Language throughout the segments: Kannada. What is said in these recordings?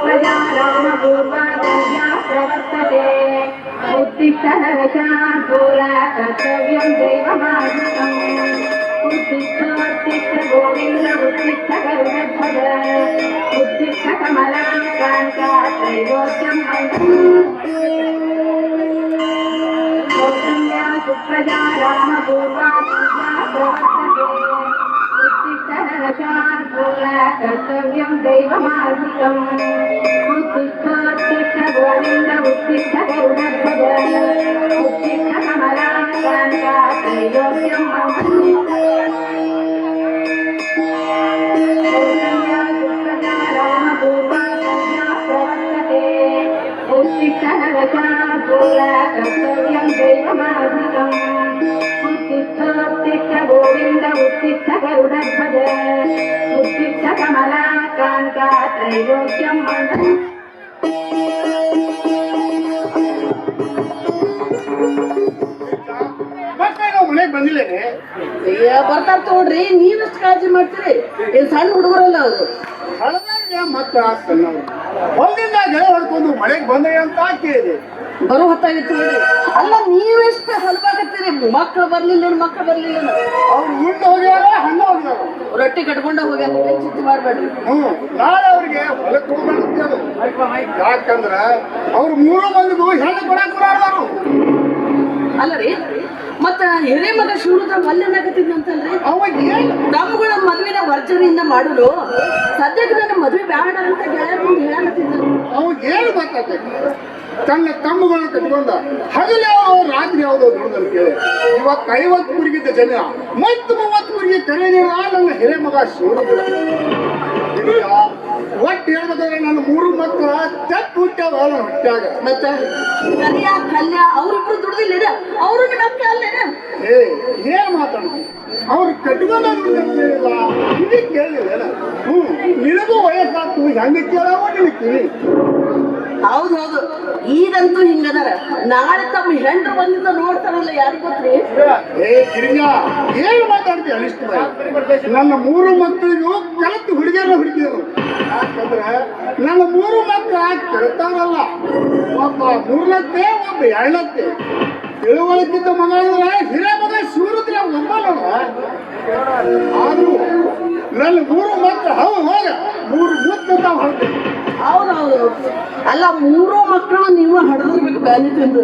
प्रजा रामपूर्वा प्रवर्तते उत्तिष्ठ नरशार्दूला कर्तव्यं दैवमार्गम् उत्तिष्ठ गोविन्द उत्तिष्ठ गरुडध्वज उत्तिष्ठ कमलाकान्ता त्रैलोक्यं कौसल्या सुप्रजा रामपूर्वा प्रवर्तते उत्तिष्ठ नरशार्दूला कर्तव्यं दैवमार्गम् उत्तिष्ठ गोविन्द उत्तिष्ठ गरुडध्वज उत्तिष्ठ कमलाकान्ता त्रैलोक्यं उत्तिष्ठ नरशार्दूला कर्तव्यं दैवमार्गम् उत्तिष्ठ गोविन्द उत्तिष्ठ गरुडध्वज उत्तिष्ठ कमलाकान्ता त्रैलोक्यं ಮನೆಗೆ ಬಂದಿಲ್ಲೇನೆ ಬರ್ತಾರ ತಗೊಳ್ರಿ ನೀವಷ್ಟು ಕಾಳಜಿ ಮಾಡ್ತೀರಿ ಏನ್ ಸಣ್ಣ ಹುಡುಗರಲ್ಲ ಅವರು ಹಳದಾಗ ಮತ್ತೆ ಆಗ್ತಾನೆ ಹೊಲದಿಂದ ಗೆಳೆ ಹೊಡ್ಕೊಂಡು ಮಳೆಗೆ ಬಂದ್ರೆ ಅಂತ ಕೇಳಿದೆ ಬರೋ ಹೊತ್ತಾಗಿತ್ತು ಹೇಳಿ ಅಲ್ಲ ನೀವೆಷ್ಟು ಹಲ್ವಾಗತ್ತೀರಿ ಮಕ್ಳು ಬರ್ಲಿಲ್ಲ ಅವ್ರು ಉಂಡು ಹೋಗ್ಯಾರ ಹಣ್ಣ ಹೋಗ್ಯಾರ ರೊಟ್ಟಿ ಕಟ್ಕೊಂಡ ಹೋಗ್ಯಾರ ಚಿಂತೆ ಮಾಡ್ಬೇಡ್ರಿ ನಾಳೆ ಅವ್ರಿಗೆ ಹೊಲಕ್ಕೆ ಹೋಗ್ಬೇಡ ಯಾಕಂದ್ರ ಅವ್ರು 3 ಮಂದಿಗೂ ಹೆಣ್ಣು ಕೊಡಕ್ ಬರಾರು ಅಲ್ಲ ರೀ ಮತ್ತ ಹಿರೇ ಮಗ ಶಿವರುದ್ರ ಮಲ್ಯನಾಗತ್ತಿದ್ನಂತಲ್ರಿ ಅವಾಗ ಏನು ತಮ್ಮಗಳ ಮದುವೆನ ಭರ್ಜರಿಯಿಂದ ಮಾಡಲು ಸದ್ಯಕ್ಕೆ ನನ್ನ ಮದುವೆ ಬೇಡ ಅಂತ ಗೆಳೆಯರ ಮುಂದೆ ಹೇಳತ್ತಿದ್ದ ಅವಾಗ ಏನು ಗೊತ್ತಾಗ್ತದೆ ತನ್ನ ತಮ್ಮಗಳನ್ನ ಕಟ್ಕೊಂಡ ಹಗಲು ಯಾವ ರಾತ್ರಿ ಯಾವುದೋ ದುಡ್ದನ್ನು ಕೇಳಿ ಇವತ್ತು 50 ಕುರಿಗಿದ್ದ ಜನ ಮತ್ತು 30 ಕುರಿಗೆ ಕರೆದಿಲ್ಲ ನನ್ನ ಹಿರೇ ಮಗ ಶಿವರುದ್ರ ಒಟ್ಟು ಹೇಳ್ಬೇಕಾದ್ರೆ ನನ್ನ 3 ಮಕ್ಕಳ ತೆಪ್ಪು ಹುಟ್ಟ್ಯಾವ ನನ್ನ ಹೊಟ್ಟ್ಯಾಗ ಮತ್ತ ಕರಿಯ ಕಲ್ಯ ಅವ್ರಿಬ್ರು ದುಡ್ದಿಲ್ಲ ಅವ್ರಿಗೆ ನಂಬಿಕೆ ಅಲ್ಲೇನ ಏನ್ ಮಾತಾಡ್ತೀನಿ ಅವ್ರು ಕಟ್ಕೊಂಡ ಕೇಳಿಲ್ಲ ಇಲ್ಲಿ ಕೇಳಿಲ್ಲ ನಿನಗೂ ವಯಸ್ಸಾಗ್ತು ಹೆಂಗೆ ಕೇಳಾವ ನಿನಗೆ ಹೌದೌದು ಈಗಂತೂ ಹಿಂಗದಾರ ನಾಳೆ ತಮ್ಮ ಹೆಂಡ್ರು ಬಂದಿಂದ ನೋಡ್ತಾರಲ್ಲ ಯಾರಿಗ್ ಗೊತ್ತ್ರಿ ಗಿರಿಜಾ ಏನ್ ಮಾತಾಡ್ತಿ ಅನಿಷ್ಟ ನನ್ನ 3 ಮಕ್ಕಳಿಗೂ ಕಲತ್ತು ಹುಡುಗಿಯರ ಹುಡುಗಿಯರು ಯಾಕಂದ್ರೆ ನನ್ನ 3 ಮಕ್ಕಳ ಕೆಳ್ತಾರಲ್ಲ ಒಬ್ಬ 3ಲತ್ತೆ ಒಬ್ಬ 2ಲತ್ತೆ ತಿಳುವಳಿಕಿದ್ದ ಮಗ ಹಿರೇ ಮಗ ಶಿವರುದ್ರ ಒಬ್ಬನಲ್ಲ ಆದ್ರೂ ನನ್ನ 3 ಮಕ್ಕಳು ಹೋಗ 3 ಮುತ್ತು ತಾವು ಹೊರಡ್ತೇವೆ ಹೌದೌದು ಅಲ್ಲ 3 ಮಕ್ಕಳು ನೀವು ಹಡದಿರ್ಬೇಕು ಬ್ಯಾನಿ ತಿಂದು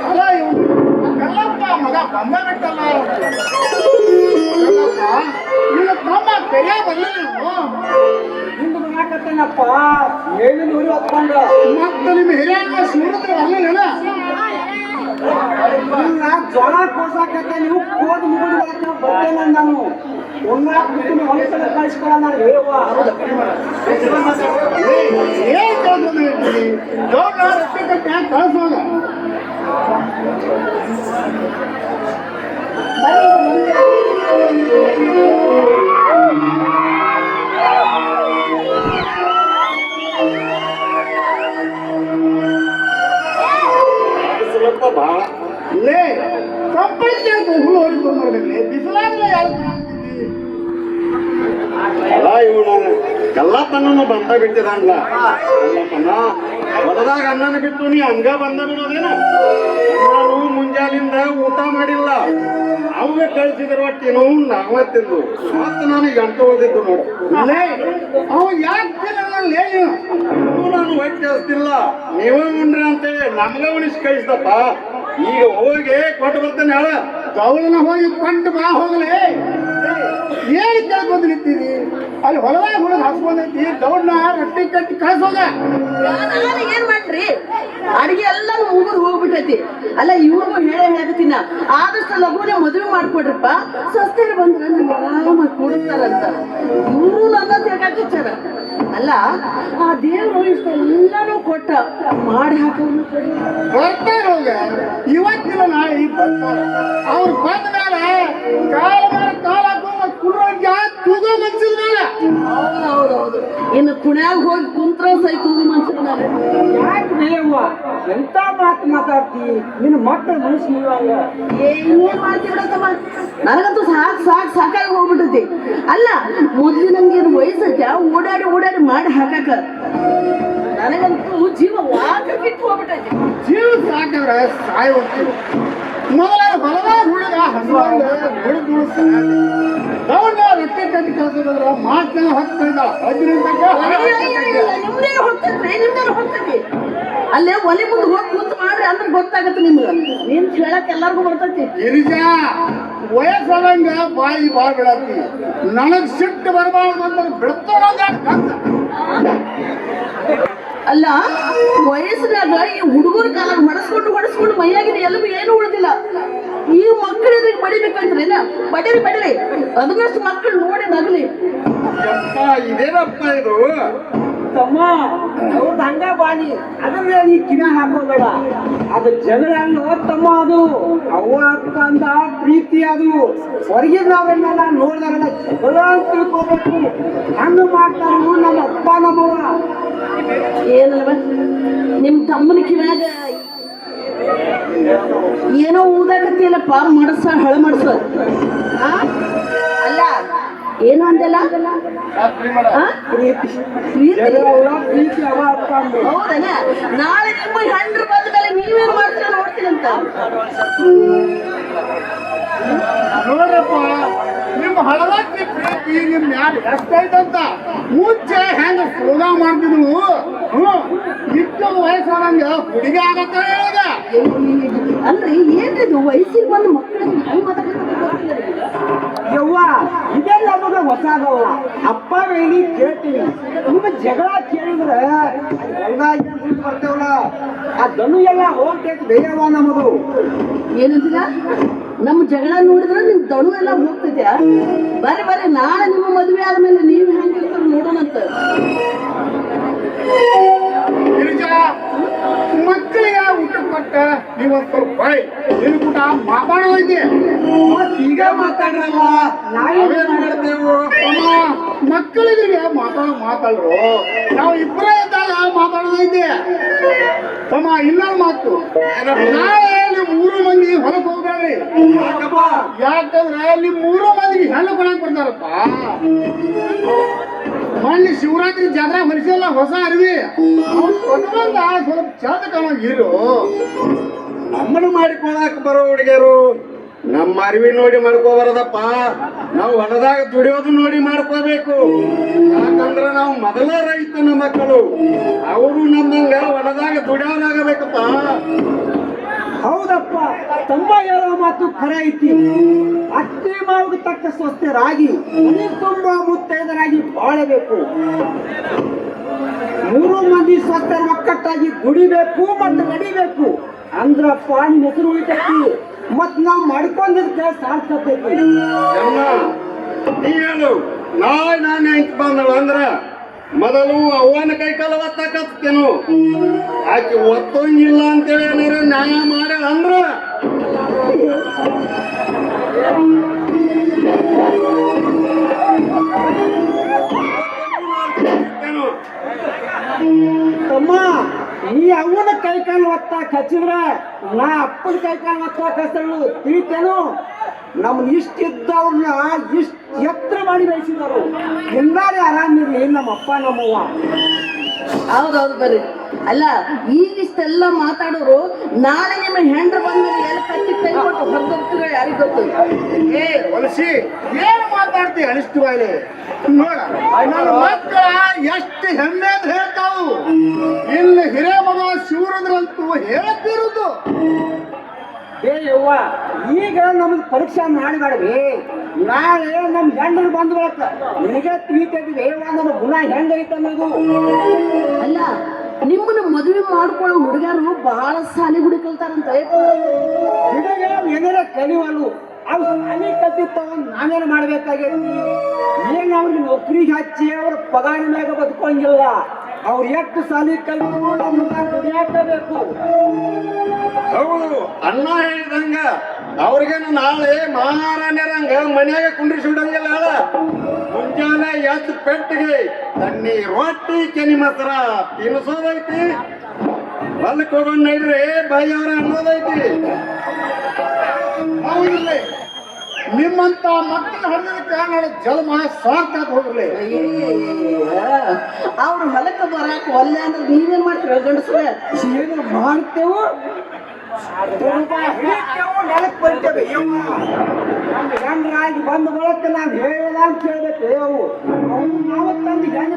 ಅಲ್ಲ ಇವನು ಕಲ್ಲಪ್ಪ ಮಗ ಬಂದ ಬಿಟ್ಟಲ್ಲ ನಿನ್ನ ತಮ್ಮ ಕರಿಯ ಬರ್ಲಿಲ್ಲ ಹಾಕತ್ತೇನಪ್ಪ ಏನು ನೋಡಿ ಹೊತ್ಕೊಂಡ ಮತ್ತೆ ನಿಮ್ಮ ಹಿರಿಯ ಶಿವರುದ್ರ ಬರ್ಲಿಲ್ಲ ಜ್ವರ ಕೊಡ್ಸಾಕತ್ತೆ ನೀವು ಕೋದ್ ಮುಗಿದು ಬರ್ತೇನೆ ನಾನು ಉಣ್ಣಾಕ್ ಬಿಟ್ಟು ಹೊಲಸಲ ಕಳಿಸ್ಕೊಳ ನಾನು ಹೇಳುವ ಏನ್ ಕಳ್ಸೋದು ದೊಡ್ಡ ರೊಟ್ಟಿ ಕಟ್ಟಿ ಕಳ್ಸೋದ ಬಹಳ ಲೇ ಪ್ರಪಂಚ ಹುಳು ಹೊಡಿಕೊಂಡು ನೋಡ್ಬೇಕ್ರಿ ಬಿಸಿಲಾಗ್ಲೇ ಯಾರು ಅಲ್ಲ ಇವನು ಎಲ್ಲ ತನ್ನನ್ನು ಬಂದ ಬಿಟ್ಟಿದಲ್ಲ ಅಲ್ಲಪ್ಪನ ಹೊಲದಾಗ ಅನ್ನನ ಬಿಟ್ಟು ನೀ ಹಂಗ ಬಂದ ಬಿಡೋದೇನ ನಾನು ಮುಂಜಾನಿಂದ ಊಟ ಮಾಡಿಲ್ಲ ಅವಾಗ ಕಳಿಸಿದ್ರ ಒಟ್ಟಿನೂ ನಾವ ತಿಂದು ಮತ್ತೆ ನನಗೆ ಗಂಟು ಓದಿದ್ದು ನೋಡು ಲೇ ಅವ ಯಾಕೆ ಲೇ ನಾನು ಹೊಟ್ಟೆ ಹಸ್ತಿಲ್ಲ ನೀವೇ ಉಂಡ್ರಿ ಅಂತೇಳಿ ನಮ್ಗ ಉಣಿಸಿ ಕಳಿಸ್ದಪ್ಪ ಈಗ ಹೋಗಿ ಕೊಟ್ಟು ಬರ್ತೇನೆ ಹೇಳ ಗೌಳನ ಹೋಗಿ ಕೊಂಡು ಬಾ ಹೋಗ್ಲೇ ಏನ್ ಕೇಳ್ಕೊಂಡು ನಿಂತೀರಿ ಅಲ್ಲಿ ಹೊಲದಾಗ ಹುಡುಗ ಹಾಸ್ಕೊಂಡೈತಿ ದೌಡ್ನ ರೊಟ್ಟಿ ಕಟ್ಟಿ ಕಳ್ಸೋಗ ನಾನು ಏನ್ ಮಾಡ್ರಿ ಅಡಿಗೆ ಎಲ್ಲ ಮುಗಿದು ಹೋಗ್ಬಿಟ್ಟೈತಿ ಅಲ್ಲ ಇವ್ರಿಗೂ ಹೇಳಕತ್ತೀನ ಆದಷ್ಟು ಲಘುನೇ ಮದುವೆ ಮಾಡ್ಕೊಡ್ರಪ್ಪ ಸಸ್ತೆರು ಬಂದ್ರೆ ನಂಗೆ ಆರಾಮಾಗಿ ಕೂಡಿಸ್ತಾರಂತ ಇವರು ನನ್ನ ತಿಳ್ಕಾಕಿಚ್ಚಾರ ಅಲ್ಲ ಆ ದೇವ್ರು ಇಷ್ಟೆಲ್ಲಾನು ಕೊಟ್ಟ ಮಾಡಿ ಹಾಕೋನು ಬರ್ತಾರ ಹೋಗ ಇವತ್ತಿನ ನಾಳೆ ಈಗ ಬರ್ತಾರ ಅವ್ರು ಬಂದ ಮೇಲೆ ಕಾಲ ಮೇಲೆ ಕಾಲ ಹಾಕೋ ಕುಡುವ ತೂಗೋ ಮನ್ಸಿದ ಮೇಲೆ ಹೌದೌದು ಇನ್ನು ಕುಣ್ಯಾಗ ಹೋಗಿ ಕುಂತ್ರ ಸಹಿತ ಮನ್ಸಿನ ಮೇಲೆ ಯಾಕೆ ಬೇಯವ್ವ ಎಂತ ಮಾತು ಮಾತಾಡ್ತಿ ನಿನ್ನ ಮಕ್ಕಳ ಮನಸ್ಸು ನೀವಲ್ಲ ಇನ್ನೇನ್ ಮಾಡ್ತೀವಿ ಬಿಡತ್ತಮ್ಮ ನನಗಂತೂ ಸಾಕಾಗಿ ಹೋಗ್ಬಿಟ್ಟೈತಿ ಅಲ್ಲ ಮೊದ್ಲಿನಂಗೇನು ವಯಸ್ಸೈತೆ ಓಡಾಡಿ ಓಡಾಡಿ ಮಾಡಿ ಹಾಕಾಕ ನನಗಂತೂ ಜೀವ ವಾಕಿಟ್ಟು ಹೋಗ್ಬಿಟ್ಟೈತಿ ಜೀವ ಸಾಕಿದ್ರೆ ಸಾಯಿ ಹೋಗ್ತೀವಿ ಮೊದಲ ಹೊಲದಾಗ ಹುಡುಗ ಹಸುವಂದ ಹುಡುಗ ರೊಟ್ಟಿ ಕಟ್ಟಿ ಕಳ್ಸೋದ್ರ ಮಾತನ್ನ ಹೊತ್ತ ನಿಮ್ದೇ ಹೋಗ್ತೈತಿ ಅಲ್ಲೇ ಒಲಿ ಮುಂದೆ ಹೋಗಿ ಕೂತ್ ಮಾಡ್ರಿ ಅಂದ್ರೆ ಗೊತ್ತಾಗತ್ತೆ ನಿಮ್ಗೆ ನೀನ್ ಹೇಳಕ್ ಎಲ್ಲಾರ್ಗು ಬರ್ತೈತಿ ಗಿರಿಜಾ ವಯಸ್ಸಾದಂಗ ಬಾಯಿ ಬಾಳ್ ಬಿಡತ್ತಿ ನನಗ್ ಸಿಟ್ಟು ಬರಬಾರ್ದು ಅಂತ ಬಿಡ್ತಾರಂಗ ಅಲ್ಲ ವಯಸ್ಸಿನಾಗ ಈ ಹುಡುಗರ ಕಾಲ ಹೊಡೆಸ್ಕೊಂಡು ಮೈಯಾಗಿನ ಎಲ್ಲೂ ಏನು ಉಳಿದಿಲ್ಲ ಈ ಮಕ್ಕಳಿಗೆ ಬಡಿಬೇಕಂತ್ರೇನ ಬಡೀರಿ ಅದನ್ನಷ್ಟು ಮಕ್ಕಳು ನೋಡಿ ನಗಲಿ ಇದೇನಪ್ಪ ಇದು ತಮ್ಮ ಅವ್ರದ್ದು ಹಂಗ ಬಾಣಿ ಅದನ್ನ ನೀ ಕಿನ ಹಾಕೋಬೇಡ ಅದು ಜಗಳ ಅಲ್ಲೋ ತಮ್ಮ ಅದು ಅವ್ವ ಅಪ್ಪ ಅಂತ ಪ್ರೀತಿ ಅದು ಹೊರಗಿನವರನ್ನೆಲ್ಲ ನೋಡಿದಾರಲ್ಲ ಜಗಳ ಅಂತ ತಿಳ್ಕೋಬೇಕು ಹಂಗ ಮಾಡ್ತಾರು ನಮ್ಮ ಅಪ್ಪ ನಮ್ಮವ್ವ ಏನಲ್ವ ನಿಮ್ ತಮ್ಮನ ಕಿವ್ಯಾಗ ಏನೋ ಊದಾಕತ್ತಿಯಲ್ಲಪ್ಪ ಹಳ ಮಾಡಸ ಅಲ್ಲ ಏನು ಅಂದಲ್ಲ ಪ್ರೀತಿ ಅವ ಅಪ್ಪ ಅಂದ್ರೆ ಹೌದನ ನಾಳೆ ನಿಮ್ಮ ಹೆಂಡ್ರು ಬಂದ ಮೇಲೆ ನೀವೇನು ಮಾಡ್ತೀರ ನೋಡ್ತೀನಂತ ನೋಡ್ರಪ್ಪ ನಿಮ್ಮ ಹಳದಾಕಿ ಪ್ರೀತಿ ನಿಮ್ ಯಾರು ಎಷ್ಟೈತಂತ ಮುಂಚೆ ಹೆಂಗ ಪ್ರೋಗ್ರಾಮ್ ಮಾಡ್ತಿದ್ವು ಇಷ್ಟೊಂದು ವಯಸ್ಸಾದಂಗ ಹುಡುಗಿ ಆಗತ್ತ ಹೇಳಿದ ಅಲ್ರಿ ಏನ್ರಿದು ವಯಸ್ಸಿಗೆ ಬಂದು ಮಕ್ಕಳಿಗೆ ಹೆಂಗ್ ಮಾತಾಡ್ತಾರೆ ಯವ್ವ ಇದೆಲ್ಲ ನಮಗ ಹೊಸಾದವ್ವ ಅಪ್ಪ ಹೇಳಿ ಕೇಳ್ತೀವಿ ನಿಮ್ಮ ಜಗಳ ಕೇಳಿದ್ರೆ ಹೊಲ್ದಾಗ ಬರ್ತೇವಲ್ಲ ಆ ದನು ಎಲ್ಲ ಹೋಗ್ತೈತಿ ಬೇಯವ್ವ ನಮ್ಮದು ಏನಂತೀರ ನಮ್ಮ ಜಗಳ ನೋಡಿದ್ರೆ ನಿಮ್ ದಣು ಎಲ್ಲ ಹೋಗ್ತೈತೆ ಬರ್ರಿ ನಾಳೆ ನಿಮ್ಮ ಮದುವೆ ಆದ್ಮೇಲೆ ನೀವು ಹೆಂಗಿರ್ತಾರೆ ನೋಡೋಣಂತ ಗಿರಿಜಾ ಮಕ್ಕಳಿಗೆ ಊಟ ಕೊಟ್ಟ ನೀವೊಂದ್ ಸ್ವಲ್ಪ ಬಾಯ್ ನಿನ್ ಊಟ ಮಾತಾಡೋದೈತಿ ಈಗ ಮಾತಾಡ್ರಲ್ಲ ನಾವೇನ್ ಮಾಡ್ತೇವು ಮಕ್ಕಳಿಗೆ ಮಾತಾಡ್ರು ನಾವು ಇಬ್ಬರೇ ಇದ್ದಾಗ ಮಾತಾಡೋದೈತಿ ತಮ್ಮ ಇನ್ನೊಂದು ಮಾತು ನಾಳೆ ನಿಮ್ 3 ಮಂದಿ ಹೊರಗೆ ಹೋಗ್ಬೇಡ್ರಿ ಯಾಕಂದ್ರೆ ನಿಮ್ 3 ಮಂದಿಗೆ ಹೆಣ್ಣು ಕೊಡಕ್ ಬರ್ತಾರಪ್ಪ ಮೊನ್ನೆ ಶಿವರಾತ್ರಿ ಜಾತ್ರೆ ಹೊಲಿಸಲ್ಲ ಹೊಸ ಅರಿವಿ ಕೊಟ್ಕೊಂಡ ಸ್ವಲ್ಪ ಚಂದ ಕಾಣೋಗಿರು ನಮ್ಮನ್ನು ಮಾಡಿಕೊಳಕ್ ಬರೋ ಹುಡುಗಿಯರು ನಮ್ಮ ಅರಿವಿ ನೋಡಿ ಮಾಡ್ಕೋಬಾರದಪ್ಪ ನಾವು ಹೊಲದಾಗ ದುಡಿಯೋದು ನೋಡಿ ಮಾಡ್ಕೋಬೇಕು ಯಾಕಂದ್ರೆ ನಾವು ಮೊದಲ ರೈತನ ಮಕ್ಕಳು ಅವರು ನಮ್ಮಂಗ ಹೊಲದಾಗ ದುಡಿಯೋರಾಗಬೇಕಪ್ಪ ಹೌದಪ್ಪ ತಮ್ಮ ಹೇಳೋ ಮಾತು ಖರೆ ಐತಿ ಅತ್ತೆ ಮಾವಿಗೆ ತಕ್ಕ ಸ್ವಸ್ಥರಾಗಿ ಮನೆ ತುಂಬ ಮುತ್ತೈದರಾಗಿ ಬಾಳಬೇಕು 3 ಮಂದಿ ಸ್ವಸ್ಥರ ಒಕ್ಕಟ್ಟಾಗಿ ದುಡಿಬೇಕು ಮತ್ತು ನಡಿಬೇಕು ಅಂದ್ರಪ್ಪ ನಿನ್ನ ಹೆಸರು ಉಳಿತೈತಿ ಮತ್ ನಾವ್ ಮಾಡ್ಕೊಂಡಿದ್ಕೆ ಸಾರ್ಥಕೈತಿ ಜನ್ಮ ನೀ ಹೇಳು ನಾನು ಹೆಂಗ್ ಬಂದಳು ಅಂದ್ರ ಮೊದಲು ಅವನ ಕೈಕಾಲ ಒತ್ತಾಕತ್ತೇನು ಆಕೆ ಒತ್ತಂಗಿಲ್ಲ ಅಂತೇಳಿ ಏನಾರ ನ್ಯಾಯ ಮಾಡ್ಯಾಳ ಅಂದ್ರ ತಮ್ಮ ನೀ ಅವನ ಕೈಕಾಲು ಒತ್ತಾಕ ಹಚ್ಚಿದ್ರ ನಾ ಅಪ್ಪನ ಕೈಕಾಲು ಒತ್ತಾಕ ಹಚ್ಚಲು ತಿಳಿತೇನು ನಮ್ನ ಇಷ್ಟಿದ್ದವ್ರನ್ನ ಇಷ್ಟ ಎತ್ತರ ಮಾಡಿ ಬೆಳೆಸಿದರು ಎಲ್ಲಾರೇ ಆರಾಮಿರ್ಲಿ ನಮ್ಮಪ್ಪ ನಮ್ಮವ್ವ ಹೌದೌದು ಬರ್ರಿ ಅಲ್ಲ ಈಗಿಷ್ಟೆಲ್ಲ ಮಾತಾಡೋರು ನಾಳೆ ನಿಮ್ಮ ಹೆಂಡ್ರು ಬಂದ್ಮೇಲೆ ಎಲ್ಲ ಕಚ್ಚಿ ಕೈ ಕೊಟ್ಟು ಹೊರದೋಗ್ತೀರ ಯಾರಿಗ್ ಗೊತ್ತು ಏ ಹೊಲಸಿ ಏನ್ ಮಾತಾಡ್ತಿ ಅನಿಷ್ಟು ಬಾಯ್ಲಿ ನೋಡ ನನ್ನ ಮಕ್ಕಳ ಎಷ್ಟು ಹೆಮ್ಮೆ ಅಂತ ಹೇಳ್ತಾವು ಇಲ್ಲಿ ಹಿರೇ ಮಗ ಶಿವರುದ್ರಂತೂ ಹೇಳ್ತಿರುದು ಏ ಯವ್ವ ಈಗ ನಮ್ದು ಪರೀಕ್ಷೆ ಮಾಡಿದಾಡ್ರಿ ನಾಳೆ ನಮ್ ಹೆಣ್ಣು ಬಂದ್ ಬರತ್ತ ನಿನಗೆ ತಿಳಿತೈತಿ ನಮ್ಮ ಗುಣ ಹೆಂಗೈತೆ ಅನ್ನೋದು ಅಲ್ಲ ನಿಮ್ಮನ್ನ ಮದುವೆ ಮಾಡ್ಕೊಳ್ಳೋ ಹುಡುಗರು ಬಹಳ ಸಾಲಿ ಗುಡಿ ಕಲ್ತಾರಂತ ಹುಡುಗ ಏನಾರ ಕಲಿವಲು ಅವು ಸಾಲಿ ಕಲ್ತಿರ್ತಾವ ನಾವೇನು ಮಾಡ್ಬೇಕಾಗೈತಿ ಏನ್ ಅವ್ರಿಗೆ ನೌಕರಿಗೆ ಹಚ್ಚಿ ಅವ್ರ ಪಗಾರ ಮ್ಯಾಗ ಬದುಕೋಂಗಿಲ್ಲ ಅವ್ರು ಎಷ್ಟು ಸಾಲಿ ಕಲಿತು ನಮ್ಗೆ ದುಡಿಯಾಕಬೇಕು ಹೌದು ಅಣ್ಣ ಹೇಳಿದಂಗ ಅವ್ರಿಗೇನು ನಾಳೆ ಮಹಾರಾಣ್ಯರಂಗ ಮನ್ಯಾಗ ಕುಂಡ್ರಿಸಿ ಬಿಡಂಗಿಲ್ಲ ಮುಂಜಾನೆ ಎದ್ದು ಪೆಟ್ಟಿಗೆ ತಣ್ಣಿ ರೊಟ್ಟಿ ಕೆನಿ ಮೊಸರ ತಿನ್ನಿಸೋದೈತಿ ಹೊಲಕ್ಕೆ ಹೋಗೋಣ ನಡ್ರಿ ಬಾಯಿ ಅವ್ರ ಅನ್ನೋದೈತಿ. ಹೌದಿಲ್ಲ ನಿಮ್ಮಂತ ಮಕ್ಕಳ ಹಣ್ಣಕ್ಕೆ ನಾಳೆ ಜನ್ಮ ಸಾರ್ಥಕ ಹೋಗ್ಲಿ. ಅವ್ರು ಹೊಲಕ್ಕೆ ಬರಾಕ ಒಲ್ಲೆ ಅಂದ್ರೆ ನೀವೇನ್ ಮಾಡ್ತೀರ ಗಂಡಸ್ರೆ? ಏನು ಮಾಡ್ತೇವು ನೆಲಕ್ಕೆ ಬರ್ತೇವೆ. ನಮ್ಮ ಗಂಡರಾಗಿ ಬಂದ ಬಳಕ ನಾವು ಹೇಳಿದ ಅಂತ ಕೇಳ್ಬೇಕು. ಅವು ನಾವು ತಂದು ಗಂಡ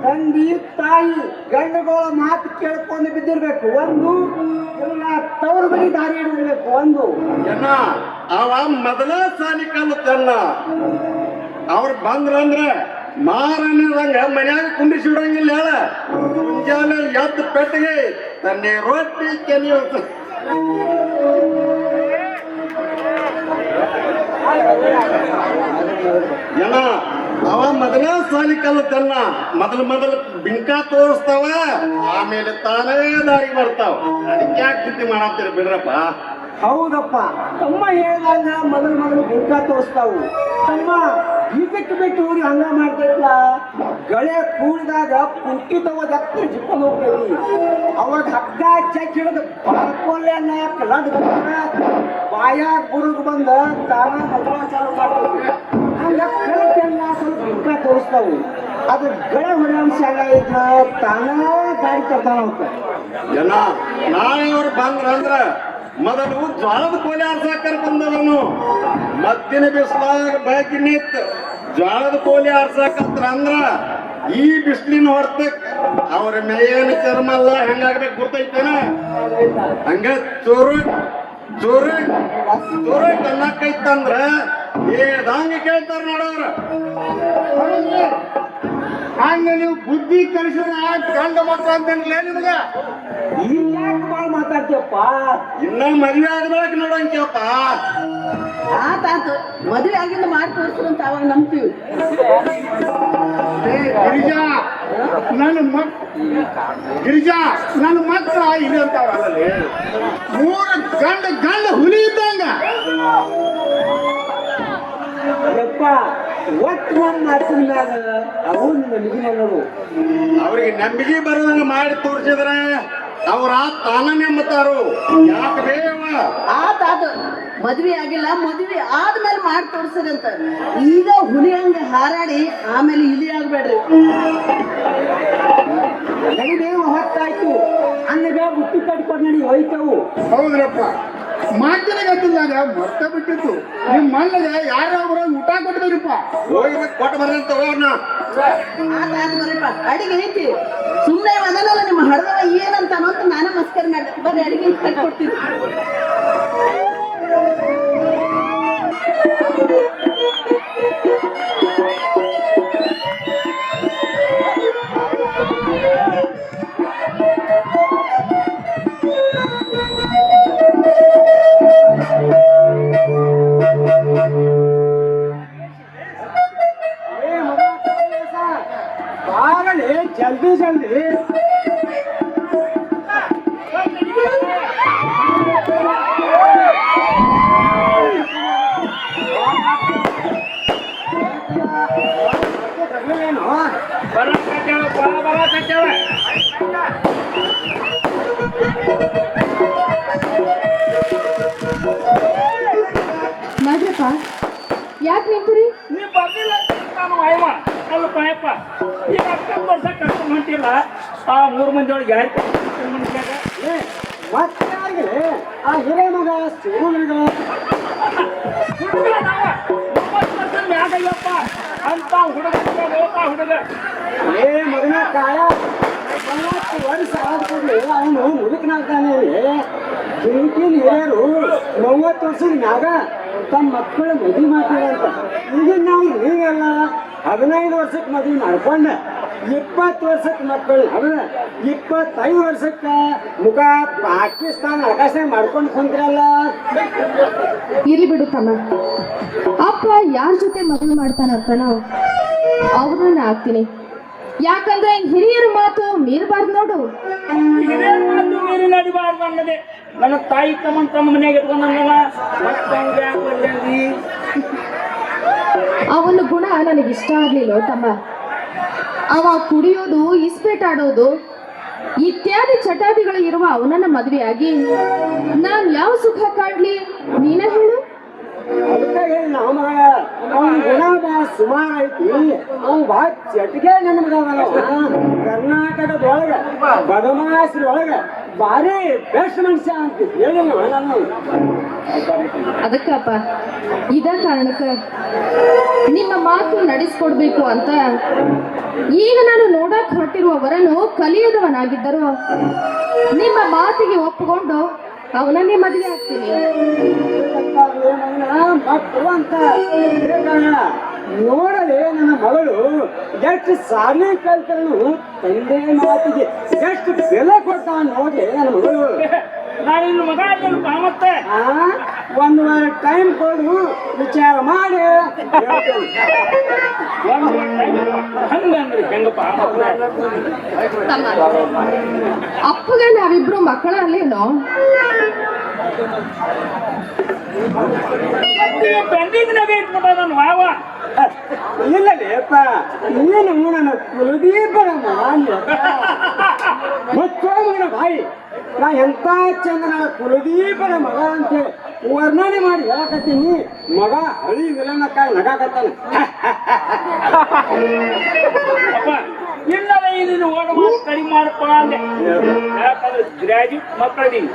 ತಂದಿ ತಾಯಿ ಗಂಡುಗಳ ಮಾತು ಕೇಳ್ಕೊಂಡು ಬಿದ್ದಿರ್ಬೇಕು. ಒಂದು ಇಲ್ಲ ತವ್ರ ಬಳಿ ದಾರಿ ಹಿಡಿದಿರ್ಬೇಕು. ಒಂದು ಏನ ಅವ ಮೊದಲ ಸಾಲಿ ಕಲ್ಲತ್ತಲ್ಲ ಅವ್ರು ಬಂದ್ರಂದ್ರೆ ಮಾರನ್ನದಂಗ ಮನ್ಯಾಗ ಕುಂಡಿಸಿ ಬಿಡಂಗಿಲ್ಲ. ಹೇಳ ಮುಂಜಾನೆ ಎದ್ದು ಪೆಟ್ಟಿಗೆ ತನ್ನೆ ರೊಟ್ಟಿ ಕೆನಿ ಏನ ಅವ ಮೊದಲ ಸಾಲಿ ಕಲ್ಲತ್ತಲ್ಲ ಮೊದಲು ಬಿಂಕ ತೋರಿಸ್ತಾವ ಆಮೇಲೆ ತಾನೇ ದಾರಿ ಬರ್ತಾವ. ಅದಕ್ಕೆ ಯಾಕೆ ಚಿಂತೆ ಮಾಡತ್ತೀರಿ ಬಿಡ್ರಪ್ಪ. ಹೌದಪ್ಪ, ತಮ್ಮ ಹೇಳಿದಾಗ ಮೊದಲು ಬಿಂಕ ತೋರಿಸ್ತಾವು. ತಮ್ಮ ಇದಕ್ಕೆ ಬಿಟ್ಟು ಊರಿ ಹಂಗ ಮಾಡ್ತೈತ್ಲ. ಗಳೆ ಕೂಡಿದಾಗ ಕುಂಟಿ ತಗೋದ್ ಹತ್ರ ಜಿಪ್ಕೊಂಡು ಹೋಗ್ತೇವಿ. ಅವಾಗ ಹಗ್ಗ ಚೆಕ್ ಹಿಡಿದು ಬಾಳ್ಕೊಲ್ಲೆ ಕಲಡ್ ಬಂದ ಬಾಯಾಗ ಬುರುಗ್ ಬಂದ ತಾನ ಮದುವೆ ಚಾಲು ಮಾಡ್ತೇವಿ. ಹಂಗ ಕಲಟೆಲ್ಲ ಸ್ವಲ್ಪ ಬಿಂಕ ತೋರಿಸ್ತಾವು. ಅದು ಗಳೆ ಹೊಡೆ ಅಂಶ ಆಗೈತ ತಾನ ಗಾಡಿ ತರ್ತಾನ ಹೋಗ್ತಾರೆ. ಜನ ನಾಳೆ ಅವ್ರು ಬಂದ್ರಂದ್ರ ಮೊದಲು ಜ್ವಾಳದ ಕೋಲಿ ಆರ್ಸಾಕ ಕರ್ಕೊಂಡವನು ಮದ್ದಿನ ಬಿಸಿಲಾಗ ಬಾಕಿ ನಿಂತ ಜ್ವಾಳದ ಕೋಲಿ ಆರ್ಸಾಕತ್ರ ಅಂದ್ರ ಈ ಬಿಸಿಲಿನ ಹೊರ್ತಕ್ ಅವ್ರ ಮೇಯನ ಚರ್ಮ ಎಲ್ಲ ಹೆಂಗಾಗ್ಬೇಕು ಗೊತ್ತೈತೇನ? ಹಂಗ ಚೂರು ಚೂರು ಚೂರು ಕನ್ನಕ್ಕೈತಂದ್ರ ಏದಂಗ ಕೇಳ್ತಾರ ನೋಡವ್ರ. ಹಂಗ ನೀವು ಬುದ್ಧಿ ಕಲಿಸಿದ ಗಂಡ ಮಕ್ಕಳು ಅಂತಂದ್ಲೇ ನಿಮ್ಗ? ಈಗ ಯಾಕೆ ಭಾಳ ಮಾತಾಡ್ತೀವಪ್ಪ? ಇನ್ನ ಮದ್ವೆ ಆದ್ಮೇಲೆ ನೋಡಂಕಪ್ಪ. ಆತಾತು ಮದುವೆ ಆಗಿಂದ ಮಾಡಿ ತೋರಿಸ್ರು ಅಂತ ಅವಾಗ ನಂಬ್ತೀವಿ. ಗಿರಿಜಾ ನನ್ನ ಮಕ್ಕಳ ಇದು ಅಂತಾವಲ್ಲಿ 3 ಗಂಡ ಹುಲಿ ಇದ್ದಂಗ. ಯಪ್ಪ ಒಟ್ಟು ಒಂದು ಮಾತಿನ ಮ್ಯಾಗ ಅವು ನಿಮಗೆ ನೋಡು. ಅವ್ರಿಗೆ ನಂಬಿಕೆ ಬರೋದಂಗ ಮಾಡಿ ತೋರಿಸಿದ್ರೆ ಅವ್ರ ತಾನ ನೆಮ್ಮತಾರು. ಯಾಕೆ ಬೇವ ಆತಾತು ಮದ್ವೆ ಆಗಿಲ್ಲ, ಮದ್ವೆ ಆದ್ಮೇಲೆ ಮಾಡಿ ತೋರ್ಸ್ರಿ ಅಂತ. ಈಗ ಹುಲಿ ಹಂಗ ಹಾರಾಡಿ ಆಮೇಲೆ ಇಲಿ ಆಗ್ಬೇಡ್ರಿ. ನನಗೆ ಹೊತ್ತಾಯ್ತು ಅನ್ನಗ ಬುಟ್ಟಿ ಕಟ್ಕೊಂಡು ನಡಿ ಹೋಯ್ತವು. ಹೌದ್ರಪ್ಪ, ಮಾತಿನ ಗದ್ದಲ್ದಾಗ ಮರ್ತ ಬಿಟ್ಟಿತ್ತು. ನಿಮ್ಮ ಮನೆಗೆ ಯಾರೊಬ್ಬರ ಊಟ ಕೊಟ್ಟಿದ್ರಪ್ಪ. ಹೋಗಿ ಕೊಟ್ಟು ಬರ್ರಂತ ಹೋಗೋಣ. ಆತಾತು ಬರ್ರಿಪ್ಪ, ಅಡಿಗೆ ಐತಿ. ಸುಮ್ಮನೆ ಅದನ್ನಲ್ಲ ನಿಮ್ಮ ಹಡದವ ಏನಂತಾನೋ ಅಂತ ನಾನು ಮಸ್ಕರ್ ಮಾಡಿದೆ. ಬರ್ರಿ ಅಡಿಗೆ ಐತಿ ಕಟ್ಕೊಡ್ತೀನಿ. ಬಾಗಲೇ ಜಲ್ದಿ ಜಲ್ದಿ. ಮಾಡ್ರಪ್ಪ, ಯಾಕೆ ನಿಂತೀರಿ? ನೀವು ಬರ್ಲಿಲ್ಲ ನಾನು ವಾಯವ ಅಲ್ಲ ಪಾಯಪ್ಪ. ಈಗ 10 ವರ್ಷ ಕರ್ಕೊಂಡು ಹೊಂಟಿಲ್ಲ. ಆ 3 ಮಂದಿ ಒಳಗೆ ಯಾರು ಮತ್ತೆ ಯಾರಿಗೆ ಆ ಹಿರೇ ಮಗ ಶಿವನಿಗ ಮ್ಯಾಗಲ್ಲಪ್ಪ ಅಂತ ಹುಡುಗ ಏ ಮಗನ ಕಾಯ 30 ವರ್ಷ ಆದ್ಮೇಲೆ ಅವನು ಮುದುಕನಾಗ್ತಾನೆ. ಕಿಂಕಿನ ಹಿರಿಯರು 30 ವರ್ಷದ ಮ್ಯಾಗ ತಮ್ಮ ಮಕ್ಕಳು ಮದುವೆ ಮಾಡ್ತೀರಂತ. ಈಗ ನಾವು ನೀವೆಲ್ಲ 15 ವರ್ಷಕ್ಕೆ ಮದುವೆ ಮಾಡ್ಕೊಂಡೆ 20 ವರ್ಷಕ್ಕೆ ಮಕ್ಕಳು ಅವನ 25 ವರ್ಷಕ್ಕೆ ಮುಖ ಪಾಕಿಸ್ತಾನ ಆಕಾಶ ಮಾಡ್ಕೊಂಡು ಕುಂತ್ರಲ್ಲ. ಇರ್ಲಿ ಬಿಡು ತಮ್ಮ. ಅಪ್ಪ ಯಾರ ಜೊತೆ ಮದುವೆ ಮಾಡ್ತಾನಂತನೋ ಅವ್ರನ್ನ ಆಗ್ತೀನಿ. ಯಾಕಂದ್ರೆ ಹಿರಿಯರ ಮಾತು ಮೀರಬಾರ್ದು ನೋಡು. ಹಿರಿಯರ ಮಾತು ಮೀರಿ ನಡಿಬಾರ್ದು ಅನ್ನದೆ ನನ್ನ ತಾಯಿ ತಮ್ಮ ಮನೆಯಾಗ ಇಟ್ಕೊಂಡಂಗವ ಮತ್ತೆ ಅವನ ಗುಣ ನನಗಿಷ್ಟ ಆಗ್ಲಿಲ್ಲ ತಮ್ಮ. ಅವ ಕುಡಿಯೋದು, ಇಸ್ಪೇಟಾಡೋದು ಇತ್ಯಾದಿ ಚಟಾದಿಗಳು ಇರುವ ಅವನನ್ನ ಮದುವೆಯಾಗಿ ನಾನ್ ಯಾವ ಸುಖ ಕಾಣ್ಲಿ ನೀನ ಹೇಳು. ಅದಕ್ಕೆ ಹೇಳಿ ನಮ್ಮ ಅವ್ನ ಗುಣ ಭಾಳ ಸುಮಾರು ಐತಿ. ಅವ್ನು ಭಾಳ ಚಟಿಕೆ ನನ್ನ ಮಗ ಕರ್ನಾಟಕದೊಳಗೆ ಬದಮಾಸರೊಳಗೆ ಭಾರಿ ಬೆಸ್ಟ್ ಮನುಷ್ಯ ಅಂತ ಹೇಳಿ ನಾನು. ಅದಕ್ಕಪ್ಪ ಇದ ಕಾರಣಕ್ಕೆ ನಿಮ್ಮ ಮಾತು ನಡೆಸ್ಕೊಡ್ಬೇಕು ಅಂತ ಈಗ ನಾನು ನೋಡಕ್ ಹೊರಟಿರುವ ವರನು ಕಲಿಯದವನಾಗಿದ್ದರೂ ನಿಮ್ಮ ಮಾತಿಗೆ ಒಪ್ಪಿಕೊಂಡು ಅವನನ್ನೇ ಮದುವೆ ಆಗ್ತೀನಿ. ಮಕ್ಕಳು ಅಂತ ನೋಡಲೆ ನನ್ನ ಮಗಳು ಎಷ್ಟು ಸಾಲಿ ಕಲ್ತನು ತಂದೆ ಮಾತಿಗೆ ಎಷ್ಟು ಬೆಲೆ ಕೊಟ್ಟ ನೋಡಿ ನನ್ನ ಮಗಳು. ನಾನು ಇನ್ನು ಮಗ ಇಲ್ಲಪ್ಪ ಮತ್ತೆ. ಒಂದು ವಾರ ಟೈಮ್ ಕೊಡು, ವಿಚಾರ ಮಾಡಿ ಹೇಳ್ತೇನೆ. ಹಂಗಂದ್ರಿ ಹೆಂಗಪ್ಪ? ಅಪ್ಪಗೆ ನಾವಿಬ್ರು ಮಕ್ಕಳಲ್ಲೇನೋ? ಪೆಂಡಿಂಗ್ನಾಗ ಇಟ್ಬಿಟ್ಟ ನನ್ನ ವಾವ. ಇಲ್ಲಲೇಪ್ಪ, ನೀನು ನನ್ನ ಕುಲದೀಪನ ಮಗನ ಬಾಯಿ. ನಾ ಎಂತ ಚಂದ ನನ್ನ ಕುಲದೀಪನ ಮಗ ಅಂತೇಳಿ ವರ್ಣನೆ ಮಾಡಿ ಹೇಳಕತ್ತೀನಿ. ಮಗ ಹಳಿ ವಿಲನಕ್ಕಾಗಿ ನಗಾಕತ್ತಾನೆ. ಅಪ್ಪ ಇಲ್ಲವೇ ನೀನು ಓಡ ಮಾತು ಕಡಿಮೆ ಮಾಡಪ್ಪ ಅಂದೆ. ಯಾಕಂದ್ರೆ ಗ್ರಾಜ್ಯುಯೇಟ್ ಮಕ್ಕಳಿದೀವಿ.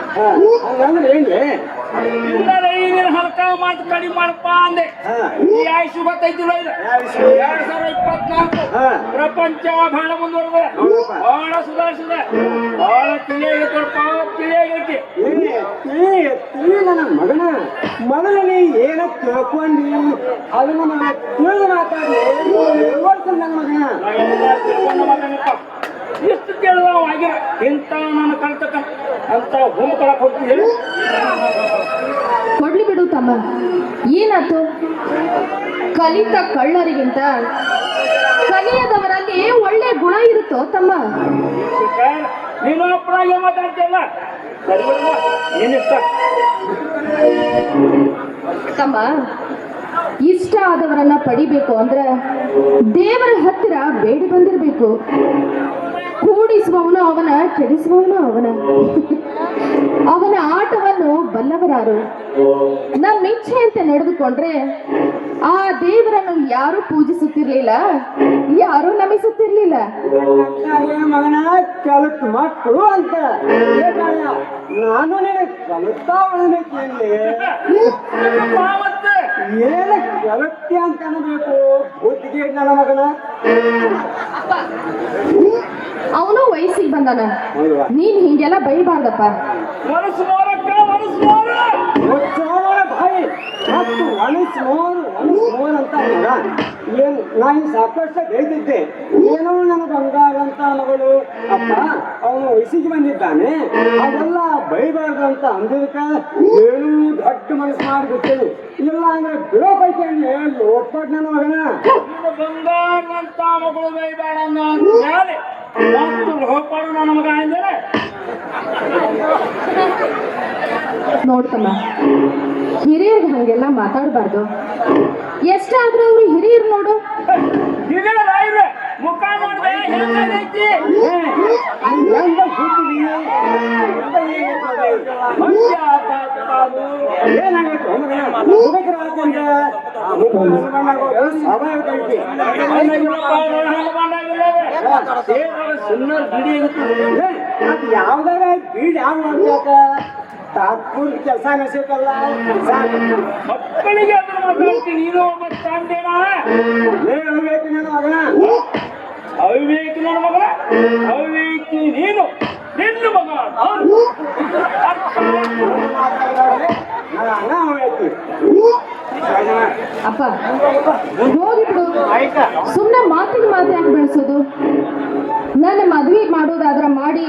ಹಂಗಂದ್ರೆ ಏನ್ರಿ? ಇಲ್ಲವೇ ನೀನು ಹಲ್ಕ ಮಾತು ಕಡಿಮೆ ಮಾಡಪ್ಪ ಅಂದೆ. ಈ ಆಯುಷ್ ಗೊತ್ತೈತಿಲ್ಲ ಇದು 2024 ಪ್ರಪಂಚ ಬಹಳ ಮುಂದುವರೆದ, ಬಹಳ ಸುಧಾರಿಸಿದ, ಬಹಳ ತಿಳಿಯಾಗೈತಪ್ಪ, ತಿಳಿಯಾಗೈತಿ. ನನ್ನ ಮಗನ ಮೊದಲನೇ ಏನ ತಿಳ್ಕೊಂಡಿ ಅದನ್ನ ಮಗ ತಿಳಿದು ಮಾತಾಡಿ ನನ್ನ ಮಗನ. ಎಷ್ಟು ಕೇಳಿದವಾಗಿರ ಇಂಥ ನಾನು ಕಲ್ತಕ್ಕ ಅಂತ ಭೂಮಿ ಕೊಡಕ್ ಹೋಗ್ತೀನಿ. ಕೊಡ್ಲಿ ಬಿಡು ತಮ್ಮ, ಏನಾಯ್ತು? ಕಲಿತ ಕಳ್ಳರಿಗಿಂತ ಕಲಿಯದವರಲ್ಲಿ ಒಳ್ಳೆ ಗುಣ ಇರುತ್ತೋ ತಮ್ಮ? ನೀನು ಅಪ್ಪನಾಗೆ ಮಾತಾಡ್ತಿಲ್ಲ, ಸರಿ ಬಿಡಮ್ಮ, ಏನಿಷ್ಟ ತಮ್ಮ. ಇಷ್ಟ ಆದವರನ್ನ ಪಡಿಬೇಕು ಅಂದ್ರೆ ದೇವರ ಹತ್ತಿರ ಬೇಡಿ ಬಂದಿರಬೇಕು. ಕೂಡಿಸುವವನು ಅವನ, ಕೆಡಿಸುವವನು ಅವನ. ಅವನ ಆಟವನ್ನು ಬಲ್ಲವರಾರು. ನಮ್ಮ ಇಚ್ಛೆಯಂತೆ ನಡೆದುಕೊಂಡ್ರೆ ಆ ದೇವರನ್ನು ಯಾರು ಪೂಜಿಸುತ್ತಿರ್ಲಿಲ್ಲ, ಯಾರು ನಮಿಸುತ್ತಿರ್ಲಿಲ್ಲ. ಮಗನ ಕಲಿತ ಮಕ್ಕಳು ಅಂತ ನಾನು ನಿನಗೆ ಕಲಿತಾ ಉಳಬೇಕೇನ್ಲಿ? ಏನ ಕಲತ್ಯ ಅಂತ ಅನ್ಬೇಕು ಬುದ್ಧಿಗೆ ನನ್ನ ಮಗನ. ಅವನು ವಯಸ್ಸಿಗೆ ಬಂದಾನ, ನೀನ್ ಹಿಂಗೆಲ್ಲ ಬೈಬಾರ್ದಪ್ಪ. ಮನಸ್ಸು ಮಾರಕ್ಕ ಮನಸ್ಸು ಮಾರ ಭಾಯಿ ಮತ್ತು ಒಣಸ್ಮೋರ್ ಅಂತ ಮಗ. ಏನು ನಾನು ಸಾಕಷ್ಟು ಬೆಳೆದಿದ್ದೆ. ಏನೋ ನನ್ನ ಬಂಗಾರ ಅಂತ ಮಗಳು ಅಪ್ಪ ಅವನು ವಯಸ್ಸಿಗೆ ಬಂದಿದ್ದಾನೆ, ಅದೆಲ್ಲ ಬೈಬಾರ್ದು ಅಂತ ಅಂದಿದ್ದಕ್ಕೆ ಏನು ದೊಡ್ಡ ಮನಸ್ಸು ಮಾಡಿಬಿಟ್ಟೇನೆ. ಇಲ್ಲ ಅಂದ್ರೆ ಬಿಡೋ ಪೈಕಿ ಹೇಳಿ ಒಪ್ಪಟ್ ನನ್ನ ಮಗನ. ಬಂಗಾರ ಅಂತ ಮಗಳು ಬೈಬೇಡ ಮೇಲೆ ಹೋಗ್ಬಾರ್ದು ನನ್ನ ಮಗ ಅಂದರೆ ನೋಡ್ತಮ್ಮ, ಹಿರಿಯರ್ಗೆ ಹಂಗೆಲ್ಲ ಮಾತಾಡಬಾರ್ದು. ಎಷ್ಟಾದ್ರೂ ಅವ್ರು ಹಿರಿಯರು ನೋಡು. ಹಿರಿಯರ ಮುಖ ನೋಡ್ದೆ ಹೆಂಗೈತಿ. ಯಾವ್ದಾರ ಬೀಡ್ ಯಾವ ಮಾಡ್ಬೇಕ ತಾತ್ಪೂರ್ತಿ ಕೆಲಸ ನಡೆಸಬೇಕಲ್ಲ. ಮಕ್ಕಳಿಗೆ ಅದನ್ನ ಮಾತಾಡ್ತೀನಿ. ನೀನು ಒಬ್ಬ ತಂದೆನ ಹೇಳ್ಬೇಕು ನನ್ನ ಮಗನ. ಅವಿವೇಕಿ ನನ್ನ ಮಗನ, ಅವಿವೇಕಿ ನೀನು, ನಿನ್ನ ಮಗ ನಾನು. ಅಪ್ಪ ಹೋಗಿಬಿಡು, ಸುಮ್ಮನೆ ಮಾತಿಗೆ ಮಾತಾಗಿ ಬೆಳೆಸೋದು. ನನ್ನ ಮದುವೆ ಮಾಡೋದಾದ್ರ ಮಾಡಿ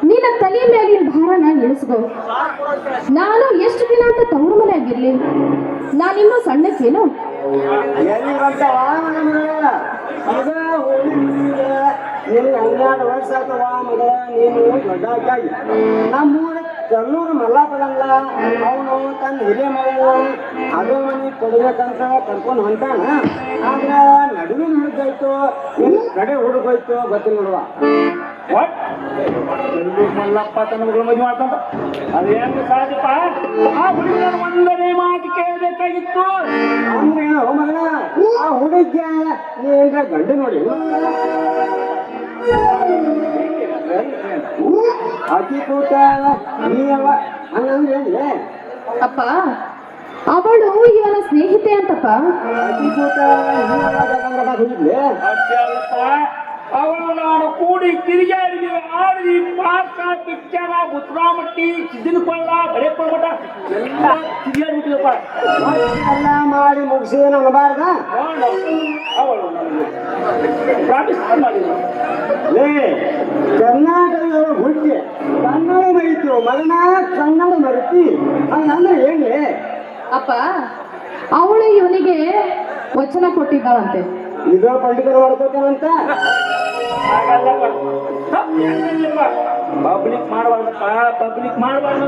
ನಿನ್ನ ತಲೆ ಮೇಲಿನ ಭಾರನ ಇಳಿಸ್ಕೋ. ನಾನು ಎಷ್ಟು ದಿನ ಅಂತ ತವರು ಮನೆ ಆಗಿರ್ಲಿ, ನಾನಿನ್ನೂ ಸಣ್ಣಕ್ಕೇನು? ಎಲ್ಲಿ ಬಂತವ ಮಗ ನಿನಗೆ 12 ವರ್ಷ ಆತವ ಮಗ. ನೀನು ದೊಡ್ಡ ನಮ್ಮೂರ ಕಲ್ಲೂರು ಮಲ್ಲಾಪದಲ್ಲ ಅವನು ತನ್ನ ಹಿರಿಯ ಮಗಳನ್ನ ಅದೇ ಮನೆ ಕೊಡ್ಬೇಕಂತ ಕರ್ಕೊಂಡು ಹೊಂಟಾನ. ಆದ್ರ ನಡುವಿನ ಹುಡುಗಾಯ್ತು ಕಡೆ ಹುಡುಗೋಯ್ತು ಗೊತ್ತಿಲ್ಲ ನೋಡುವ. ಮಲ್ಲಪ್ಪ ತನ್ನ ಮಗಳು ಮದುವೆ ಮಾಡ್ಕೊಂಡ ಅದು ಹೆಂಗ ಸಾಧ್ಯಪ್ಪ? ಆ ಹುಡುಗ ಒಂದನೇ ಮಾತು ಕೇಳಬೇಕಾಗಿತ್ತು. ಅಂದ್ರೆ ಏನೋ ಮಗನ ಆ ಹುಡುಗ ನೀ ಏನ್ರ ಗಂಡು ನೋಡಿ ಅಕ್ಕಿ ಕೂಟ ನೀವ ಹಂಗಂದ್ರೆ ಏನ್ರಿ? ಅಪ್ಪ ಅವಳು ಇವನ ಸ್ನೇಹಿತೆ ಅಂತಪ್ಪ. ಅಕ್ಕಿ ಕೂಟ ನೀವಿದ್ಲೆ ಅಷ್ಟೇ ಅಲ್ಲಪ್ಪ, ಅವಳು ನಾನು ಕೂಡಿ ತಿರುಗಾಡಿದೀವಿ, ಆಡಿದ್ವಿ, ಪಾರ್ಕ, ಪಿಕ್ಚರ, ಬುತ್ರಾಮಟ್ಟಿ, ಸಿದ್ದಿನಕೊಳ್ಳ, ಬಡೇಪುರ ಮಠ ಎಲ್ಲ ತಿರುಗಾಡ್ಬಿಟ್ಟಿದಪ್ಪ. ಎಲ್ಲ ಮಾಡಿ ಮುಗಿಸಿ ಅನ್ನಬಾರ್ದ. ಅವಳು ನನಗೆ ಪ್ರಾಮಿಸ್ ಮಾಡಿದ್ರು. ಲೇ ಕರ್ನಾಟಕದ ಹುಟ್ಟಿ ಕನ್ನಡ ಮರಿತು ಮಗನ ಕನ್ನಡ ಮರಿತಿ ಹಂಗಂದ್ರೆ ಹೇಳಿ. ಅಪ್ಪ ಅವಳು ಇವನಿಗೆ ವಚನ ಕೊಟ್ಟಿದ್ದಾಳಂತೆ. ಇದು ಪಂಡಿತರು ಮಾಡ್ಕೋತೇನಂತ ಪಬ್ಲಿಕ್ ಮಾಡಬಾರ್ದಪ್ಪ, ಪಬ್ಲಿಕ್ ಮಾಡಬಾರ್ದು.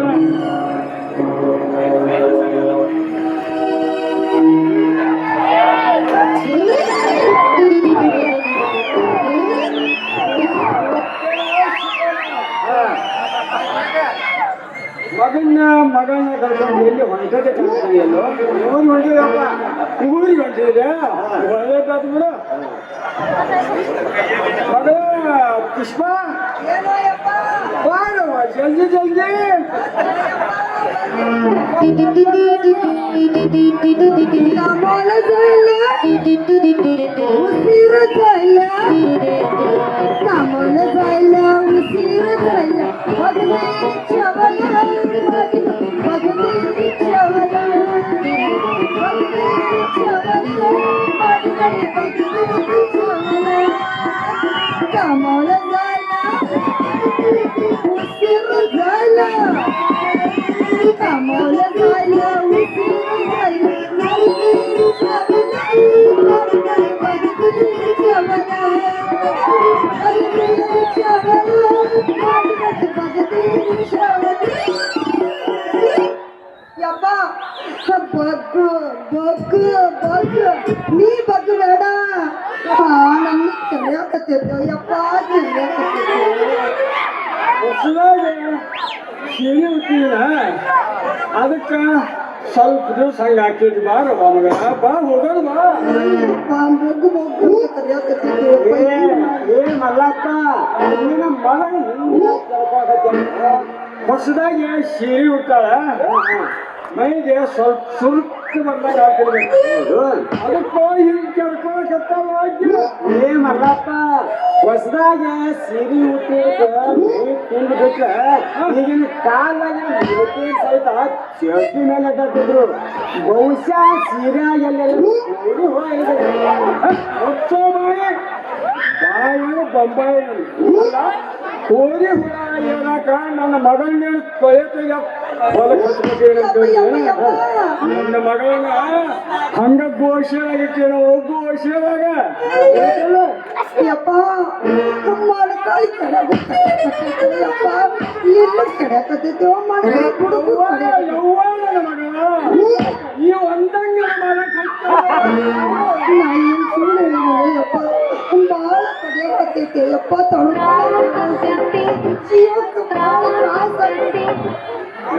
ಮಗನ ಕರ್ಕೊಂಡು ಎಲ್ಲಿ ಹೊಂಟದೆ ಕಾಣ್ತೀಯಲ್ಲೋ? ಊರಿಗೆ ಹೊಂಟಿದಪ್ಪ, ಊರಿಗೆ ಹೊಂಟಿದ್ರೆ ಒಳ್ಳೇದಾದ ಬಿಡು. ಮಗಳ ಪುಷ್ಪ ಬಾರವ್ವ, ಜಲ್ದಿ ಜಲ್ದಿ. ಯಪ್ಪ ಬಗ್ಗು ಬಗ್ಗು ಬಗ್ಗು ನೀ ಬಗ್ಗು ಬೇಡ. ನನ್ನ ಕರೆಯಕತ್ತಿದ್ದ ಯಪ್ಪ ಸೀರೆ ಹುಟ್ಟಿದ ಅದಕ್ಕ ಸ್ವಲ್ಪ ದಿವಸ ಹಂಗೆ ಹಾಕಿದ್ ಬಾರವ್ವ ಮಗನ, ಬಾ ಹೋಗೋದು ಬಾ. ಬಗ್ಗು ಬಗ್ಗು ಕರೆಯಕತ್ತಿದ್ದ ಏ ಮಲ್ಲಪ್ಪ, ನಿನ್ನ ಮಗ ಹೊಸದಾಗಿ ಸೀರೆ ಹುಟ್ಟಾಳ, ಮೈಗೆ ಸ್ವಲ್ಪ ಸುರುಕು ಬಂದಾಗ ಹಾಕಿರ್ಬೇಕು. ಅದಕ್ಕೋ ಹಿಂಗೆ ಕೆರ್ಕೊಳಕತ್ತಾವ. ಏ ಮಲ್ಲಪ್ಪ, ಹೊಸದಾಗಿ ಸೀರೆ ಹುಟ್ಟಿದ ತಿಂದು ಬಿಟ್ರೆ ಈಗಿನ ಕಾಲಾಗ ಸಹಿತ ಚಡ್ಡಿ ಮೇಲೆ ಅಡ್ಡಾಡ್ತಿದ್ರು. ಬಹುಶಃ ಸೀರೆ ಎಲ್ಲೆಲ್ಲ ನೋಡಿ ಬಾಯಿ ಬೊಂಬಾಯಿ ಕೋರಿ ಹುಳ ಏನಕ ನನ್ನ ಮಗಳನ್ನ ಕೊಳೆತ ಹೊಲಕ್ಕೆ ಹಚ್ಬೇಕೇನಂತ ನನ್ನ ಮಗಳನ್ನ ಹಂಗ ಘೋಷಣೆಯಾಗಿಟ್ಟೇನೋ ಘೋಷಣೆದಾಗ ಯಪ್ಪ ಮೊಳಕಾಯಿ ಯಪ್ಪ ನಿನ್ನ ಕೆಡಕತ್ತಿದ್ದೋ ಮೊಳಕಾಯಿ ಹುಡುಗು ಯವ್ವ ನನ್ನ ಮಗಳ ಈ ಒಂದಂಗ ಯಪ್ಪ ಬಾಳ ಕಡಿಯಕತ್ತೈತೆ ಯಪ್ಪ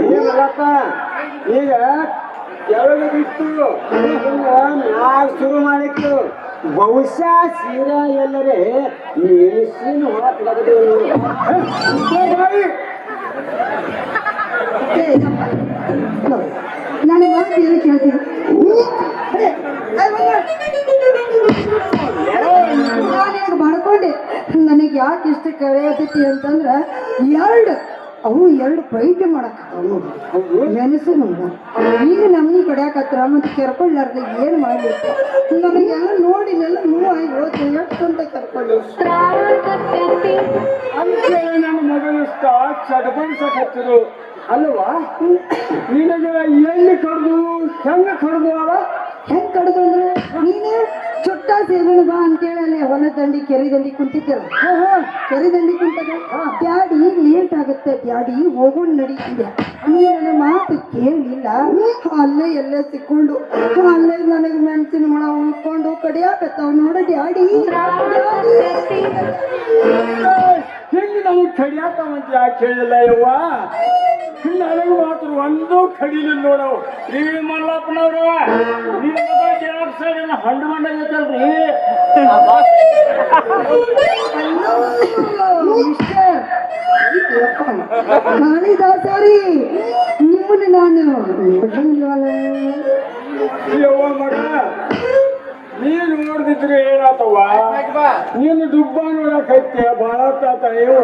ಏನಲ್ಲಪ್ಪ ಈಗ ಕೆಳಗೆ ಬಿಟ್ಟು ಮ್ಯಾಗ ಶುರು ಮಾಡಿತ್ತು. ಬಹುಶಃ ಸೀರಾ ಎಲ್ಲರೇ ಮೆಣಸಿನ ನನಗೆ ಮಾತು ಏನು ಕೇಳ್ತೀನಿ. ನಾನೇನು ಮಾಡ್ಕೊಂಡೆ ನನಗೆ ಯಾಕೆ ಇಷ್ಟ ಕರೆಯತೈತಿ ಅಂತಂದ್ರೆ ಎರಡು ಪೈಟೆ ಮಾಡಕತ್ತಾವು ಮೆಣಸು ಈಗ ನಮ್ನಿ ಕಡಿಯಾಕತ್ರ ಮತ್ತೆ ಕೆರ್ಕೊಳ್ಳಾರ್ದ ಏನು ಮಾಡ್ಬೇಕು. ನನಗೆಲ್ಲ ನೋಡಿನೆಲ್ಲ ನೋವಾಗಿ ಹೋದ್ರೆ ಎಷ್ಟು ಅಂತ ಕರ್ಕೊಳ್ಳಿ ಅಂತೇಳಿ ನನ್ನ ಮಗನಿಷ್ಟ ಚಟಪಡಿಸಕತ್ತಿರು ಅಲ್ವಾ? ನಿನಗೆ ಎಲ್ಲಿ ಕಡ್ದು ಹೆಂಗ ಕಡ್ದು ಅವ ಹೆಂಗ್ ಕಡ್ದು ಅಂದ್ರೆ ನೀನೇ ಚುಟ್ಟ ಸೇರೋಣ ಬಾ ಅಂತೇಳಿ ಅಲ್ಲಿ ಹೊಲ ದಂಡಿ ಕೆರೆ ದಂಡಿ ಕುಂತಿದ್ದಲ್ಲ ಕೆರೆ ದಂಡಿ ಕುಂತಾಗ ಡ್ಯಾಡಿ ಲೇಟ್ ಆಗುತ್ತೆ ಡ್ಯಾಡಿ ಹೋಗೋಣ ನಡೀತಿದೆ ನೀ ನನ್ನ ಮಾತು ಕೇಳಲಿಲ್ಲ ಅಲ್ಲೇ ಎಲ್ಲೇ ಸಿಕ್ಕೊಂಡು ಅಲ್ಲೇ ನನಗೆ ಮೆಣಸಿನ ಹುಳ ಉಳ್ಕೊಂಡು ಕಡಿಯಾಕತ್ತಾವ ನೋಡ ಡ್ಯಾಡಿ ಹೆಂಗೆ ನನಗೆ ಕಡಿಯಾಕವಂತ ಯಾಕೆ ಹೇಳಿಲ್ಲ ಯವ್ವ ನನಗೆ ಮಾತ್ರ ಒಂದು ಕಡಿಲಿಲ್ಲ ನೋಡವು ಈ ಮಲ್ಲಪ್ಪನವ್ರು ನಿಮ್ಮ ಜವಾಬ್ದಾರಿನ ಹಂಡು ಬಂದಾಗೈತಲ್ರಿ ಕಾಳಿದಾಸರಿ ನಿಮ್ಮನ್ನ ನಾನು ನೋಡಿಲ್ವಲ್ಲ ಯವ್ವ ಮಗ ನೀನು ನೋಡ್ದಿದ್ರೆ ಏನಾತವ್ವ ನೀನು ದುಬ್ಬ ನೋಡಕೈತೆ ಭಾಳ ತಾತ ನೀವು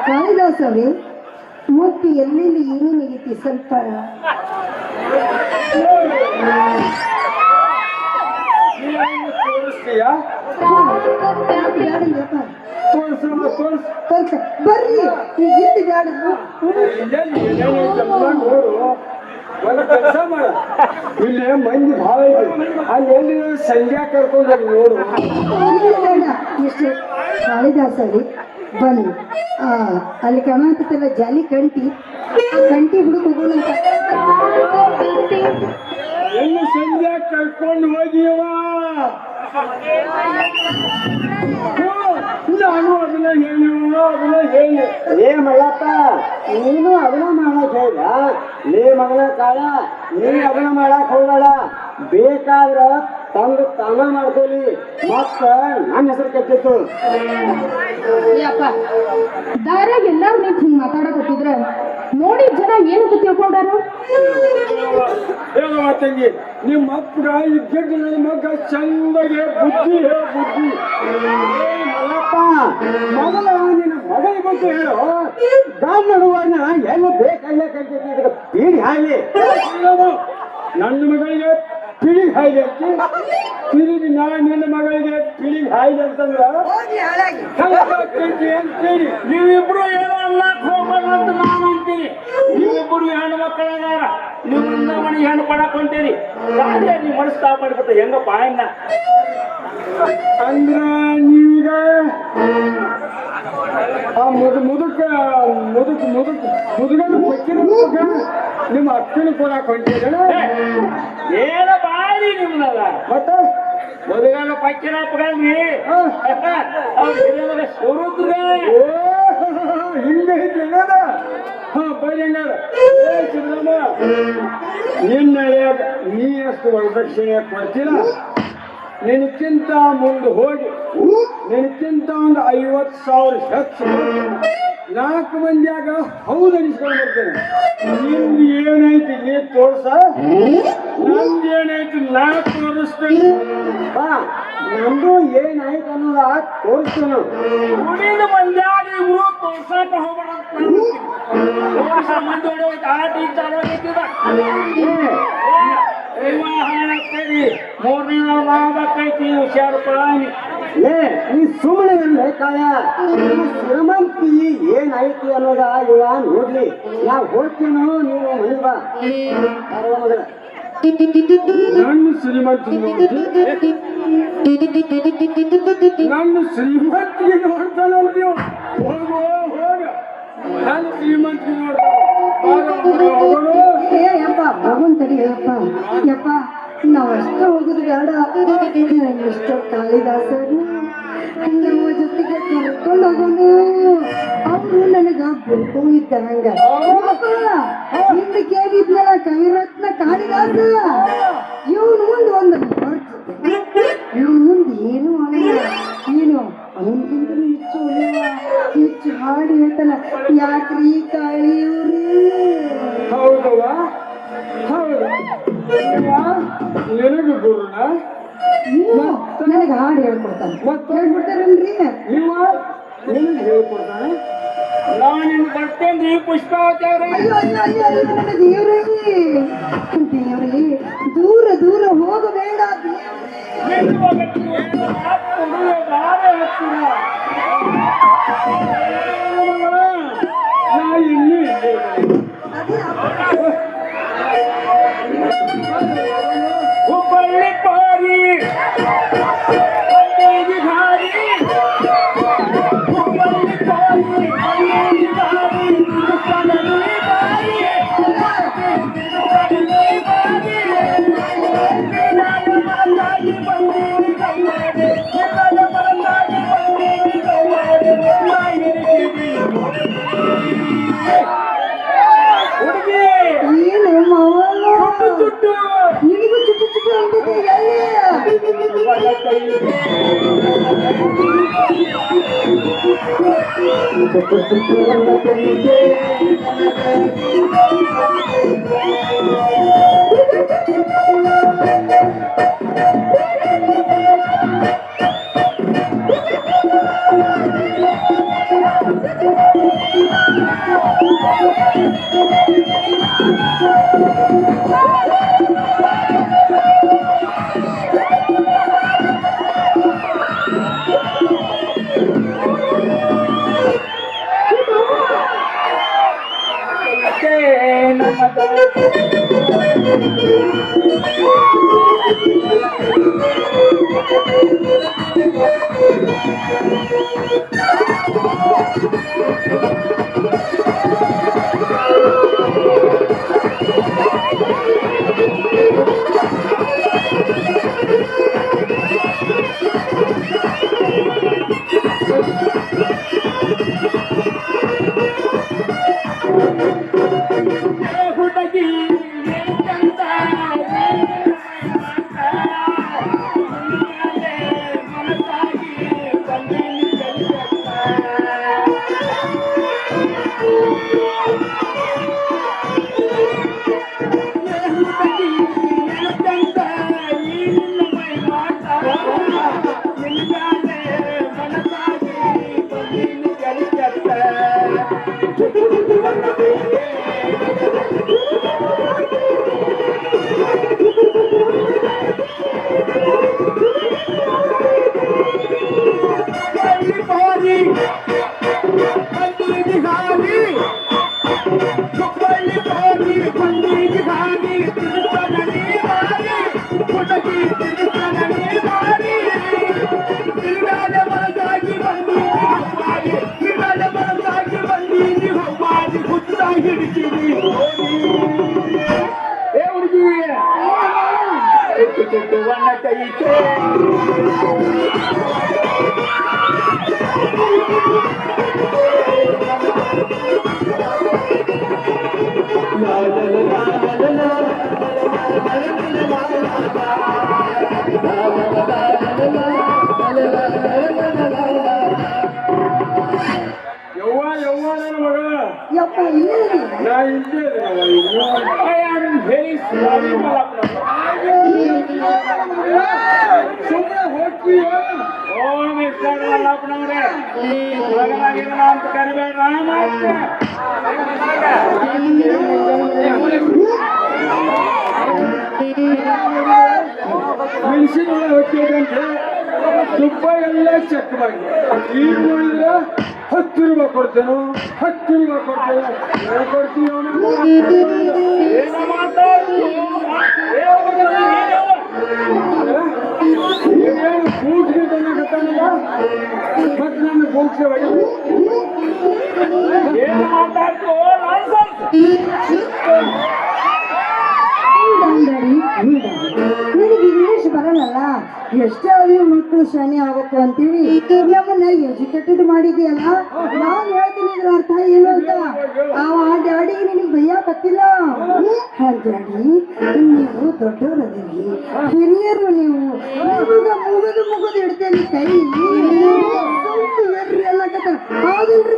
ಕಾಳಿದಾಸರಿ ಮತ್ತು ಎಲ್ಲೆಲ್ಲಿ ಏನೇನು ಆಗೈತಿ ಸ್ವಲ್ಪ ನೀನು ತೋರಿಸ್ತೀಯ ಬ್ಯಾಡಂಗಪ್ಪ ತೋರಿಸಮ್ಮ ತೋರಿಸ್ ತೋರ್ಸ ಬರ್ರಿ ಈಗ ಇದ್ದು ಬ್ಯಾಡ ಏನೇನೈತೆಲ್ಲ ನೋಡು ಒಂದು ಕೆಲಸ ಮಾಡ ಇಲ್ಲಿ ಮಂದಿ ಭಾಳ ಐತಿ ಅಲ್ಲಿ ಎಲ್ಲಿ ಸಂಜೆ ಕರ್ಕೊಂಡು ಹೋಗಿ ನೋಡು ಇಲ್ಲ ಬೇಡ ಎಷ್ಟು ಕಾಳಿದಾಸರಿ ಬನ್ನಿ ಅಲ್ಲಿ ಕಾಣಕತ್ತಲ್ಲ ಜಾಲಿ ಕಂಟಿ ಆ ಕಂಟಿ ಹುಡುಗ ಹೋಗೋಣಂತ ಎಲ್ಲಿ ಸಂಜೆ ಕರ್ಕೊಂಡು ಹೋಗಿವ ನಾನು ಅದನ್ನ ಹೇಳಿ ಲೇ ಮಲ್ಲಪ್ಪ ನೀನು ಅದನ್ನ ಮಾಡಕ್ ಹೇಳ ಲೇ ಮಗನ ಕಾಳ ನೀ ಅದನ್ನ ಮಾಡಕ್ ಹೋಗಬೇಡ ಬೇಕಾದ್ರ ತಂದು ತಾನ ಮಾಡ್ಕೊಳ್ಳಿ ಮತ್ತ ನನ್ನ ಹೆಸರು ಕೆಟ್ಟಿತ್ತು ಯಪ್ಪ ದಾರ್ಯಾಗ ಎಲ್ಲಾರು ನಿಂತು ಹಿಂಗ್ ಮಾತಾಡಕತ್ತಿದ್ರ ನೋಡಿ ಜನ ಏನಂತ ತಿಳ್ಕೊಂಡಾರ ಹೇಳವ ತಂಗಿ ನಿಮ್ಮ ಅಪ್ಪಗ ಇದ್ದ ನನ್ನ ಮಗ ಚಂದಗೆ ಬುದ್ಧಿ ಬುದ್ಧಿ ಮಲ್ಲಪ್ಪ ಮೊದಲ ನಿನ್ನ ಮಗನಿಗೆ ಬಂತು ಹೇಳು ಗಾಮ್ ನಡುವನ್ನ ಎಲ್ಲ ಬೇಕಲ್ಲ ಕರ್ತೈತಿ ಇದಕ್ಕೆ ಪೀಡಿ ಹಾಯ್ಲಿ ನನ್ನ ಮಗಳಿಗೆ ಪಿಳಿಗ್ ಹಾಯ್ಲಿ ಅಂತ ತಿರುಗಿ ನಾ ನಿನ್ನ ಮಗಳಿಗೆ ಪಿಳಿಗ್ ಹಾಯ್ಲಿ ಅಂತಂದ್ರ ಅಂತೇಳಿ ನೀವಿಬ್ರು ಏನೋ ಅಲ್ಲಕ್ ಹೋಗ್ಬಾರ್ದು ಅಂತ ನಾನು ಅಂತೀನಿ ನೀವಿಬ್ರು ಹೆಣ್ಣು ಮಕ್ಕಳಾಗಾರ ನಿಮ್ಮಿಂದ ಮನೆಗೆ ಹೆಣ್ಣು ಕೊಡಕ್ ಹೊಂಟೀರಿ ಗಾಡಿಯ ನೀವು ಮನಸ್ತಾಪ ಮಾಡಿಬಿಟ್ಟು ಹೆಂಗಪ್ಪ ಅಣ್ಣ ಅಂದ್ರ ನೀವೀಗ ಆ ಮುದುಗನ ಕೊಟ್ಟಿರ ನಿಮ್ಮ ಅಕ್ಕನ ಕೊಡಕ್ ಹೊಂಟಿದ್ದೇನೆ ಏನ ಬಾರಿ ನಿಮ್ದಲ್ಲ ಮತ್ತೆ ಮದುವೆನ ಪಕ್ಕಿನ ಪಗಲ್ರಿ ಅವ್ರ ಹಿರಿಯ ಮಗ ಶಿವರುದ್ರ ಹಿಂಗೆ ಇದ್ದೇನದ ಹಾ ಬರೀ ಹಂಗಾರ ಸಿದ್ದರಾಮ ನಿನ್ನ ನೀ ಎಷ್ಟು ವರದಕ್ಷಿಣೆ ಕೊಡ್ತೀರ ನಿನಕ್ಕಿಂತ ಮುಂದೆ ಹೋಗಿ ನಿನಕ್ಕಿಂತ ಒಂದು 50,000 ಹೆಚ್ಚು 4 ಮಂದಿಯಾಗ ಹೌದು ಅನಿಸ್ಕೊಂಡು ಬರ್ತೇನೆ ನಿಮ್ದು ಏನೈತಿ ನೀ ತೋರ್ಸ ನಂದು ಏನೈತಿ ನಾ ತೋರಿಸ್ತೇನೆ ಬಾ ನಮ್ದು ಏನಾಯ್ತು ಅನ್ನೋದ ತೋರಿಸ್ತೇನೆ ಉಳಿದ ಮಂದ್ಯಾಗ ಇವ್ರು ತೋರ್ಸಾಕ ಹೋಗ್ಬೇಡ ಮಂದಿ ಹೊಡೆಯೋಕೆ ಆಟ ಈಗ ಚಾಲು ಆಗೈತಿದ ಮೂರನೇ ಮಾಡ್ಬೇಕೈತಿ ಹುಷಾರು ಪ್ರಾಣಿ ನೀ ಸುಮ್ಮನೆ ಕಾಯ ಶ್ರೀಮಂತಿ ಏನಾಯ್ತು ಅನ್ನೋದ ಇವ ನೋಡ್ಲಿ ನಾ ಹೋಗ್ತೀನೋ ನೀವು ಮನೆ ಬಾ ನನ್ನ ಶ್ರೀಮಂತಿ ನನ್ನ ಶ್ರೀಮಂತಿಗೆ ನೋಡ್ತಾನಂತೀವ ಹೋಗ ನನ್ನ ಶ್ರೀಮಂತಿಗೆ ನೋಡ್ತಾನ ಯಪ್ಪ ಭಗವನ್ ತಡಿಯಪ್ಪ ಯಪ್ಪ ನಾವಷ್ಟ ಹೋಗುದು ಬೇಡ ಎಷ್ಟೋ ಕಾಳಿದಾಸರು ನಮ್ಮ ಜೊತೆಗೆ ಕರ್ಕೊಂಡು ಹೋಗೋಣ ಅವರು ನನಗ ಗುರುತು ಇದ್ದಂಗ ಹಿಂದ ಕೇಳಿದ್ನಲ್ಲ ಕವಿರತ್ನ ಕಾಳಿದಾಸ ಇವನು ಮುಂದೆ ಒಂದು ಇವನು ಮುಂದೆ ಏನು ಆಗಲ್ಲ ಏನು ಅವನಿಗಿಂತ ಹೆಚ್ಚು ಒಳ್ಳೆಯ ಹೆಚ್ಚು ಹಾಡು ಹೇಳ್ತಾನ ಯಾಕ್ರಿ ಕಾಳಿಯವ್ರು ಹೌದವ್ವ ಹೌದು ನಿನಗೆ ಗುರುನ ನನಗೆ ಹಾಡು ಹೇಳ್ಕೊಡ್ತಾನೆ ಮತ್ತೆ ಹೇಳ್ಕೊಡ್ತಾರನ್ರಿ ಇವ ನಿನಗೆ ಹೇಳ್ಕೊಡ್ತಾನೆ ನಾನು ಬರ್ತೇನ್ರಿ ಪುಷ್ಪಾವತಾರ ಅಯ್ಯೋ ಅಯ್ಯೋ ಅಯ್ಯೋ ಅಯ್ಯೋ ನನ್ನ ದೇವ್ರೇ ದೇವ್ರೇ ದೂರ ದೂರ ಹೋಗಬೇಡ ನಾ ಇನ್ನೂ ಇಲ್ಲೇ ಬಂದೀನಿ ಗಾಡಿ ಹುಬ್ಬಳ್ಳಿ ಕೋರಿ ಬಂದೀನಿ ಗಾಡಿ ತಿರುಪತಿ ಬಾರಿ ತಿರುಪತಿ ಬಾರಿ ನೀನಾದ ಮರತಾಗಿ ಬಂದೀನಿ ಕೈವಾಡೆ ನೀನಾದ ಮರತಾಗಿ ಬಂದೀನಿ ಕೈವಾಡೆ ಹುಡುಗಿ ಏನು ಮಾವ ತುಟ್ಟು ನಿನಗೂ ಚುಟ್ಟು ಚುಟ್ಟು ಅಂತಿದೆ ಎಲ್ಲಿ ಒಳ್ಳೆ ಕೈ ಹುಡುಗಿ ಎಂತ ಮನಸ್ಸಾಗಿ ಬಂದೀನಿ ಹುಡುಗಿ ಎಂತ ಈ ನಿನ್ನ ಮೈ ಮಾತಾಡ ನಿನ್ಗಾಲೆ ಮನಸ್ಸಾಗಿ ಬಂದೀನಿ ಕಲಿಕತ್ತ ಚುಟ್ಟು ಬಣ್ಣ ಕೈತೆ ಯವ್ವ ಯವ್ವ ನನ್ನ ಮಗ ಯಪ್ಪ ಇಲ್ಲಿ ನಾ ಇದ್ದೇ ಐ ಆಮ್ ವೆರಿ ಸಾರಿ ಸುಮ್ಮನೆ ಹೋಗ್ತೀಯ ಓ ಮಿಸ್ಟರ್ ಮಲ್ಲಪ್ಪನವ್ರೆ ಈ ಮಗನಾಗಿಲ್ಲ ಅಂತ ಕರಿಬೇಡ ಮತ್ತೆ ಮೆಣಸಿನ ಹೋಗ್ತಿದ್ರಂತೆ ತುಪ್ಪ ಎಲ್ಲ ಚೆಕ್ ಮಾಡಿ ಈಗ ನೋಡಿದ್ರೆ 10 ರೂಪಾಯಿ ಕೊಡ್ತೇನೆ 10 ರೂಪಾಯಿ ಕೊಡ್ತೇನೆ ಕೊಡ್ತೀವಿ ಏನು ಕೂಡ್ಸಿದ್ದಲ್ಲ ಮತ್ತೆ ನನ್ನ ಕೂಡ್ಸಿ ಏನು ಮಾತಾಡ್ತು ನನಗೆ ಇಂಗ್ಲಿಷ್ ಬರಲ್ಲಲ್ಲ ಎಷ್ಟೇ ಆಗಲಿ ಮಕ್ಕಳು ಶಾನೆ ಆಗ್ಬೇಕು ಅಂತೇಳಿ ನಮ್ಮನ್ನ ಎಜುಕೇಟೆಡ್ ಮಾಡಿದ್ಯಲ್ಲ ನಾನು ಹೇಳ್ತೀನಿ ಇದ್ರ ಅರ್ಥ ಏನು ಅಂತ ಡ್ಯಾಡಿಗೆ ನಿನಗೆ ಭಯ್ಯಾಕತ್ತಿಲ್ಲ ಡ್ಯಾಡಿ ನೀವು ದೊಡ್ಡವರದಿರಿ ಹಿರಿಯರು ನೀವು ಮುಗಿದು ಇಡ್ತೇನೆ ಕೈ ಸ್ವಲ್ಪ ಎರ್ರಿ ಅನ್ನಕತ್ತ ಹೌದಿಲ್ರಿ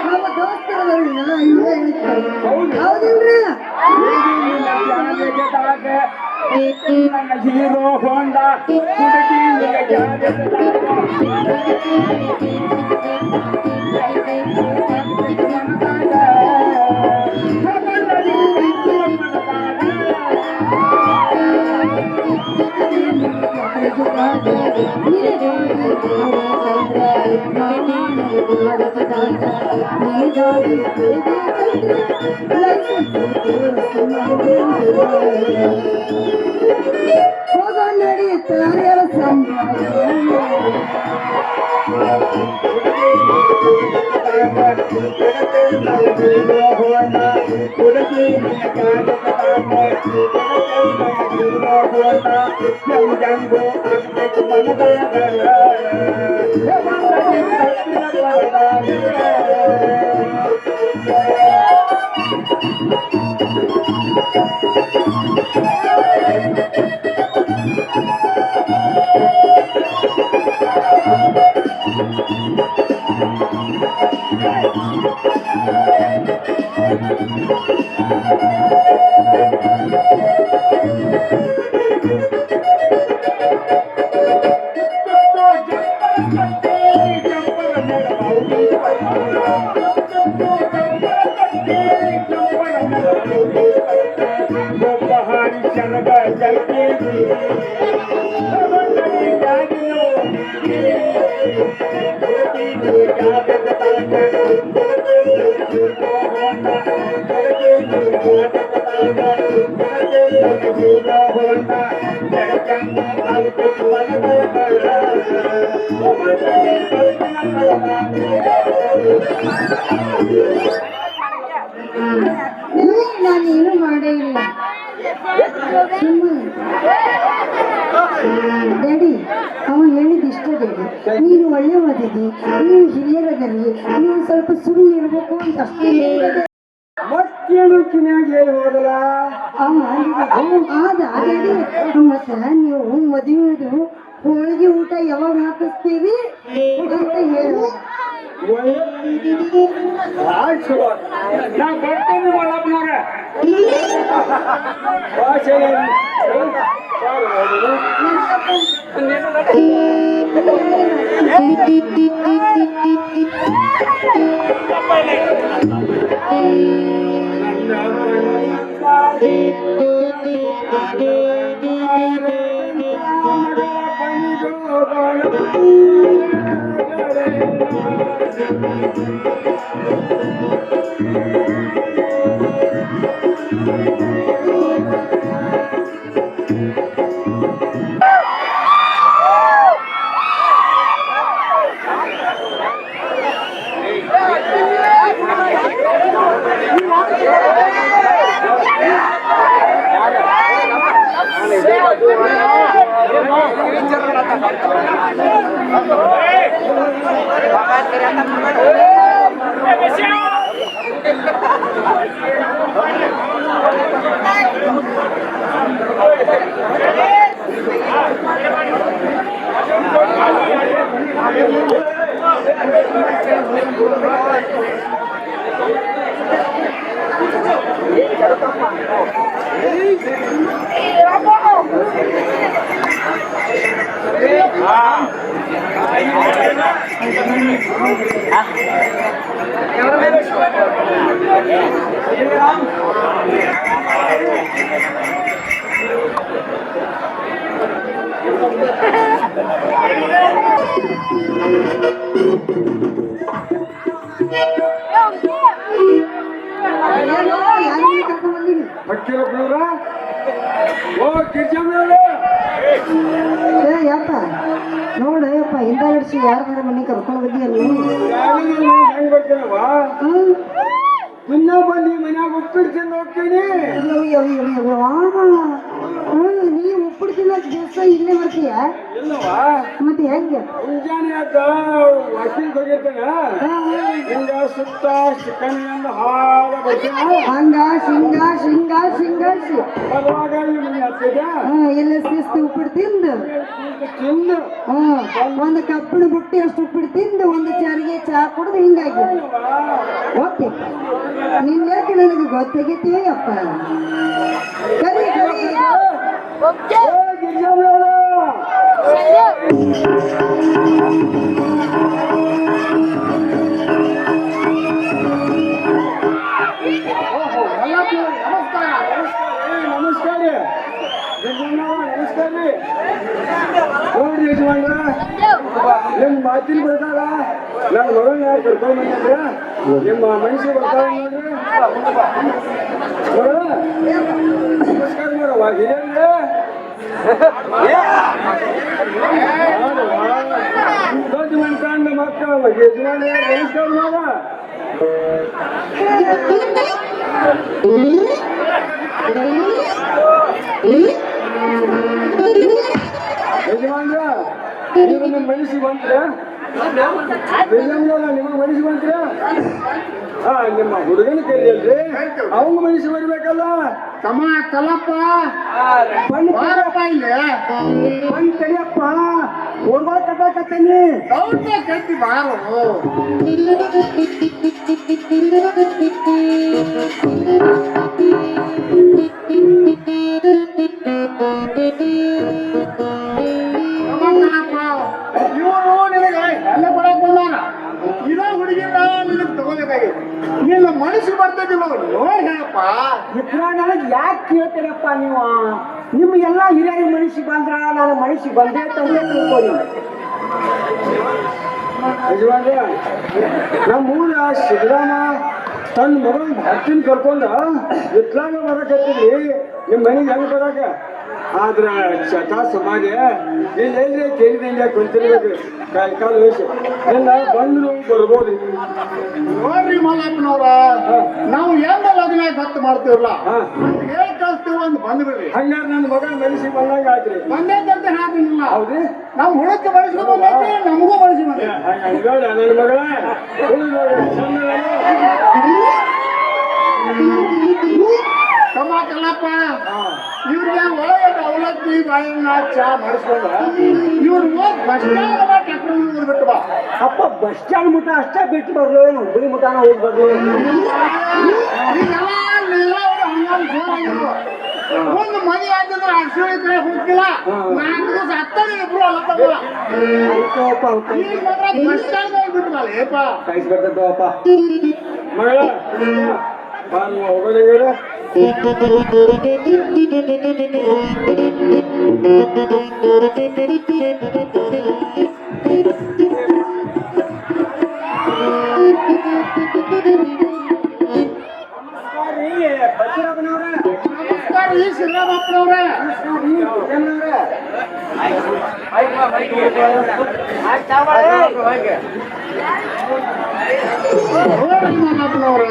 ನಮ್ಮ ದೋಸ್ತರದವ್ರನ್ನ ಹೌದಿಲ್ರಿ ನನ್ನ ಹೀರೋ ಹೋಂಡ ಹುಡುಗಿ ನೀನು ಗಾಡಿ ಹೋಗ ನಡೀತಾರೆ ನಾನೇನು ಮಾಡೇ ಇಲ್ಲ. ಡ್ಯಾಡಿ ಅವ ಹೇಳಿದ ಇಷ್ಟ ಡ್ಯಾಡಿ, ನೀನು ಒಳ್ಳೆ ಓದಿದಿ, ನೀವು ಹಿರಿಯರದಲ್ಲಿ ನೀವು ಸ್ವಲ್ಪ ಸುಮ್ಮನೆ ಇರ್ಬೇಕು ಅಂತ ಅಷ್ಟೇ ಹೇಳಿದೆ. ಮತ್ತೇನು ಕಿನ್ಯಾಗ ಹೇಳಿ ಹೋದಲ್ಲ ಆದ ಡ್ಯಾಡಿ. ಮತ್ತೆ ನೀವು ಮದುವೆದು ಹೋಳಿಗೆ ಊಟ ಯಾವಾಗ ಹಾಕಿಸ್ತೀವಿ ಅಂತ ಹೇಳು. ನಾ ಬರ್ತೇನೆ ಮಲ್ಲಪ್ಪನವ್ರೆ. ಯಪ್ಪ ನೋಡ ಯಪ್ಪ ಇಂದ ಹಿಡ್ಸಿ ಯಾರ ಮನೆ ಕರ್ಕೊಂಡು ಬಂದಿಯಲ್ಲ. ಇನ್ನ ಬಂದು ಮನ್ಯಾಗ ಉಪ್ಪಿಡ್ತೀನಿ ಹೋಗ್ತೀನಿ. ನೀ ಉಪ್ಪಿಟ್ಟು ತಿನ್ನಕ್ ದಿವಸ ಇಲ್ಲೇ ಬರ್ತೀಯ ಇಲ್ಲವಾ ಮತ್ತೆ ಹೆಂಗೆ? ಮುಂಜಾನೆ ಆದ ವಾಕಿಂಗ್ ಹೋಗಿರ್ತೇನೆ. ಹಿಂಗ ಸುತ್ತ ಚಿಕನ್ ಹಾಳ ಬರ್ತೀನಿ. ಹಂಗ ಶಿಂಗ ಶಿಂಗ ಶಿಂಗಾಸಿ ಬರುವಾಗ ಇಲ್ಲಿ ಹತ್ತಿದ ಎಲ್ಲ ಶಿಸ್ತು ಉಪ್ಪಿಟ್ಟು ತಿಂದು ತಿಂದು ಒಂದು ಕಬ್ಬಿಣ ಬುಟ್ಟಿ ಅಷ್ಟು ಉಪ್ಪಿಟ್ಟು ತಿಂದು ಒಂದು ಚಾರಿಗೆ ಚಹಾ ಕುಡ್ದು ಹಿಂಗಾಗಿ ಓಕೆ. ನಿನ್ ಯಾಕೆ ನನಗೆ ಗೊತ್ತಾಗೈತಿ ಅಪ್ಪ. ಕರಿ ಕರಿ ನಮಸ್ಕಾರ ನಮಸ್ಕಾರ ನೋಡ್ರಿ ಯಜಮಾನ್ರ ನಿಮ್ ಮಾತಿನ ಪ್ರಕಾರ ನನ್ನ ಮಗನ ಯಾರು ಕರ್ಕೊಂಡ್ ಬಂದ್ರೆ ನಿಮ್ಮ ಮನುಷ್ಯ ಬರ್ತಾರೆ ನೋಡ್ರಿ. ನೋಡು. ನಮಸ್ಕಾರ ನೋಡವ್ವ, ಹಿರಿಯರೇ. ದೊಡ್ಡ ಮನ್ಕಂಡ ಮಕ್ಕಳು ಯಜಮಾನ ನಮಸ್ಕಾರ ಮಾಡ. ಯಜಮಾನ್ರ ನೀವು ನಿಮ್ಮ ಮನಸ್ಸಿಗೆ ಬಂತ್ರ? ಯಜಮಾನ್ರ ನಿಮ್ಮ ಮನಸ್ಸಿಗೆ ಬಂತ್ರ? ಹಾ, ನಿಮ್ಮ ಹುಡುಗನ ಕೈಯಲ್ರಿ ಅವಂಗ ಮನಸ್ಸಿಗೆ ಬರ್ಬೇಕಲ್ಲ. ತಮ್ಮ ಕಲ್ಲಪ್ಪ ಬಾರಪ್ಪ ಇಲ್ಲಿ ಬಂದ್ ತಡಿಯಪ್ಪ, ಹೋಗ್ಬಾರ ಕಟ್ಟಾಕತ್ತೇನಿ. ದೌಡ ಕಟ್ಟಿ ಬಾರು. ಇವರು ನಿನಗೆ ಎಲ್ಲ ಕೊಡಕ್ ಬಂದಾರ. ಇದ ಹುಡುಗಿನ ನಿನಗೆ ತಗೋಬೇಕಾಗಿ ನಿನ್ನ ಮನಸ್ಸು ಬರ್ತದಿಲ್ಲ ನೋಡಿ ಹೇಳಪ್ಪ. ಇದ್ರ ನನಗೆ ಯಾಕೆ ಕೇಳ್ತೀರಪ್ಪ ನೀವು? ನಿಮ್ಗೆಲ್ಲ ಹಿರಿಯರ ಮನಸ್ಸಿಗೆ ಬಂದ್ರ ನಾನು ಮನಸ್ಸಿಗೆ ಬಂದೇ ತಂದೆ ತಿಳ್ಕೊಳ್ಳಿ. ಯಜಮಾನ್ರ, ನಮ್ಮ ಊರ ಸಿದ್ದರಾಮ ತನ್ನ ಮಗನ ಭಕ್ತಿನ ಕರ್ಕೊಂಡ ಇತ್ಲಾಗ ಬರಕತ್ತೀರಿ ನಿಮ್ಮ ಮನೆಗೆ ಹೆಂಗ್ ಬರಾಕ? ಆದ್ರ ಚಟ ಸಮಾಜ ಎಲ್ಲೇ ಕೇಳಿದಂಗೆ ಕುಂತಿರ್ಬೇಕು. ಕಾಲ ವಯಸ್ಸು ಎಲ್ಲ ಬಂದ್ರು ಬರ್ಬೋದು. ನೋಡ್ರಿ ಮಲ್ಲಪ್ಪನವ್ರ, ನಾವು ಎಂದ ಲಗ್ನ ಖರ್ಚು ಮಾಡ್ತೀವಲ್ಲ ಹೇಳಿ ಕಳಿಸ್ತೀವಿ ಒಂದು ಬಂದ್ಬಿಡ್ರಿ. ಹಂಗಾರೆ ನನ್ನ ಮಗನ ಮನಸ್ಸಿಗೆ ಬಂದಂಗ ಆಯ್ತ್ರಿ. ಬಂದೈತಂತ ಹೇಳ್ತೀನಿಲ್ಲ. ಹೌದ್ರಿ? ನಾವು ಹುಡುಕಿ ಬಳಸ್ಕೊ ಬಂದೈತಿ, ನಮಗೂ ಬಳಸಿ ಬಂದೈತಿ. ಹಂಗಾಡ ನನ್ನ ಮಗಳ ತಮ್ಮ ಕಲ್ಲಪ್ಪ ಇವ್ರಿಗೆ ಒಳಗೆ ಅವಲಕ್ಕಿ ಬಾಳೆಹಣ್ಣ ಚಾ ಮಾಡಿಸ್ಕೊಂಡ ಇವ್ರು ಹೋಗಿ ಬಸ್ ಸ್ಟ್ಯಾಂಡ್ ಟ್ಯಾಕ್ಟರ್ ಬಿಟ್ಟು ಬಾ. ಅಪ್ಪ ಬಸ್ ಸ್ಟ್ಯಾಂಡ್ ಮುಟ್ಟ ಅಷ್ಟೇ ಬಿಟ್ಟು ಬರ್ಲು, ಏನು ಹುಬ್ಬಳ್ಳಿ ಮುಟ್ಟಾನ ಹೋಗಿ ಬರ್ಲು. ಒಂದು ಮನೆ ಆಗಿದ್ರೆ ಅರ್ಶಿ ಕಡೆ ಹೋಗ್ತಿಲ್ಲ, 4 ದಿವಸ ಹತ್ತಾನೆ ಇಬ್ರು ಅಲ್ಲ ತಮ್ಮ. ಈಗ ಮಾತ್ರ ಬಸ್ ಸ್ಟ್ಯಾಂಡ್ ಹೋಗ್ಬಿಟ್ಟು ಬಾ ಏಪ. ಕಾಯಿಸ್ಬರ್ತಪ್ಪ ಮಗಳ ಹೋಗೋದೇ ಹೇಳ. ನಮಸ್ಕಾರ ರೀ ಶ್ರೀರಾಮಪ್ಪನವ್ರೆ. ಮಲ್ಲಪ್ಪನವ್ರ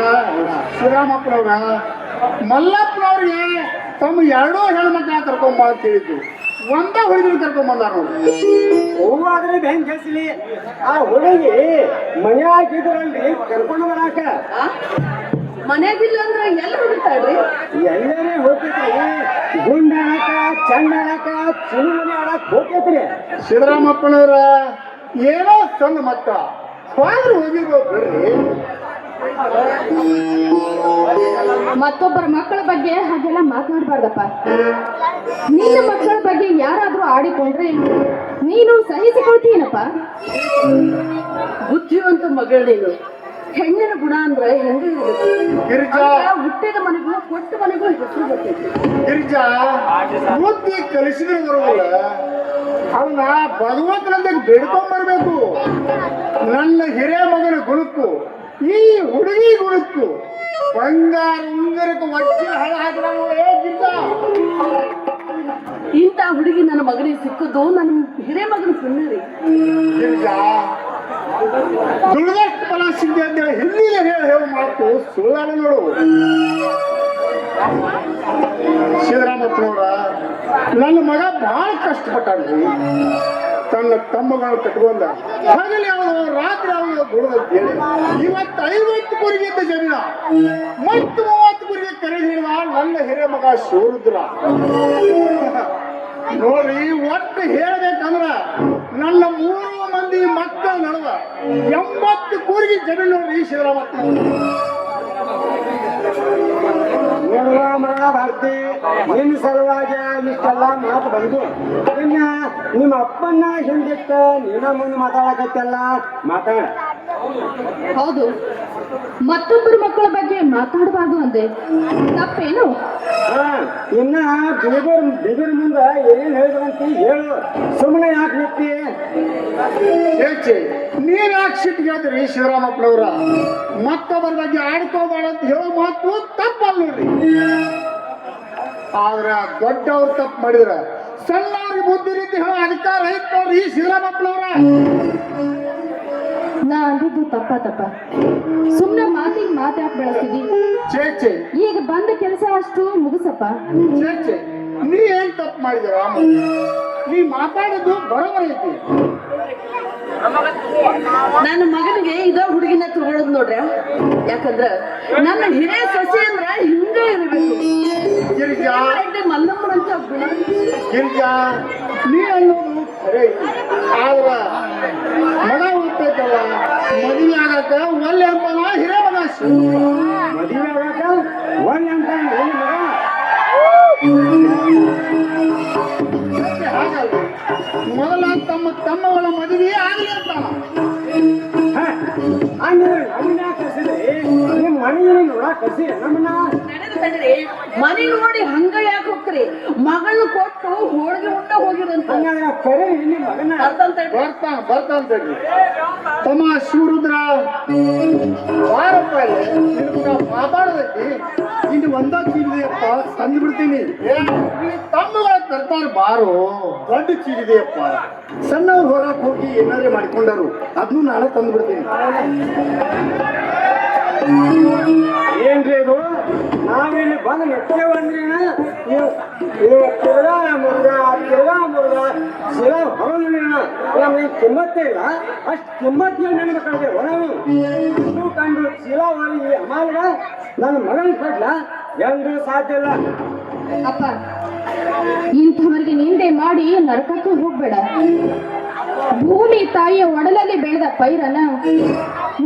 ಶ್ರೀರಾಮಪ್ಪನವ್ರ ಮಲ್ಲಪ್ಪನವ್ರಿಗೆ ತಮ್ಮ 2 ಹೆಣ್ಮಕ್ಳ ಕರ್ಕೊಂಬ ಅಂತ ಹೇಳಿದ್ದು, ಒಂದ ಹುಡುಗಿನ ಕರ್ಕೊಂಬಂದಾರ ನೋಡಿ. ಹೂವಾದ್ರೆ ಬ್ಯಾಂಕ್ ಕಳಿಸಲಿ. ಆ ಹುಡುಗಿ ಮನೆಯಾಗಿದ್ರಲ್ರಿ ಕರ್ಕೊಂಡು ಬರಾಕ. ಮನೆಯಾಗಿಲ್ಲ ಅಂದ್ರೆ ಎಲ್ಲ ಹುಡುಕ್ತಾಳ್ರಿ. ಎಲ್ಲರೇ ಹೋಗ್ತೈತ್ರಿ. ಗುಂಡ ಆಡಾಕ, ಚಂಡ ಆಡಾಕ, ಚಿರುಮನೆ ಆಡಾಕ ಹೋಗ್ತೈತ್ರಿ. ಸಿದ್ದರಾಮಪ್ಪನವ್ರ ಏನೋ ಸಣ್ಣ ಮಕ್ಕಳ ಹೋದ್ರೆ ಹೋಗಿರ್ಬೋದು ಬಿಡ್ರಿ. ಮತ್ತೊಬ್ಬರ ಮಕ್ಕಳ ಬಗ್ಗೆ ಹಾಗೆಲ್ಲ ಮಾತನಾಡಬಾರ್ದಪ್ಪ. ನಿನ್ನ ಮಕ್ಕಳ ಬಗ್ಗೆ ಯಾರಾದ್ರೂ ಆಡಿಕೊಂಡ್ರೆ ನೀನು ಸಹಿಸಿಕೊಳ್ತೀನಪ್ಪ. ಬುದ್ಧಿವಂತ ಮಗಳೇನು, ಹೆಣ್ಣಿನ ಗುಣ ಅಂದ್ರೆ ಹೆಂಗ ಗಿರಿಜಾ ಹುಟ್ಟಿದ ಮನೆಗೂ ಕೊಟ್ಟ ಮನೆಗೂ ಹೆಸರು ಬರ್ತೈತಿ. ಗಿರಿಜಾ ಬುದ್ಧಿ ಕಲಿಸಿದ್ರೆ ಬರೋಲ್ಲ, ಅವನ್ನ ಭಗವಂತನಂತೆ ಬೇಡ್ಕೊಂಡ್ಬರ್ಬೇಕು. ನನ್ನ ಹಿರಿಯ ಮಗನ ಗುಣಕ್ಕೂ ಈ ಹುಡುಗಿ ಗುಣಕ್ಕೂ ಬಂಗಾರ ಉಂಗರಕ್ಕೆ ಒಚ್ಚೆ ಹಳ ಹಾಕಿದ ಗಿರಿಜಾ. ಇಂಥ ಹುಡುಗಿ ನನ್ನ ಮಗನಿಗೆ ಸಿಕ್ಕದ್ದು ನನ್ನ ಹಿರೇ ಮಗನ ಪುಣ್ಯ ರೀ. ಗಿರಿಜಾ ದುಡಿದಷ್ಟು ಫಲ ಸಿದ್ದೆ ಅಂತೇಳಿ ಹಿಂದಿನ ಹೇಳೋ ಮಾತು ಸುಳ್ಳಾಲ ನೋಡು. ಸಿದ್ದರಾಮಪ್ಪನವ್ರ ನನ್ನ ಮಗ ಬಹಳ ಕಷ್ಟಪಟ್ಟಾನ್ರಿ. ತನ್ನ ತಮ್ಮಗಳು ಕಟ್ಕೊಂಡ ಹಗಲು ಯಾವುದು ರಾತ್ರಿ ಯಾವುದು ದುಡಿದಂತ ಹೇಳಿ ಇವತ್ತು 50 ಕುರಿಗಿದ್ದ ಜಮೀನ ಮತ್ತು 30 ಕುರಿಗೆ ಕರೆ ಹಿಡಿದ ನನ್ನ ಹಿರಿಯ ಮಗ ಶಿವರುದ್ರ. ನೋಡ್ರಿ, ಒಟ್ಟು ಹೇಳ್ಬೇಕಂದ್ರ ನನ್ನ 3 ಮಂದಿ ಮಕ್ಕಳ ನಡುವ 80 ಕೂರಿಗೆ ಜಮೀನು ನೋಡ್ರಿ ಸಿದ್ದರಾಮಪ್ಪ. ನೋಡುವ ಮಗಳ ಭಾರತಿ, ನಿನ್ನ ಸಲುವಾಗಿ ಇಷ್ಟೆಲ್ಲ ಮಾತು ಬಂದು ಇನ್ನ ನಿಮ್ಮ ಅಪ್ಪನ್ನ ಹಿಂದಿಟ್ಟ ನೀನ ಮುಂದೆ ಮಾತಾಡಕತ್ತಲ್ಲ, ಮಾತಾಡ. ಹೌದು, ಮತ್ತೊಬ್ಬರ ಮಕ್ಕಳ ಬಗ್ಗೆ ಮಾತಾಡಬಾರ್ದು ಅಂದೆ ತಪ್ಪೇನು? ಹಾ ಇನ್ನ ಬಿಗುರ್ ಮುಂದ ಏನೇನ್ ಹೇಳಿದ್ರಂತ ಹೇಳು, ಸುಮ್ಮನೆ ಯಾಕೆ ನಿಂತಿ? ಏಚೆ ನೀವ್ ಯಾಕೆ ಸಿಟ್ಟಿಗೆ ಹೇಳ್ತೀರಿ ಶಿವರಾಮಪ್ಪನವ್ರ? ಮತ್ತೊಬ್ಬರ ಬಗ್ಗೆ ಆಡ್ಕೋಬೇಡ ಅಂತ ಹೇಳೋ ಮಾತು ತಪ್ಪಲ್ಲ ನೋಡ್ರಿ. ಆದ್ರೆ ದೊಡ್ಡವ್ರು ತಪ್ಪು ಮಾಡಿದ್ರ ಸಣ್ಣವ್ರಿಗೆ ಬುದ್ಧಿ ರೀತಿ ಹೇಳೋ ಅಧಿಕಾರ ಐತ್ ನೋಡ್ರಿ ಶಿವರಾಮಪ್ಪನವ್ರ. ನಾ ಅಂದಿದ್ದು ತಪ್ಪ ಸುಮ್ನೆ ಮಾತಿಗೆ ಮಾತಾಕ್ ಬೆಳೆಸ್ತಿದ್ದಿ. ಚೇಚೆ ಈಗ ಬಂದ ಕೆಲಸ ಅಷ್ಟು ಮುಗಿಸಪ್ಪ. ಚೇಚೆ ನೀ ಏನ್ ತಪ್ಪು ಮಾಡಿದ? ನೀ ಮಾತಾಡಿದ್ದು ಬರೋಬರ್ ಐತಿ. ನನ್ನ ಮಗನಿಗೆ ಇದ ಹುಡುಗಿನ ತಗೊಳೋದ್ ನೋಡ್ರ. ಯಾಕಂದ್ರ ನನ್ನ ಹಿರಿಯ ಸೊಸೆ ಅಂದ್ರ ಹಿಂಗ ಇರಬೇಕು. ಗಿರಿಜಾ ಮಲ್ಲಮ್ಮನಂತ ಗುಣ. ಗಿರಿಜಾ ನೀ ಅನ್ನೋದು ಖರೆ ಐತಿ. ಆದ್ರ ಮಗ ಹುಟ್ಟೈತಲ್ಲ, ಮದುವೆ ಆಗಕ್ಕ ಒಲ್ಲೆ ಅಂತಾನ ಹಿರೇ ಮಗ ಮದುವೆ ಆಗಾಕ ಒಳ್ಳೆ ಅಂತ ಹೇಳಿ ಮಗ. ಹಾಗಲ್ಲ, ಮೊದಲ ತಮ್ಮಗಳ ಮದುವೆ ಆಗಲಿ ಅಂತಾನ. ನಮ್ಮನ್ನ ಕರ್ಸಿದ್ರಿ, ನಿಮ್ ಮನೆಗೆ ನೋಡಕ್ ಕರ್ಸಿ ನಮ್ಮನ್ನ. ನಡೆದ್ರಿ ಮನೆ ನೋಡಿ ಹಂಗ ಯಾಕೆ ಹೋಗ್ರಿ? ಮಗಳನ್ನ ಕೊಟ್ಟು ಹೋಳಿಗೆ ಉಂಡ ಹೋಗಿರಂತ. ಹಂಗಾದ್ರೆ ಕರೆ ನಿಮ್ಮ ಮಗನ. ಬರ್ತಾನ ತಡ್ರಿ. ತಮ್ಮ ಶಿವರುದ್ರ ಬಾರಪ್ಪ ಮಾತಾಡೋದೈತಿ. ಇನ್ನು ಒಂದ ಚೀಲಿದೆಯಪ್ಪ ತಂದು ಬಿಡ್ತೀನಿ. ತಮ್ಮಗಳ ತರ್ತಾರ ಬಾರು. ದೊಡ್ಡ ಚೀಲಿದೆಯಪ್ಪ, ಸಣ್ಣವ್ರು ಹೊರಕ್ ಹೋಗಿ ಏನಾರೇ ಮಾಡಿಕೊಂಡರು, ಅದನ್ನು ನಾಳೆ ತಂದು ಬಿಡ್ತೀನಿ. ಏನ್ರಿ ಇದು? ನಾವಿಲ್ಲಿ ಬಂದು ನಿಂತೇವೆ ಅಂದ್ರೇನ? ನೀವು ತಿರ್ಗಾ ಮುರ್ಗ ಶಿಲ ಹೊರದೇನ? ನಮ್ಗೆ ಕಿಮ್ಮತ್ತೇ ಇಲ್ಲ. ಅಷ್ಟು ಕಿಮ್ಮತ್ತಿಗೆ ನನ್ನ ಮಕ್ಕಳಿಗೆ ಒಣವು ಇನ್ನೂ ಕಂಡು ಶಿಲ ಹೊರಗಿ ಅಮಾಲ್ಗ ನನ್ನ ಮಗನ ಕೊಡ್ಲ ಎಂದು ಸಾಧ್ಯ ಇಲ್ಲ. ಅಪ್ಪ, ಇಂಥವರಿಗೆ ನಿಂದೆ ಮಾಡಿ ನರಕಕ್ಕೆ ಹೋಗ್ಬೇಡ. ಭೂಮಿ ತಾಯಿಯ ಒಡಲಲ್ಲಿ ಬೆಳೆದ ಪೈರನ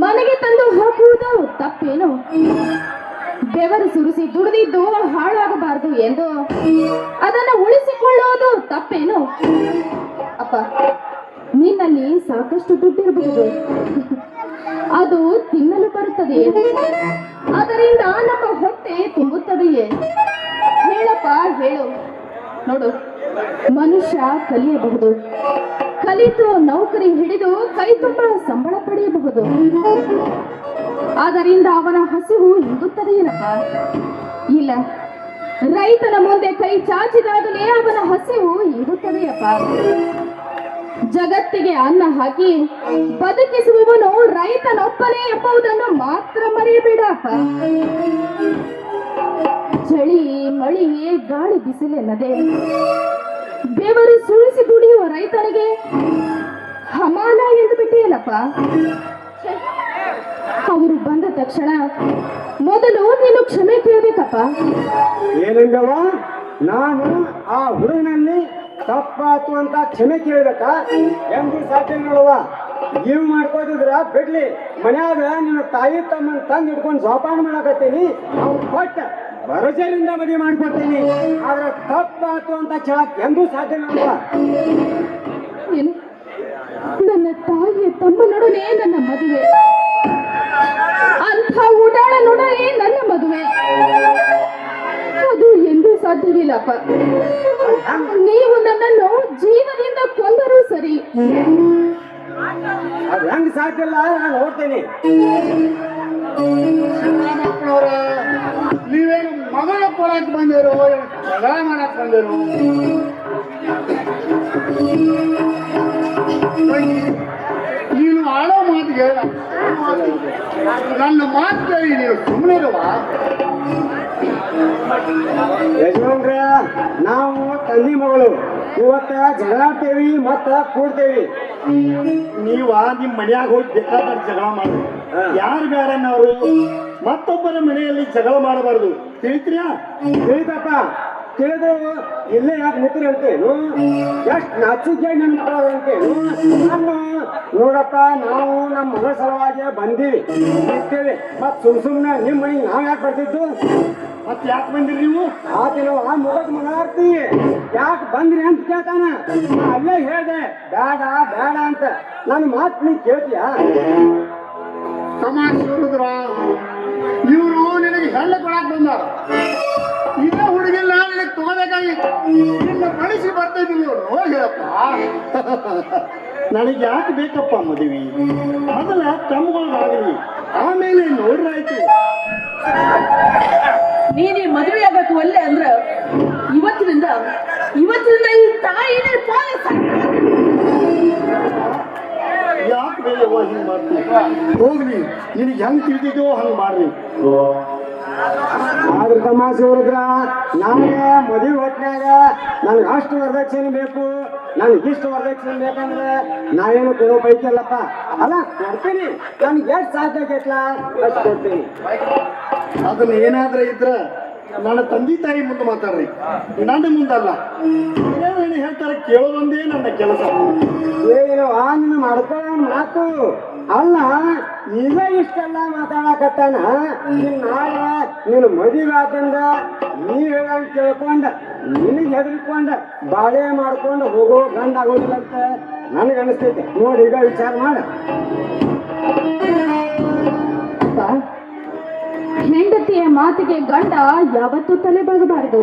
ಮನೆಗೆ ತಂದು ಹಾಕುವುದು ತಪ್ಪೇನು? ಬೆವರು ಸುರಿಸಿ ದುಡಿದಿದ್ದು ಹಾಳಾಗಬಾರದು ಎಂದು ಅದನ್ನ ಉಳಿಸಿಕೊಳ್ಳುವುದು ತಪ್ಪೇನು? ಅಪ್ಪ, ನಿನ್ನಲ್ಲಿ ಸಾಕಷ್ಟು ದುಡ್ಡಿರಬಹುದು, ಅದು ತಿನ್ನಲು ಬರುತ್ತದೆಯೇ? ಅದರಿಂದ ನಮ್ಮ ಹೊಟ್ಟೆ ತುಂಬುತ್ತದೆಯೇ? ಹೇಳಪ್ಪ ಹೇಳು. ನೋಡು, ಮನುಷ್ಯ ಕಲಿಯಬಹುದು, ಕಲಿತು ನೌಕರಿ ಹಿಡಿದು ಕೈ ತುಂಬ ಸಂಬಳ ಪಡೆಯಬಹುದು. ಆದ್ದರಿಂದ ಅವನ ಹಸಿವು ಹಿಂಗುತ್ತದೆಯೇನಪ್ಪ? ಇಲ್ಲ, ರೈತನ ಮುಂದೆ ಕೈ ಚಾಚಿದಾಗಲೇ ಅವನ ಹಸಿವು ಹಿಂಗುತ್ತದೆಯಪ್ಪ. ಜಗತ್ತಿಗೆ ಅನ್ನ ಹಾಕಿ ಬದುಕಿಸುವವನು ರೈತನೊಬ್ಬನೇ ಎಂಬುದನ್ನು ಮಾತ್ರ ಮರೆಯಬೇಡಪ್ಪ. ಚಳಿ ಮಳಿ ಗಾಳಿ ಬಿಸಿಲೆನ್ನದೆ ಬೆವರು ಸುಳಿಸಿ ದುಡಿಯುವ ರೈತನಿಗೆ ಹಮಾಲ ಎಂದು ಬಿಟ್ಟಿಯಲ್ಲಪ್ಪ. ಅವರು ಬಂದ ತಕ್ಷಣ ಮೊದಲು ನೀನು ಕ್ಷಮೆ ಕೇಳಬೇಕಪ್ಪ. ಏನಂದವ? ನಾನು ಆ ಹುಡುಗನಲ್ಲಿ ತಪ್ಪಾತು ಅಂತ ಕ್ಷಮೆ ಕೇಳ್ಬೇಕಾ? ಎಂದು ಸಾಧ್ಯ ನೋಡುವ. ನೀವು ಮಾಡ್ಕೋದಿದ್ರ ಬಿಡ್ಲಿ, ಮನ್ಯಾಗ ನಿನ್ನ ತಾಯಿ ತಮ್ಮನ ತಂದು ಹಿಡ್ಕೊಂಡು ಜೋಪಾನ ಮಾಡಕತ್ತೀನಿ. ಅವ್ನು ಕೊಟ್ಟ ಭರೋಸೆಯಿಂದ ಮದುವೆ ಮಾಡ್ಕೊಡ್ತೀನಿ. ಆದ್ರೆ ತಪ್ಪಾತು ಅಂತ ಕೇಳಕ್ ಎಂದೂ ಸಾಧ್ಯ ನೋಡುವ. ಏನು? ನನ್ನ ತಾಯಿಯ ತಮ್ಮನೊಡನೆ ನನ್ನ ಮದುವೆ, ಅಂಥ ಉಡಾಳ ನೊಡನೆ ನನ್ನ ಮದುವೆ, ಅದು ಎಂದೂ ಸಾಧ್ಯವಿಲ್ಲಪ್ಪ. ನೀವು ನನ್ನನ್ನು ಜೀವದಿಂದ ಕೊಂದರೂ ಸರಿ, ಅದು ಹೆಂಗ್ ಸಾಧ್ಯ ಇಲ್ಲ ನಾನು ನೋಡ್ತೇನೆ. ಶಿವರಾಮಪ್ಪನವ್ರ, ನೀವೇನು ಮಗಳ ಕೊಡಕ್ ಬಂದಿರೋ, ಜಗಳ ಮಾಡಕ್ ಬಂದಿರೋ? ನೀನು ಆಡೋ ಮಾತಿಗೆ ನನ್ನ ಮಾತು ಕೇಳಿ ನೀವು ಸುಮ್ಮನೆ ಇರುವ? ಯಜಮಾನ್ರ, ನಾವು ತಂದಿ ಮಗಳು ಇವತ್ತ ಜಗಳಾಡ್ತೇವಿ ಮತ್ತ ಕೂಡ್ತೇವಿ. ನೀವ ನಿಮ್ ಮನ್ಯಾಗ ಹೋಗಿ ಬೇಕಾದ ಜಗಳ ಮಾಡಿ, ಯಾರು ಬೇಡನ್ನವರು ಮತ್ತೊಬ್ಬರ ಮನೆಯಲ್ಲಿ ಜಗಳ ಮಾಡಬಾರದು. ತಿಳಿತ್ರಿಯಾ? ತಿಳಿತಪ್ಪ, ತಿಳಿದು ಇಲ್ಲೇ ಯಾಕೆ ನಿಂತ್ರಿ ಅಂತೇನು? ಎಷ್ಟು ನಾಚಿಕೆ ನನ್ನ ಮಕ್ಕಳು ಅಂತೇನು? ನಾನು ನೋಡಪ್ಪ, ನಾವು ನಮ್ಮ ಮಗಳ ಸಲುವಾಗಿ ಬಂದೀವಿ, ನಿಂತೇವೆ. ಮತ್ ಸುಮ್ನೆ ನಿಮ್ಮ ಮನೆಗೆ ನಾವ್ ಯಾಕೆ ಬರ್ತಿದ್ದು? ಮತ್ ಯಾಕೆ ಬಂದಿರಿ ನೀವು? ಆತೇನೋ ಆ ಮುಖದ ಮನಾರ್ತಿ ಯಾಕೆ ಬಂದ್ರಿ ಅಂತ ಕೇಳ್ತಾನ. ನಾ ಅಲ್ಲೇ ಹೇಳ್ದೆ ಬೇಡ ಬೇಡ ಅಂತ. ನನ್ನ ಮಾತು ನೀ ಕೇಳ್ತೀಯಾ? ತಮಾಷೆ ಹೇಳಿದ್ರ ಇವರು ನಿನಗೆ ಹೆಣ್ಣು ಕೊಡಕ್ ಬಂದಾರ. ಇದೇ ಹುಡುಗಿಲ್ಲ ನಿನಗೆ ನಿನ್ನ ಮನಸ್ಸಿಗೆ ಬರ್ತಿದ್ದಿಲ್ಲ ನೋಡಿ ಹೇಳಪ್ಪ. ನನಗೆ ಯಾಕೆ ಬೇಕಪ್ಪ ಮದುವೆ? ಮೊದಲ ತಮ್ಮಗಳಾಗಲಿ, ಆಮೇಲೆ ನೋಡ್ರಾಯ್ತು. ನೀನು ಈ ಮದುವೆ ಆಗಕ್ಕೆ ಒಲ್ಲೆ ಅಂದ್ರ ಇವತ್ತಿನಿಂದ ಈ ತಾಯಿನೇ ಪಾಲ ಯಾಕೆ ಬೇಯವ್ವ ಹಿಂಗೆ ಮಾಡ್ತೀವಿ? ಹೋಗ್ಲಿ, ನಿನಗೆ ಹೆಂಗೆ ತಿಳಿದಿದೋ ಹಂಗೆ ಮಾಡ್ರಿ. ಆದ್ರ ತಮಾಷೆ ಹುಡುಗ್ರ, ನನಗೆ ಮದುವೆ ಹೊತ್ನ್ಯಾಗ ನನಗೆ ಅಷ್ಟು ವರದಕ್ಷಿಣೆ ಬೇಕು, ನನಗೆ ಇಷ್ಟು ವರದಕ್ಷಿಣೆ ಬೇಕಂದ್ರೆ ನಾವೇನು ಕೊಡೋ ಪೈಕಿ ಅಲ್ಲಪ್ಪ. ಅಲ್ಲ ಕೊಡ್ತೀನಿ, ನನ್ಗೆ ಎಷ್ಟು ಸಾಕಾಗೈತ್ಲ ಅಷ್ಟು ಕೊಡ್ತೀನಿ. ಅದನ್ನ ಏನಾದ್ರೆ ಇದ್ರ ನನ್ನ ತಂದೆ ತಾಯಿ ಮುಂದೆ ಮಾತಾಡ್ರಿ, ನನ್ನ ಮುಂದಲ್ಲ. ಏನೇನು ಹೇಳ್ತಾರೆ ಕೇಳೋದೊಂದೇ ನನ್ನ ಕೆಲಸ. ಏನು ನಿನ್ನ ಮಾಡ್ಕೊಳ್ಳೋ ಮಾತು ಅಲ್ಲ, ಈಗ ಇಷ್ಟೆಲ್ಲ ಮಾತಾಡಕತ್ತಾನ. ನಾಳೆ ನೀನು ಮದುವೆ ಆತಂದ ನೀ ಹೇಳಂಗ್ ಕೇಳ್ಕೊಂಡ ನಿನಗೆ ಹೆದರ್ಕೊಂಡ ಬಾಳೆ ಮಾಡ್ಕೊಂಡು ಹೋಗೋ ಗಂಡ ಆಗೋದಿಲ್ಲ ಅಂತ ನನಗೆ ಅನಿಸ್ತೈತೆ. ನೋಡಿ ಈಗ ವಿಚಾರ ಮಾಡ. ಹೆಂಡತಿಯ ಮಾತಿಗೆ ಗಂಡ ಯಾವತ್ತೂ ತಲೆ ಬಾಗಬಾರದು.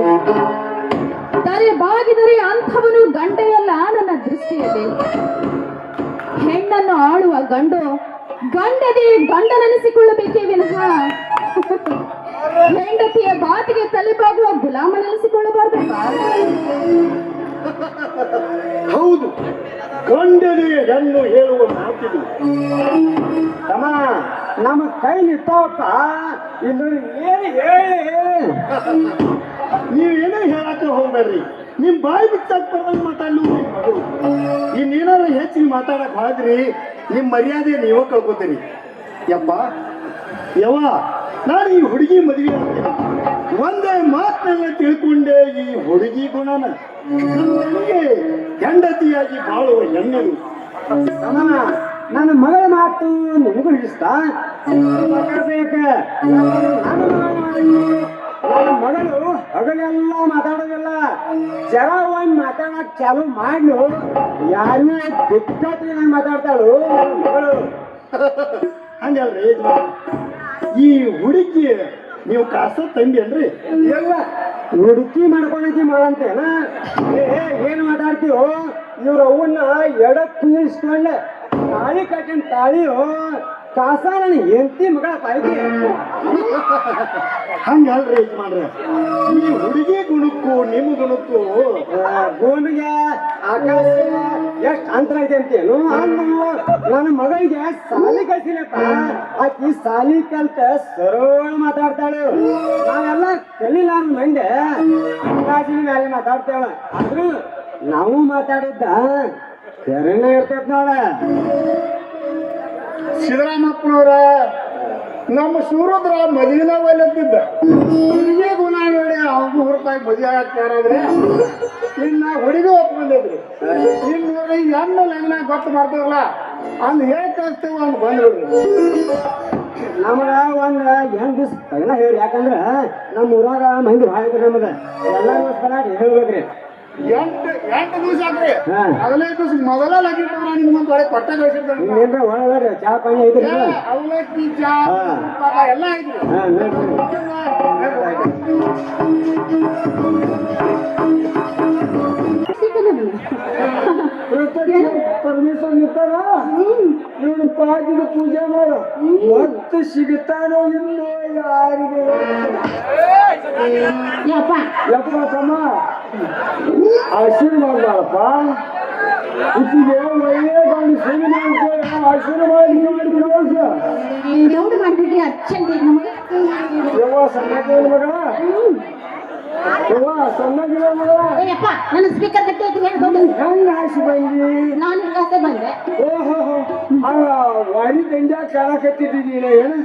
ತಲೆ ಬಾಗಿದರೆ ಅಂಥವನು ಗಂಡೆಯಲ್ಲ ನನ್ನ ದೃಷ್ಟಿಯಲ್ಲಿ. ಹೆಣ್ಣನ್ನು ಆಳುವ ಗಂಡದೇ ಗಂಡನೆನಿಸಿಕೊಳ್ಳಬೇಕೇ ವಿನಃ ಹೆಂಡತಿಯ ಮಾತಿಗೆ ತಲೆ ಬಾಗುವ ಗುಲಾಮನೆನಿಸಿಕೊಳ್ಳಬಾರ್ದಪ್ಪ. ಹೌದು, ಗಂಡನೇ ಹೆಣ್ಣು ಹೇಳುವ ಮಾತಿದು. ತಮ್ಮ ನಮ್ಮ ಕೈ ನಿಂತವಪ್ಪ, ಇನ್ನು ಏನು ಹೇಳಿ ನೀವೇನೇ ಹೇಳಕ್ಕೆ ಹೋಗ್ಬೇಡ್ರಿ. ನಿಮ್ ಬಾಯಿ ಬಿಚ್ಚಾಕ್ ಬರ್ದಂಗೆ ಮಾತಾಡ್ಲು ನಿಮ್ ಮಗಳು. ಇನ್ನೇನಾರ ಹೆಚ್ಚಿಗೆ ಮಾತಾಡಕ್ ಹೋದ್ರಿ ನಿಮ್ ಮರ್ಯಾದೆ ನೀವೇ ಕಳ್ಕೊತೀರಿ. ಯಪ್ಪ ಯವ್ವ, ನಾನು ಈ ಹುಡುಗಿ ಮದುವೆ ಆಗ್ತೀನಿ. ಒಂದೇ ಮಾತನ್ನ ತಿಳ್ಕೊಂಡೆ ಈ ಹುಡುಗಿ ಗುಣನ ನನಗೆ ಹೆಂಡತಿಯಾಗಿ ಬಾಳುವ ಹೆಣ್ಣದು. ತಮ್ಮ ನನ್ನ ಮಗಳ ಮಾತು ನಿಮಗೂ ಇಷ್ಟ ಬೇಕ. ನನ್ನ ಮಗಳು ಹಗಲೆಲ್ಲ ಮಾತಾಡೋದಿಲ್ಲ, ಜರ ಒಂದ್ ಮಾತಾಡಕ್ ಚಾಲು ಮಾಡ್ಲು ಯಾರನ್ನೂ ದಿಕ್ಕಟ್ಟಿಗೆ ಮಾತಾಡ್ತಾಳು ನನ್ನ ಮಗಳು. ಹಂಗಲ್ರಿ ಈ ಹುಡುಗಿ ನೀವು ಕಾಸ ತಂದೇನ್ರಿ? ಎಲ್ಲ ಹುಡುಕಿ ಮಾಡ್ಕೊಂಡಿ ಮಾಡಂತೇನ? ಏನ್ ಮಾತಾಡ್ತೀವೋ? ಇವ್ರ ಅವನ್ನ ಎಡಕ್ ಕುಂದಿಸ್ಕೊಂಡೆ ತಾಳಿ ಕಟ್ಟಿನ ತಾಳಿಯೋ ಕಾಸ ನನ್ನ ಹೆಂಡತಿ ಮಗಳ ತಾಯಿಗೆ. ಹಂಗಲ್ರಿ ಯಜಮಾನ್ರೆ, ಈ ಹುಡುಗಿ ಗುಣಕ್ಕೂ ನಿಮ್ಮ ಗುಣಕ್ಕೂ ಭೂಮಿಗೆ ಆಕಾಶ ಎಷ್ಟ್ ಅಂತರ ಐತೆ ಅಂತೇನು? ಅಂದು ನನ್ನ ಮಗಳಿಗೆ ಸಾಲಿ ಕಳ್ಸಿನಪ್ಪ. ಆಕಿ ಸಾಲಿ ಕಲ್ತ ಸರಳ ಮಾತಾಡ್ತಾಳು. ನಾವೆಲ್ಲ ಕಲಿಲ್ಲ ಮಂಡೆ ಅಂದಾಜಿನ ಮೇಲೆ ಮಾತಾಡ್ತೇವ. ಆದ್ರೂ ನಾವು ಮಾತಾಡಿದ್ದ ಸರಿನೇ ಇರ್ತೈತ್ ನೋಡ. ಸಿದ್ದರಾಮಪ್ಪನವ್ರ ನಮ್ಮ ಸೂರದ್ರ ಮದುವೆನ ಒಯ್ಲತ್ತಿದ್ದ. ಹುಡುಗಿ ಗುಣ ನೋಡಿ ಅವ್ರಿಗೂ ಹೊರತಾಗಿ ಮದುವೆ ಆಗ್ತಾರಾದ್ರೆ ಇನ್ನ ಹುಡುಗಿ ಒಪ್ಕೊಂಡಿದ್ರಿ. ಇನ್ನು ಹೆಣ್ಣ ಲಗ್ನ ಗೊತ್ತು ಮಾಡ್ತಾರಲ್ಲ ಅಂದ್ ಹೇಳಿ ಕಳಿಸ್ತೇವೆ ಅಂದ್ ಬಂದ್ಬಿಡ್ರಿ. ನಮಗ ಒಂದ್ 8 ದಿವ್ಸ ಪೈಲ ಹೇಳಿ, ಯಾಕಂದ್ರ ನಮ್ಮ ಊರಾಗ ಮಂದಿ ಭಾಳ ಐತ್ರಿ. ನಮಗ ಎಲ್ಲರಿಗೋಸ್ಕರ ಹೇಳ್ಬೇಕ್ರಿ. 8 ದಿವಸ ಆಗ್ರಿ. ಹಾ. ಮೊದಲೇ ದಿವಸ ಮೊದಲ ಲಗ್ನ ನಿಮ್ಗೊಂದು ಒಳ್ಳೆ ಕೊಟ್ಟ ಕಳಿಸಿದ್ರಿ. ಇನ್ನೇನ್ರ ಒಳಗಡೆ ಚಾ ಪಾನಿ ಐತ್ರಿ? ಅವಲಕ್ಕಿ ಚಾ ಹಾ. ತುಪ್ಪ ಎಲ್ಲ ಐತ್ರಿ. ಹಾ, ನೋಡ್ರಿ. ಪರಮೇಶ್ವರ್ ನಿಂತಾರ ಇವನು ಪಾಕಿದ ಪೂಜೆ ಮಾಡ ಮತ್ತೆ ಸಿಗುತ್ತಾನೋ ಇಲ್ಲೋ ಯಾರಿಗೆ? ಯಪ್ಪ ತಮ್ಮ ಆಶೀರ್ವಾದಪ್ಪ. ಇತ್ತಿಗೆ ಒಳ್ಳೆ ಗಂಡು ಸಿಗಿ ಆಶೀರ್ವಾದ ಮಾಡ್ಬಿಟ್ರಿ ಅರ್ಜೆಂಟ್ ನಮಗೆ. ಯವ್ವ ಸಣ್ಣಗಿರೋ ಮಗ, ಯವ್ವ ಸಣ್ಣಗಿರೋ ಮಗ, ನನ್ನ ಸ್ಪೀಕರ್ ಗಟ್ಟಿ ಐತಿ ಹೇಳ್ಬೋದು. ಹೆಂಗ ಆಸೆ ಬಂದಿ? ನಾನು ಹಿಂಗಾಸೆ ಬಂದೆ. ಓಹೋ ವಾಡಿ ದಂಜ ಕಾಣಕತ್ತಿದ್ದೀನ ಏನು?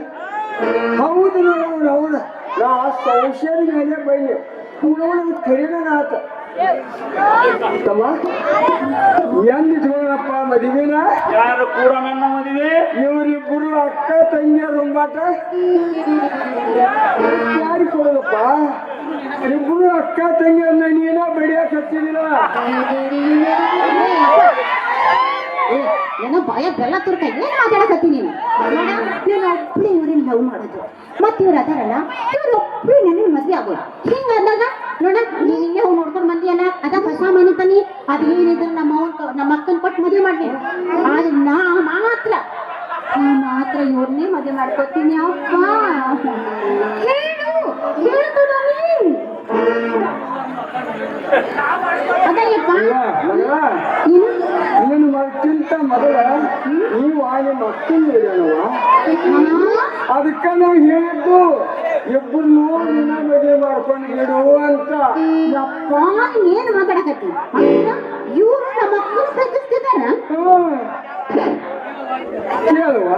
ಹೌದು ನೋಡೋಣ. ಹೌದು, ನಾ ಸಂಶಯದ ಮೇಲೆ ಬೈಲಿ ನೋಡ ಖರೀನ ಆತ. ತಮ್ಮ ಏನ್ ನಿಂತ್ಕೊಳ್ಳಪ್ಪ ಮದುವೆನ? ಯಾರು ಕೂಡ ನನ್ನ ಮದುವೆ? ಇವರಿಬ್ಬರು ಅಕ್ಕ ತಂಗಿಯ ರುಂಬಾಟ ಯಾರಿಗೆ ಕೊಡೋದಪ್ಪ? ಇಬ್ಬರು ಅಕ್ಕ ತಂಗಿಯನ್ನ ನೀನ ಬಡಿಯಕ್ ಹಚ್ಚಿದಿಲ್ಲ. ಏನೋ ಭಯ ಬೆಲ್ಲ ತುರ್ಕ ಏನ್ ಮಾತಾಡಕತ್ತಿ ನೀನು ನಾನು ಒಬ್ಬಳೇ ಇವ್ರನ್ನ ಲವ್ ಮಾಡೋದು ಮತ್ತೆ ಇವ್ರು ಅದಾರಲ್ಲ ಇವ್ರು ಒಬ್ಬಳೇ ನನಗೆ ಮದ್ವೆ ಆಗೋದು ಹಿಂಗ ಅಂದಾಗ ನೋಡ ನೀನ್ ಹಿಂಗೆ ಹೋಗಿ ನೋಡ್ಕೊಂಡು ಬಂದಿಯಲ್ಲ ಅದ ಹೊಸ ಮನೆ ತನಿ ಅದು ಏನಿದ್ರು ನಮ್ಮ ಅಕ್ಕನ ಕೊಟ್ಟು ಮದುವೆ ಮಾಡಿ ಆದ್ರೆ ನಾ ಮಾತ್ರ ಇವ್ರನ್ನೇ ಮದುವೆ ಮಾಡ್ಕೊತೀನಿ ಅಪ್ಪ ಹೇಳು ಅದಯ್ಯಪ್ಪ ನೀನು ಮಕ್ಕಿಂತ ಮೊದಲ ನೀವು ಆಗ ಮಕ್ಕಳು ಅದಕ್ಕೆ ನಾವು ಹೇಳಿದ್ದು ಇಬ್ಬರು ನಿನ್ನ ಮದುವೆ ಮಾಡ್ಕೊಂಡು ಬಿಡು ಅಂತ. ಯಪ್ಪ ಏನ್ ಮಾತಾಡಕತ್ತಿ ಇವ್ರು ನಮ್ಮ ಅಕ್ಕನ ಪ್ರೀತಿಸ್ತಿದಾರ ಕೇಳುವ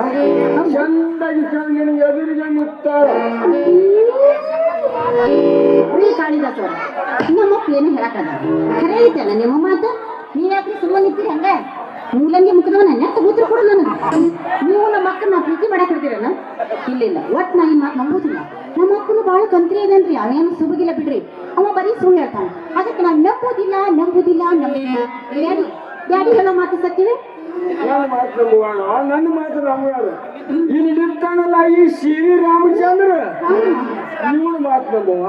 ಚಂದಾಗಿ ಕೇಳಿ ಎದುರಿಗೆ ನಿಂತಾಳ. ಕಾಳಿದಾಸ ನಮ್ಮ ಮಕ್ಳು ಏನು ಹೇಳಕ್ಕಲ್ಲ ಖರೆ ಐತಲ್ಲ ನಿಮ್ಮ ಮಾತು ನೀವ್ ಯಾಕ್ರಿ ಸುಮ್ಮನೆ ನಿಂತೀರಿ ಹಂಗ ಮೂಲಂಗಿ ಮುಖದವ ನನ್ನ ಉತ್ತರ ಕೊಡು ನನಗೆ ನೀವು ನಮ್ಮ ಅಕ್ಕನ ಪ್ರೀತಿ ಮಾಡಕ್ ಹಿಡ್ತೀರಲ್ಲ ಇಲ್ಲ ಒಟ್ ನಾ ಈ ಮಾತು ನಂಬೋದಿಲ್ಲ ನಮ್ಮ ಅಕ್ಕನು ಬಹಳ ಕಂತ್ರಿ ಇದೇನ್ರಿ ಅವೇನು ಸುಬಗಿಲ್ಲ ಬಿಡ್ರಿ ಅವ ಬರೀ ಸುಳ್ಳು ಹೇಳ್ತಾನೆ ಅದಕ್ಕೆ ನಾನು ನಂಬುದಿಲ್ಲ ಡ್ಯಾಡಿ ಹೇಳೋ ಮಾತು ಸತ್ಯವೇ ನನ್ನ ಮಾತು ನಂಬುವಾಣ ನನ್ನ ಮಾತು ನಂಬುವಾಣ ಇಲ್ಲಿ ನಿಂತಾನಲ್ಲ ಈ ಶ್ರೀರಾಮಚಂದ್ರ ಇವನು ಮಾತು ನಂಬುವ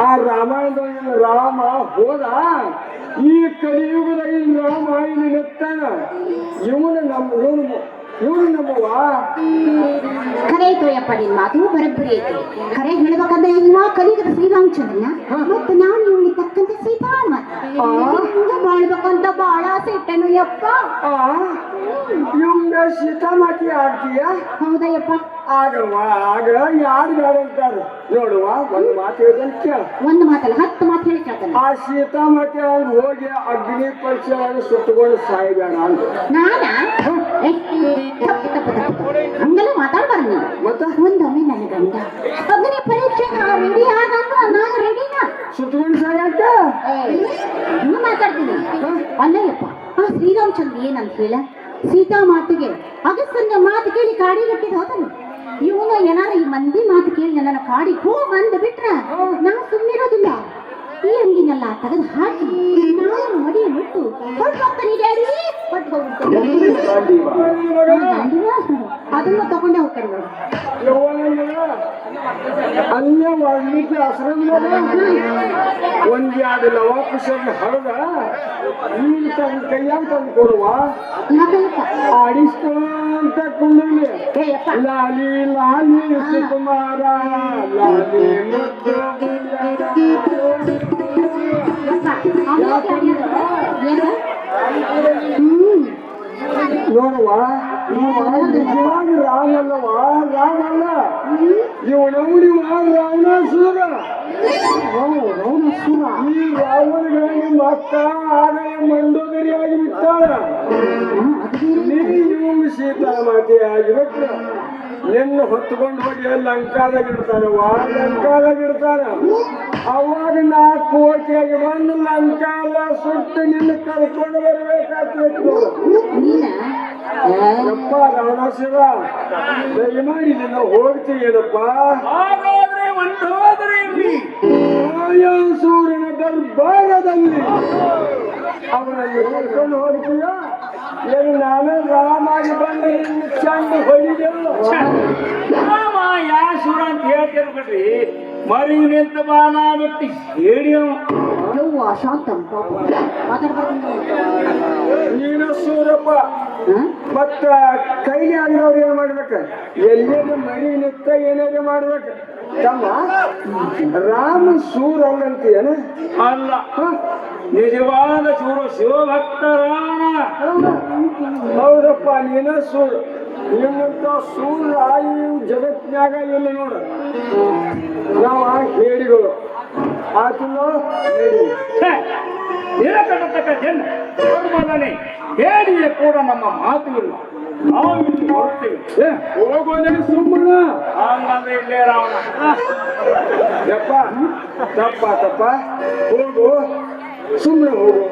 ಆ ರಾಮಾಯಣದೊಳಗಿನ ರಾಮ ಹೋದ ಈ ಕಲಿಯುಗದಾಗ ರಾಮ ಇಲ್ಲಿ ನಿಂತಾನ ಇವನು ನಂಬುವ ಖರೆ ಐತೋಯಪ್ಪ ನಿನ್ ಮಾತು ಬರಬ್ಬರಿ ಐತಿ ಖರೆ ಹೇಳ್ಬೇಕಂದ್ರೆ ಇವ ಕಲಿಯುಗದ ಶ್ರೀರಾಮಚಂದ್ರನ ಮತ್ತೆ ನಾನು ಇವ್ನಿಗೆ ತಕ್ಕಂತೆ ಸೀತಾಮ ಬಾಳ್ಬೇಕಂತ ಬಾಳ ಆಸೆ ಇಟ್ಟನು ಯಪ್ಪ ಇವ್ನ ಸೀತಾಮಾತಿ ಆಗ್ತೀಯ ಹೌದಯ್ಯಪ್ಪ ಆಗವ ಆಗ ಯಾರು ಬೇಡ ಅಂತಾರೆ ನೋಡುವ ಒಂದು ಮಾತು ಹೇಳ್ದಂತ ಕೇಳ ಒಂದು ಮಾತಲ್ಲ 10 ಮಾತು ಹೇಳಿ ಕೇಳ್ತಾನೆ ಆ ಸೀತಾಮಾತಿ ಅವ್ನು ಹೋಗಿ ಅಗ್ನಿ ಪರೀಕ್ಷೆ ಸುತ್ತಕೊಂಡು ಸಾಯ್ಬೇಡ ಅಂತ ನಾನಾ ತಪ್ಪು ಹಂಗೆಲ್ಲ ಮಾತಾಡ್ಬಾರ್ದು ನೀನು ಮತ್ತೆ ಒಂದೊಮ್ಮೆ ನನ್ನ ಗಂಡ ಅಗ್ನಿ ಪರೀಕ್ಷೆ ರೆಡಿ ಆಗಂದ್ರೆ ನಾನು ರೆಡಿನಾ ಸುತ್ತಕೊಂಡು ಸಾಯಕ್ಕ ಇನ್ನು ಮಾತಾಡ್ತೀನಿ ಅಲ್ಲಯ್ಯಪ್ಪ ಆ ಶ್ರೀರಾಮಚಂದ್ರ ಏನಂತ ಹೇಳ ಸೀತಾ ಮಾತಿಗೆ ಅಗಸ್ತ್ಯನ ಮಾತು ಕೇಳಿ ಕಾಡಿಗಟ್ಟಿದ ಹೋದನು ಇವನು ಏನಾರು ಈ ಮಂದಿ ಮಾತು ಕೇಳಿ ನನ್ನ ಕಾಡಿ ಹೋಗಂದು ಬಿಟ್ರ ನಾವು ಸುಮ್ಮನಿರೋದಿಲ್ಲ ಈ ಅಂಗಿನೆಲ್ಲ ತೆಗೆದು ಹಾಕಿ ನಾನು ಮಡಿಯ ಬಿಟ್ಟು ಹೊರಟೋಗ್ತಾನೆ ಡ್ಯಾಡಿ ಹೊಟ್ಟು ಅದನ್ನ ತಗೊಂಡೇ ಹೋಗ್ತಾರೆ ನೋಡಿ ಅಲ್ಲೇ ವಾಲ್ಮೀಕಿ ಆಶ್ರಮದ ಒಂದ್ ಎರಡು ಲವಾಕುಶಾಗಿ ಹಳದ ನೀನು ತನ್ನ ಕೈಯಾಗ ತಂದು ಕೊಡುವ ಆಡಿಸ್ಕೊಂತ ಕುಂಡಲಿ ಲಾಲಿ ಲಾಲಿ ಸುಕುಮಾರ ಲಾಲಿ ಮುದ್ದು ನೋಡುವ ನಿಜವಾಗಿ ರಾಮಲ್ಲವ ರಾಮಲ್ಲ ಇವನವನಿ ರಾವಣಾಸುರ ಈ ರಾವಣಗಾಗಿ ಮತ್ತ ಆಗಲೇ ಮಂಡೋದರಿಯಾಗಿ ಬಿಟ್ಟಾಳ ನೀವು ಸೀತಾಮಾತೆ ಆಗಿಬಿಟ್ರ ನಿನ್ನ ಹೊತ್ಕೊಂಡು ಹೋಗಿ ಲಂಕಾದಾಗ ಇಡ್ತಾನ ಅವಾಗ 4 ಕೋಟಿಯಾಗಿ ಬಂದು ಲಂಕಾಲ ಸುಟ್ಟು ನಿನ್ನ ಕರ್ಕೊಂಡು ಬರ್ಬೇಕಾಗ್ತದೆ ಯಪ್ಪ ರಾವಣಾಸುರ ದಯಮಾಡಿ ನಿನ್ನ ಹೋಗ್ತೀಯೇನಪ್ಪ ಸೂರ್ಯನ ದರ್ಬಾರದಲ್ಲಿ ಅವನನ್ನು ಕರ್ಕೊಂಡು ಹೋಗ್ತೀಯ ಏನು ನಾನೇ ರಾಮಾಗಿ ಬಂದು ನಿನ್ನ ಚಂಡು ಹೊಡಿದೆವು ರಾಮ ಯಾ ಶೂರ ಅಂತ ಹೇಳ್ತೀರ ಬಿಡ್ರಿ ಮರಿ ನಿಂತ ಬಾನ ಬಿಟ್ಟು ಹೇಳಿ ನೀನು ಸೂರಪ್ಪ ಮತ್ತ ಕೈಲಿ ಆಗಿರೋರು ಏನ್ ಮಾಡ್ಬೇಕ ಎಲ್ಲೇನು ಮರಿ ನಿತ್ತ ಏನಾದ್ರು ಮಾಡ್ಬೇಕ ತಮ್ಮ ರಾಮ ಸೂರ ಅಲ್ಲಂತೀಯನ ಅಲ್ಲ ನಿಜವಾದ ಶೂರ ಶಿವಭಕ್ತ ರಾಮ ಹೌದಪ್ಪ ನೀನ ಸೂರ ನಿಮ್ಮಂತ ಸೂರ ಈ ಜಗತ್ನ್ಯಾಗ ಇಲ್ಲ ನೋಡ ನಾವ ಹೇಳಿಗಳು ಆತನು ನಿರಕಟತಕ್ಕ ಜನ ಹೇಳಿಯೇ ಕೂಡ ನಮ್ಮ ಮಾತು ಇಲ್ಲ ನಾವು ಇಲ್ಲಿ ಹೊರಡ್ತೀವಿ ಹೋಗೋದೇ ಸುಮ್ಮನ ಹಂಗಂದ್ರೆ ಇಲ್ಲೇ ರಾವಣ ಯಪ್ಪ ತಪ್ಪ ಹೋಗು ಸುಮ್ಮನೆ ಹೋಗು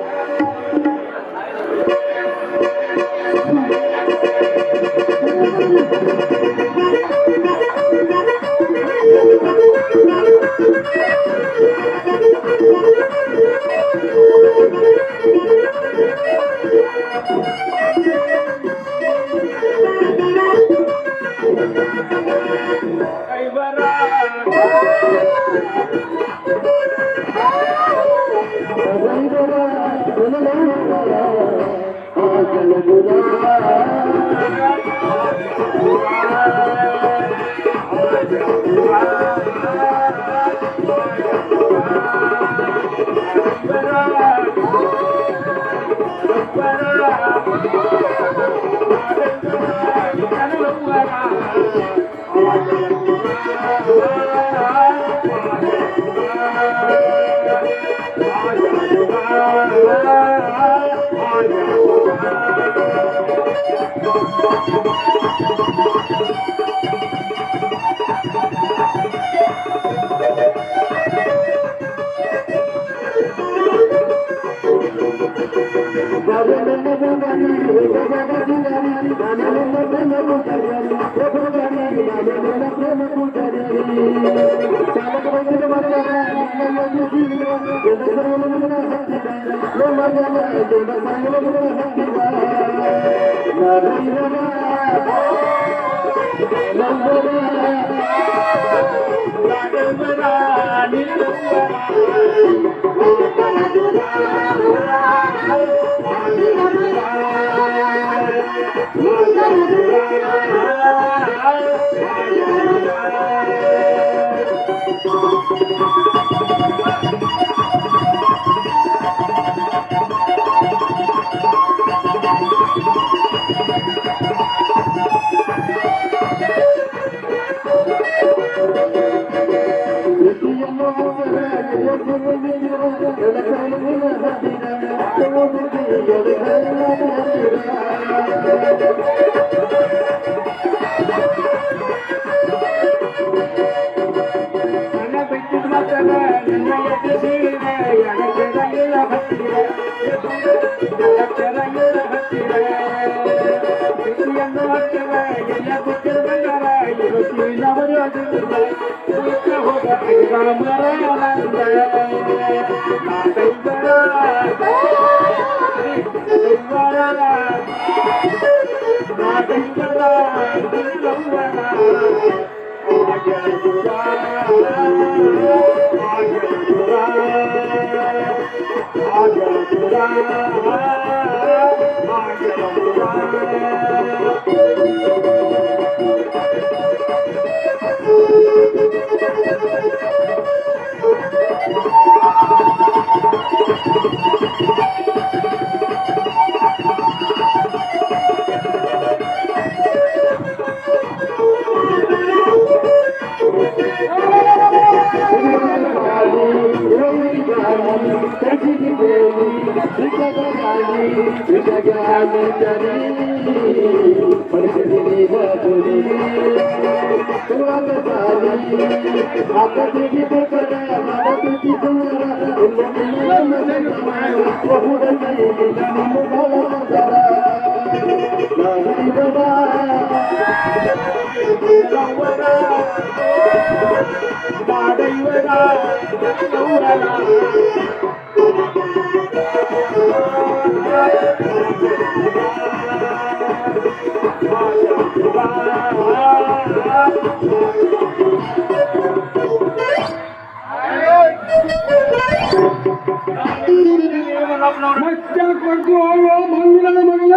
ಮತ್ತೆ ಕೊಟ್ಟು ಹೋಗೋ ಮಂಗನ ಮಗನ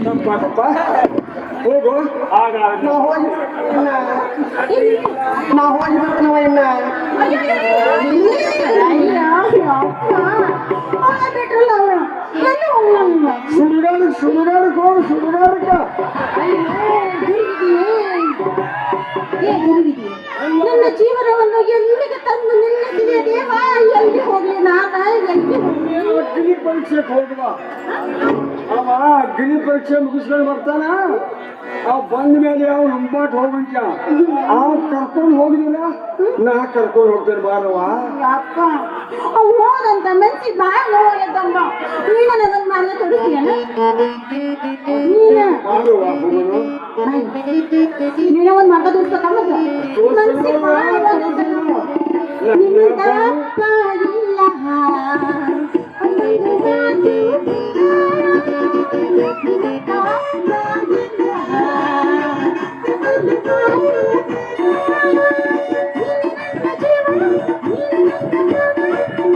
ತಪ್ಪ ಹೋಗು ಹಾಗಾದ್ರೆ ನಾ ಹೋಗಿ ಬರ್ತೀನವ ಇನ್ನ ಸುಡುಗಾಡಕ್ಕೆ ಹೋಗು ಸುಡುಗಾಡಕ್ಕೆ ನನ್ನ ಜೀವನವನ್ನು ಎಲ್ಲಿಗೆ ತಂದು ನಿಲ್ಲಿಸಿದೆ ದೇವ ಎಲ್ಲಿ ಹೋಗ್ಲಿ ನಾನು ಎಲ್ಲಿ ಹೋಗ್ಲಿ ಅಗ್ನಿ ಪರೀಕ್ಷೆಗೆ ಹೋಗುವ ಅವ ಅಗ್ನಿ ಪರೀಕ್ಷೆ ಮುಗಿಸ್ಕೊಂಡು ಬರ್ತಾನ ಅವ್ ಬಂದ ಮೇಲೆ ಅವ್ನು ಹಿಂಪಾಟ್ ಹೋಗಂತ ಅವ್ ಕರ್ಕೊಂಡು ಹೋಗಿದಿಲ್ಲ ನಾ ಕರ್ಕೊಂಡು ಹೋಗ್ತೇನೆ ಬಾರವ್ವ ಅಪ್ಪ ಅವ್ ಹೋದಂತ ಮೆನ್ಸಿ ಬಾಳ್ ನೋವಾಗತ್ತಮ್ಮ ನೀನ ನನಗ್ ಮಾರ್ಗ ತೊಡಸ್ತೀಯನ ಬಾರವ್ವ ಹೋಗೋನು ನೀನ ಒಂದ್ ಮಾರ್ಗ ತೋರಿಸ್ಬೇಕಮ್ಮ ಮನ್ಸಿ ಬಾಳ್ ನೋವಾಗತ್ತಮ್ಮ. ನಿನ್ನ ಅಪ್ಪ ಇಲ್ಲ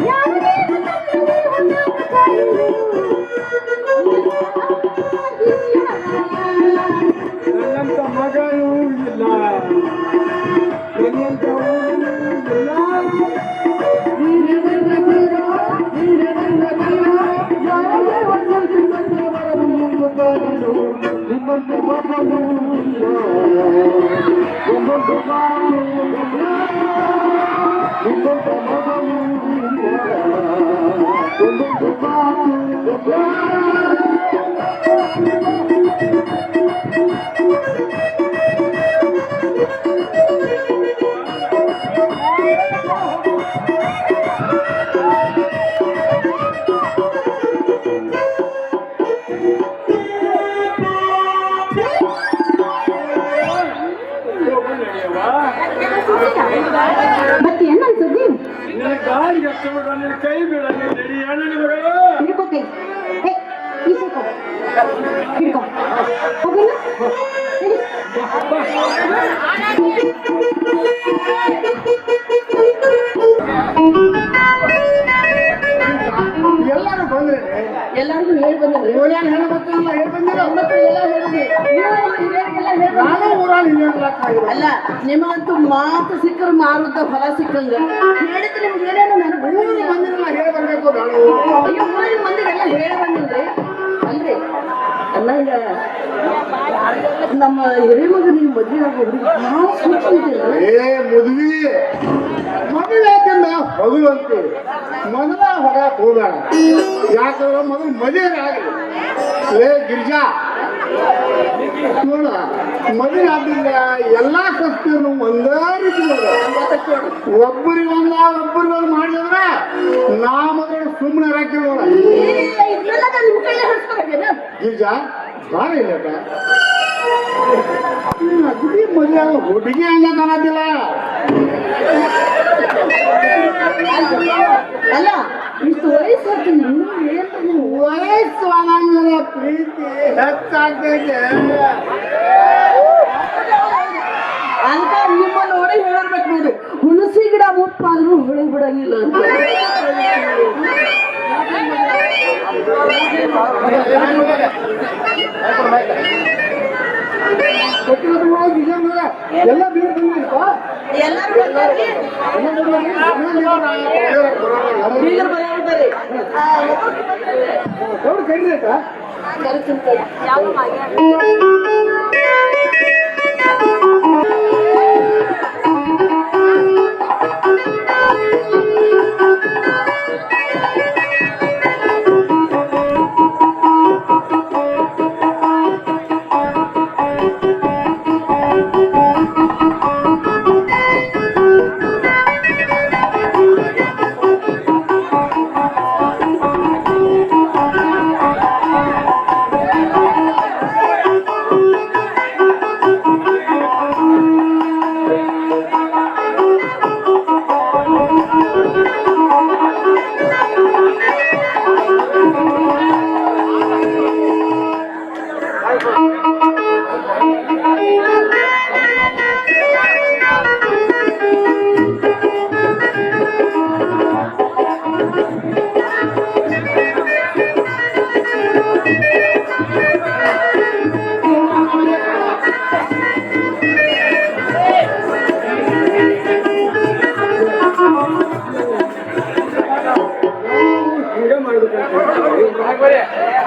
ಯಾರು ಮತ್ತೆ ಏನ್ ನನ್ ಸುದ್ದಿ? ನಿನ್ನ ಗಾಳಿ ಹಚ್ಚೋಡ ನಿನ್ನ ಕೈ ಬೀಳ ನಡಿ ಅಣ್ಣನಿಗೆ ಹಿಡ್ಕೋ ಕೈ. ಏ, ಈ ಹಿಡ್ಕೋ. ಹಿಡ್ಕೋ. ಹೋಗಲ್ಲ? ನಡಿ. ಎಲ್ಲರೂ ಬಂದ್ರೆ ಎಲ್ಲಾರ್ಗು ಹೇಳಿ ಬಂದ್ರಿ ಊರ್ಯಾಗ ಹೆಣ್ಣು ಮಕ್ಕಳೆಲ್ಲ ಹೇಳಿ ಬಂದಿರ ಮಕ್ಕಳು ಎಲ್ಲ ಹೇಳಿದ್ರಿ ನೀವು ಹಿರಿಯರಿಗೆಲ್ಲ ಹೇಳಿ ನಾನು ಊರಲ್ಲಿ ಹಿರಿಯರ್ಲಾಗ್ತಾಯಿಲ್ಲ. ಅಲ್ಲ ನಿಮಗಂತೂ ಮಾತು ಸಿಕ್ಕರು ಮಾರುದ್ದ ಫಲ ಸಿಕ್ಕಂಗ ಹೇಳಿದ್ರೆ ನಿಮ್ಗೆ ಏನೇನು ನನಗೆ ಊರಿಗೆ ಬಂದಿರಲ್ಲ ಹೇಳಿ ಬರ್ಬೇಕು ನಾನು ಅಯ್ಯೋ ಊರಿನ ಮಂದಿಗೆಲ್ಲ ಹೇಳಿ ಬಂದಿಲ್ರಿ ಅಲ್ರಿ ಅಲ್ಲ ಈಗ ನಮ್ಮ ಹಿರಿಮಗ ನೀವು ಮದ್ವೆ ಆಗೋ ಹುಡುಗಿ ಭಾಳ ಸೂಕ್ಷ್ಮ ಇದ್ದೀರಿ. ಏ ಮದುವೆ ಯಾಕಂದ ಹೊಗಲು ಅಂತೀವಿ ಮೊದಲ ಹೊರಕ್ ಹೋಗೋಣ ಯಾಕಂದ್ರೆ ಮೊದಲು ಮದುವೆ ಆಗಲಿ. ಏ ಗಿರಿಜಾ ನೋಡ ಮದುವೆ ಆಗಿಲ್ಲ ಎಲ್ಲಾ ಕಷ್ಟನು ಒಂದೇ ರೀತಿ ನೋಡ ಒಬ್ಬರಿಗೊಂದ ಒಬ್ಬರಿಗೊಂದು ಮಾಡಿದ್ರೆ ನಾ ಮೊದಲು ಸುಮ್ಮನೆ ಹಾಕಿ ನೋಡ ಇದೆಲ್ಲ ನಿಮ್ಮ ಕೈಲೇ ಹರಿಸ್ಕೊಬೇಕೇನು? ಗಿರಿಜಾ ಬಾಳ ಇಲ್ಲ ಅಗದಿ ಮದುವೆ ಆಗೋ ಹುಡುಗಿ ಹಂಗ ಕಾಣತಿಲ್ಲ. ಅಲ್ಲ ಇಷ್ಟು ವಯಸ್ಸು ಹೊತ್ತು ವಯಸ್ಸು ಅನ್ನಂಗಿಲ್ಲ ಪ್ರೀತಿ ಹೆಚ್ಚಾಗ್ತೈತೆ. ಅಂತ ನಿಮ್ಮ ನೋಡಿ ಹೇಳಿರ್ಬೇಕು ನೋಡಿ ಹುಣಸಿ ಗಿಡ ಮುಪ್ಪಾದ್ರೂ ಹೊಳಿ ಬಿಡಂಗಿಲ್ಲ ಅಂತ ಎಲ್ಲ ಬೀರ್ ಬಂದಿಲ್ಪ ಎಲ್ಲರೂ ಬಂದಾರ್ರಿ? ಬೀಗರು ಬರೋರ್ಬರ್ರಿ. ಅವ್ರು ಕೈ ರೇಟಾ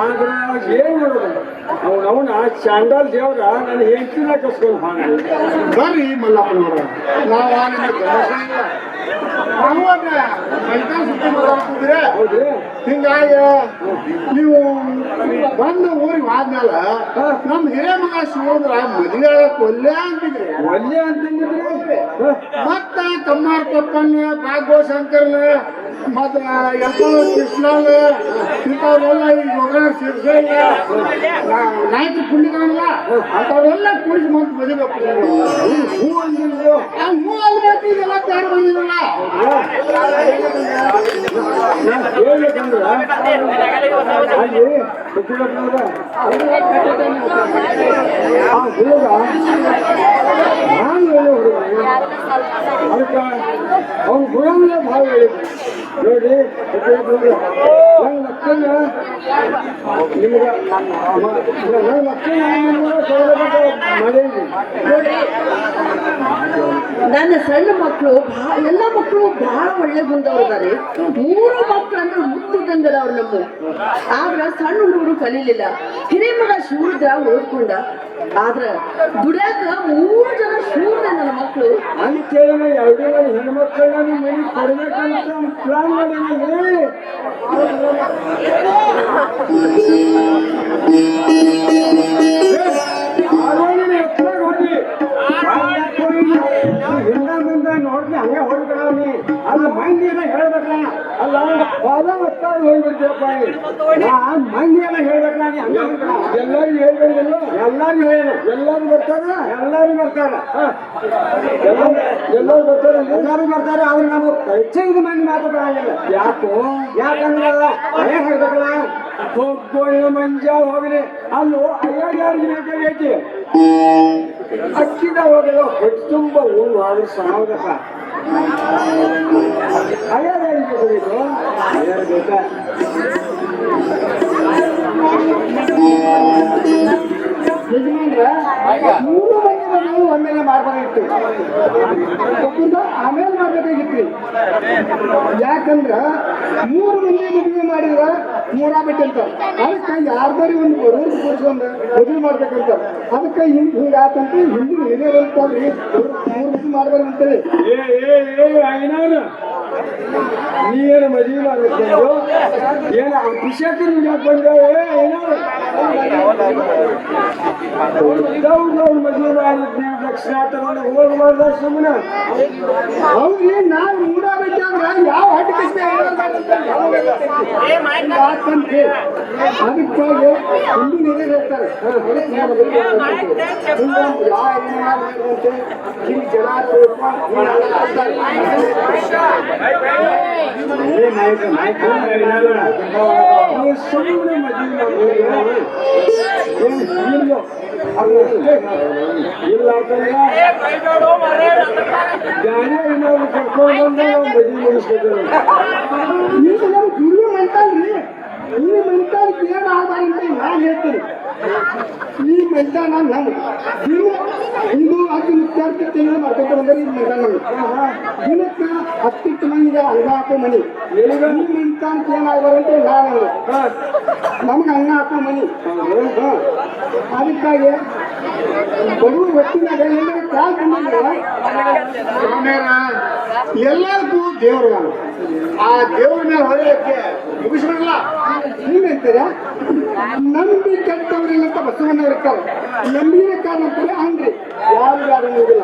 ಆದ್ರೆ ಏನ್ ಮಾಡೋದು ಅವನ ಚಾಂಡಾಲ್ ದೇವ್ರ ನನ್ನ ಹೆಂಡತಿನ ಕಸ್ಕೊಂಡು ಬರ್ರಿ ಮಲ್ಲಪ್ಪನವರ ನಾವು ನಿಮ್ಮ ಗಮನಿಸ ಇಲ್ಲ ಅವಾಗ ಮೈದಾನ ಸುತ್ತಿ ಮಾತಾಡ್ತಿದ್ರೆ ಹೌದ್ರಿ ಹಿಂಗಾಗಿ ನೀವು ಬಂದು ಊರಿಗೆ ಆದ್ಮೇಲೆ ನಮ್ಮ ಹಿರಿಯ ಮಗ ಶಿವದ್ರ ಮದುವೆ ಆಗಕ್ಕೆ ಒಲ್ಲೆ ಅಂತಿದ್ರಿ ಒಲ್ಲೆ ಅಂತಂದಿದ್ರಿ ಮತ್ತ ಕಮ್ಮಾರ್ ಪಪ್ಪನ್ನ ಭಾಗವ ಶಂಕರ್ನ ಮತ್ತ ಎಪ್ಪ ಕೃಷ್ಣನ ಇಂಥವ್ರೆಲ್ಲ ಈ ಮಗನ ಸೇರ್ಸಲ್ಲ ನಾಯಕ ಪುಣ್ಯಗಳಲ್ಲ ಅಂಥವ್ರೆಲ್ಲ ಕೂಡಿಸಿ ಮತ್ತೆ ಮದುವೆ ಹೂ ಅಂದಿದ್ರು ಹೂ ಅಲ್ಬೇಕು ಇದೆಲ್ಲ ತಯಾರು ಬಂದಿರಲ್ಲ ಹೇಳ್ಬೇಕಂದ್ರ ಅಲ್ಲಿ ಹುಡುಗ ನಾನು ಹೇಳೋ ಹುಡುಗ ಅದಕ್ಕೆ ಅವ್ನ ಗುಣವೇ ಭಾಳ ಹೇಳಿದ್ರು ನೋಡಿ ನನ್ನ ಮಕ್ಕಳನ್ನ ನಿಮ್ಗೆ ನನ್ನ ಮಕ್ಕಳನ್ನ ಮಾಡೇನಿ ನೋಡ್ರಿ ನನ್ನ ಸಣ್ಣ ಮಕ್ಕಳು ಎಲ್ಲ ಮಕ್ಕಳು ಬಹಳ ಒಳ್ಳೆ ಬಂದವ್ರಿದ್ದಾರೆ. 3 ಮಕ್ಕಳು ಅಂದ್ರೆ ಮುತ್ತಿದ್ದಂಗದವ್ರು ನಮ್ಮ. ಆದ್ರ ಸಣ್ಣ ಹುಡುಗರು ಕಲೀಲಿಲ್ಲ. ಹಿರೇಮಗ ಶೂರ್ದ ಓದ್ಕೊಂಡ. ಆದ್ರ ದುಡ್ಯಾಕ 3 ಜನ ಶೂರ್ದ ನನ್ನ ಮಕ್ಕಳು. ಅಂತೇಳಿ ಯಾವುದೇ ಒಂದು ಹೆಣ್ಮಕ್ಳನ್ನ ನಿಮ್ಮ ಮನೆಗೆ ಕೊಡ್ಬೇಕಂತ ಪ್ಲಾನ್ ಮಾಡಿದ್ದೀನಿ. ಹಿಂದ ಮುಂದೆ ನೋಡ್ಲಿ ಹಂಗೆ ಹೊಡ್ಬಿಡವನಿ ಅಲ್ಲ ಮಂದಿ ಎಲ್ಲ ಹೇಳ್ಬೇಕಲ್ಲ ಅಲ್ಲ ಬಾಲ ಹೊತ್ತಾಗ ಹೋಗ್ಬಿಡ್ತೀವಪ್ಪ ನಾ ಮಂದಿ ಎಲ್ಲ ಹೇಳ್ಬೇಕಲ್ಲ ನೀ ಹಂಗೆ ಎಲ್ಲರಿಗೂ ಹೇಳ್ಬೇಕಿಲ್ಲ ಎಲ್ಲರಿಗೂ ಹೇಳು ಎಲ್ಲರೂ ಬರ್ತಾರ ಎಲ್ಲರೂ ಬರ್ತಾರ ಎಲ್ಲರೂ ಬರ್ತಾರೆ ಎಲ್ಲರೂ ಬರ್ತಾರೆ ಆದ್ರೆ ನಾವು ಹೆಚ್ಚಿನ ಮಂದಿ ಮಾತಾಡಂಗಿಲ್ಲ ಯಾಕೋ ಯಾಕಂದ್ರೆ ಅಯ್ಯ ಹೇಳ್ಬೇಕಲ್ಲ ಹೋಗ್ಕೊಳ್ಳ ಮಂಜ ಹೋಗ್ಲಿ ಅಲ್ಲೋ ಅಯ್ಯಾರಿಗೆ ಬೇಕಾಗೈತಿ ಅಕ್ಕಿದ ಹೋಗಲು ಹೊಟ್ಟೆ ತುಂಬ ಹೂವು ಆದ್ರೆ ಸಾವದಕ್ಕ ಅಯ್ಯಾರಿಗೆ ಬೇಕು ಅಯ್ಯಾರ ಬೇಕಾ ಯಜಮಾನ್ರ 3 ಮಂದಿನ ನಾವು ಒಮ್ಮೆಲೆ ಮಾಡ್ಬೇಕಾಗಿತ್ತು ಒಬ್ಬಂದ ಆಮೇಲೆ ಮಾಡ್ಬೇಕಾಗಿತ್ತು ಯಾಕಂದ್ರ 3 ಮಂದಿ ಮದುವೆ ಮಾಡಿದ್ರ 3 ಬಿಟ್ಟಂತ ಅದಕ್ಕೆ ಯಾರ್ದಾರಿ ಒಂದು ಬರೋದು ಕೂರ್ಸ್ಕೊಂಡ ಮದುವೆ ಮಾಡ್ಬೇಕಂತ ಅದಕ್ಕೆ ಹಿಂಗಾತಂತ ಹಿಂದಿನ ಹಿರಿಯರು ಅಂತಾರ್ರಿ 3 ಮದುವೆ ಮಾಡ್ಬಾರ್ದು ಅಂತೇಳಿ ನೀನು ಮದುವೆ ಮಾಡ್ಬೇಕು ಏನು ಅಭಿಷೇಕ ಬಂದೇವೆ ಅವ್ರು ಮದುವೆ ಮಾಡಿದ್ವಿ ದಕ್ಷಿಣ ತಗೊಂಡು ಹೋಗ್ಬಾರ್ದ ಸುಮ್ಮನೆ ಅವ್ರಿಗೆ ನಾವು ಮೂಡಾಬೇಕಂದ್ರ ಯಾವ ಹಟ್ಟಿಗೆ ಅದಕ್ಕಾಗಿ ಹಿಂದಿನ ಹಿರಿಯರು ಹೇಳ್ತಾರೆ ಹಿಂಗೆ ಜನ ಸುಮ್ಮನೆ ಮದುವೆ ಇಲ್ಲ ಗಾಡಿ ಏನಾದ್ರು ಕರ್ಕೊಂಡು ಮದುವೆ ಮುಗಿಸ್ಬೇಕು ಈಗ ನಮ್ ಗುರು ಮೆಂಟಲ್ರಿ ಈ ಮೆಂಟಲ್ ಏನ್ ಆಗಬಾರಂತ ನಾನು ಹೇಳ್ತೀನಿ ಈ ಮೆಂಟಲ್ ನಮ್ದು ಇದು ಅದು ವಿದ್ಯಾರ್ಥಿ ತಿಂಗಳು ಮಾಡ್ಕೊಂಡು ಬಂದ್ರೆ ಈ ಮೆಂಟಲ್ ನಮ್ದು ದಿನಕ್ಕೆ 10 ಮಂದಿಗೆ ಅನ್ನ ಹಾಕೋ ಮನಿ ಈ ಮೆಂಟಲ್ ಏನಾಗಬಾರಂತ ನಾನು ನಮ್ಗೆ ಅನ್ನ ಹಾಕೋ ಮನಿ ಅದಕ್ಕಾಗಿ ಬಡವ ಹೊತ್ತಿನಾಗ ಎಲ್ಲರೂ ಕಾಲ್ ಬಂದಿದ್ರೆ ಎಲ್ಲರಿಗೂ ದೇವ್ರ ಆ ದೇವ್ರ ಮೇಲೆ ಹೊರೆಯಕ್ಕೆ ಮುಗಿಸ್ಬಿಡಲ್ಲ ನೀವೇಂತೀರ ನಂಬಿ ಕೆಟ್ಟವ್ರಿಲ್ಲ ಅಂತ ಬಸವಣ್ಣ ಇರ್ತಾರೆ ನಂಬಿನ ಕಾರಣ ಅಂತಾರೆ ಹಂಗ್ರಿ ಯಾರು ಯಾರು ಹೋಗಿಲ್ಲ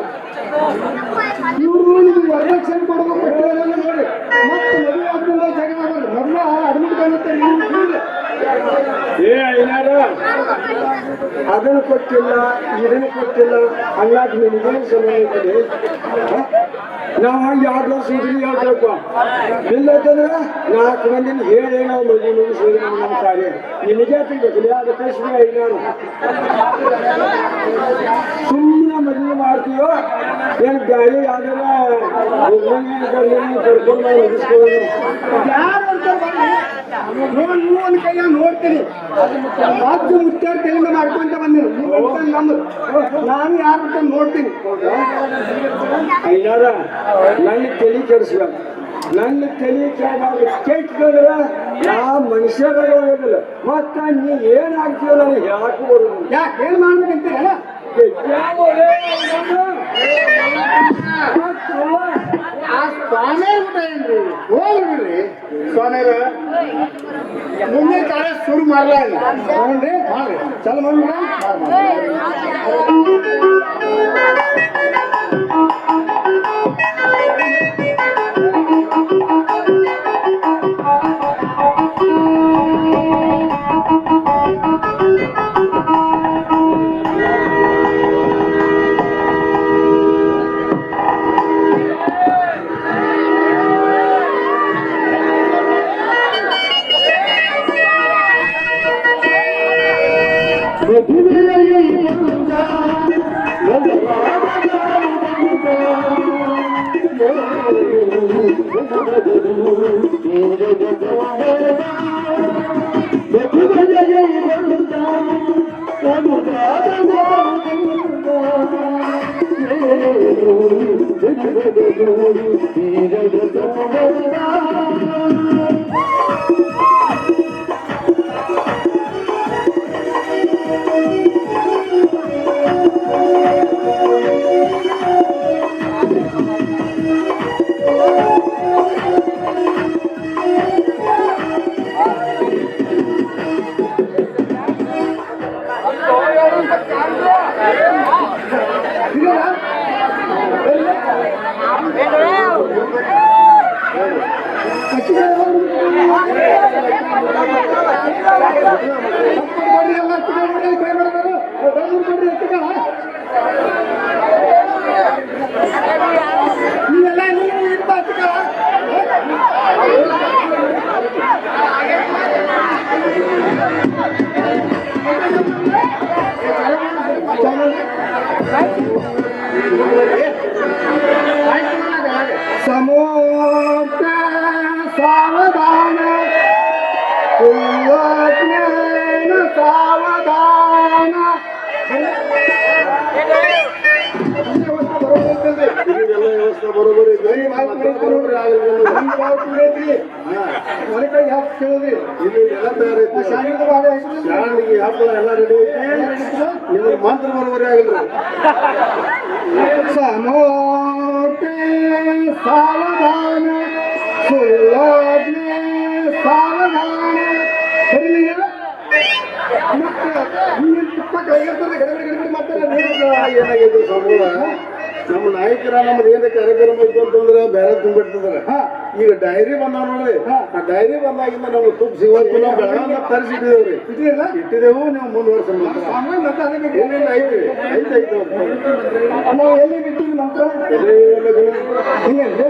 ಇವರು ನಿಮ್ಗೆ ವರದಕ್ಷಿಣೆ ಕೊಡುವ ಪಟ್ಟಿಯಲ್ಲ ನೋಡಿ ಮತ್ತೆ ಮದುವೆ ಆದ್ಮೇಲೆ ಜಗಳ ಬರ್ರಿ ಮೊದಲ ಅಡ್ಮಿಟ್ ಕಾಣುತ್ತೆ ಅದನ್ನು ಕೊಟ್ಟಿಲ್ಲ ಇದನ್ನು ಕೊಟ್ಟಿಲ್ಲ ಹಂಗಾಗಿ ನಿನಗೇನು ಸಮಯ ನಾವು ಯಾವ್ದು ಸೀರಿ ಹೇಳ್ತಪ್ಪ ಇಲ್ಲಂತಂದ್ರೆ 4 ಮಂದಿನ ಹೇಳಿ ನಾವು ಮದುವೆ ಮುಗಿಸಿದ್ರೆ ನಮ್ಮ ಕಾರ್ಯ ನಿನಗೆ ತಿಳ್ಬೇಕಿಲ್ಲ ಅದು ಕಷ್ಟ ನಾನು ಸುಮ್ಮನೆ ಮದುವೆ ಮಾಡ್ತೀವೋ ಏನು ಗಾಡಿ ಯಾವ್ದಾರ ಕರ್ಕೊಂಡು ಮುಗಿಸ್ಕೊಳ್ಳೋದು ನೀವು ಒಂದು ಕೈಯ ನೋಡ್ತೀನಿ ರಾಜ್ಯ ಮುಖ್ಯಾರ್ಥಿಗಳಿಂದ ಮಾಡ್ಕೊಂತ ಬಂದಿರು ನಾನು ಯಾರು ನೋಡ್ತೀನಿ ಐನಾರ ನನ್ನ ತಲೆ ಕೆಡಿಸ್ಬೇಕು ನನ್ನ ತಲೆ ಕೆಟ್ಟದ್ರೆ ಯಾವ ಮನುಷ್ಯರಾಗ ಹೋಗೋದಿಲ್ಲ ಮತ್ತ ನೀ ಏನಾಗ್ತೀವ ನನಗೆ ಹೇಳಕ್ಕೂ ಬರೋದು ಯಾಕೆ ಏನ್ ಮಾಡ್ಬೇಕಂತೀರಲ್ಲ ಆ ಸ್ವಾಮಿ ಊಟ ಏನ್ರಿ ಹೋಗ್ರಿ ಬಿಡ್ರಿ ಸ್ವಾಮಿಯರ ಮುಂದೆ ಕಾಲ ಶುರು ಮಾಡಲ್ಲ ನೋಡ್ರಿ ಮಾಡ್ರಿ ಚಲ ಮಾಡ್ರಿ ಸಮೋಕ ಸಾವಧಾನ ಸುಜ್ಞಾನ ಸಾವಧಾನ ವ್ಯವಸ್ಥೆ ಬರೋಬರಿ ಹೊರಗಡೆ ಹಾಕಿ ಕೇಳಿದ್ರಿ ಇಲ್ಲಿ ಎಲ್ಲ ತಯಾರೈತಿ ಶಾಲೆಗೆ ಹಬ್ಬ ಎಲ್ಲ ರೆಡಿ ಐತಿ ನಿಮಗೆ ಮಾತ್ರ ಬರೋಬರಿ ಆಗಿಲ್ಲ ಸಮೋಕೆ ಸಾವಧಾನ ಸುಳ್ಳಾಜ್ಞೆ ಸಾವಧಾನ ಸರಿಲಿಲ್ಲ ಮತ್ತೆ ಹಿಂದಿನ ತುಪ್ಪ ಕೈಗಿರ್ತದೆ ಗಡಗಡೆ ಮಾಡ್ತಾರೆ ಏನಾಗಿದೆ ಸಮೂಹ ನಮ್ಮ ನಾಯಕರ ನಮ್ದು ಏನ್ ಕಾರ್ಯಕ್ರಮ ಇತ್ತು ಅಂತಂದ್ರೆ ಬೇರೆ ತುಂಬಿಡ್ತಿದಾರೆ ಈಗ ಡೈರಿ ಬಂದಾವ ನೋಡ್ರಿ ಆ ಡೈರಿ ಬಂದಾಗಿಂದ ನಮ್ಗೆ ತುಪ್ಪ ಸಿಗೋದು ನಾವು ಬೆಳಗಾವಿ ತರಿಸಿಟ್ಟಿದ್ದೇವ್ರಿ ಇಟ್ಟಿದ್ದೇವು ನೀವು ಮುಂದುವರ್ಸ ಏನೇನು ಐತಿ ಐತಿ ನಾವು ಎಲ್ಲಿ ಬಿಟ್ಟಿವಿ ನಂತರ ಐತಿ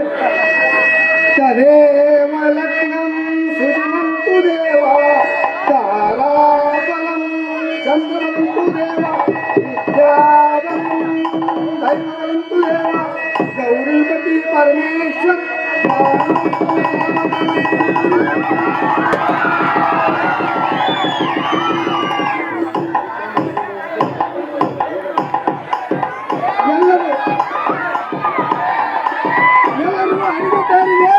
ತದೇವ ಲಗ್ನಂ ಸುಜನಂತು ದೇವ ತಾರಾಬಲಂ ಚಂದ್ರವಂತು ದೇವ ವಿದ್ಯಾದಂ ದೈವವಂತು ದೇವ ಗೌರೀಪತಿ ಪರಮೇಶ್ವರ ಎಲ್ಲರೂ ಅಡಿಗೆ ತಯಾರಿದೆ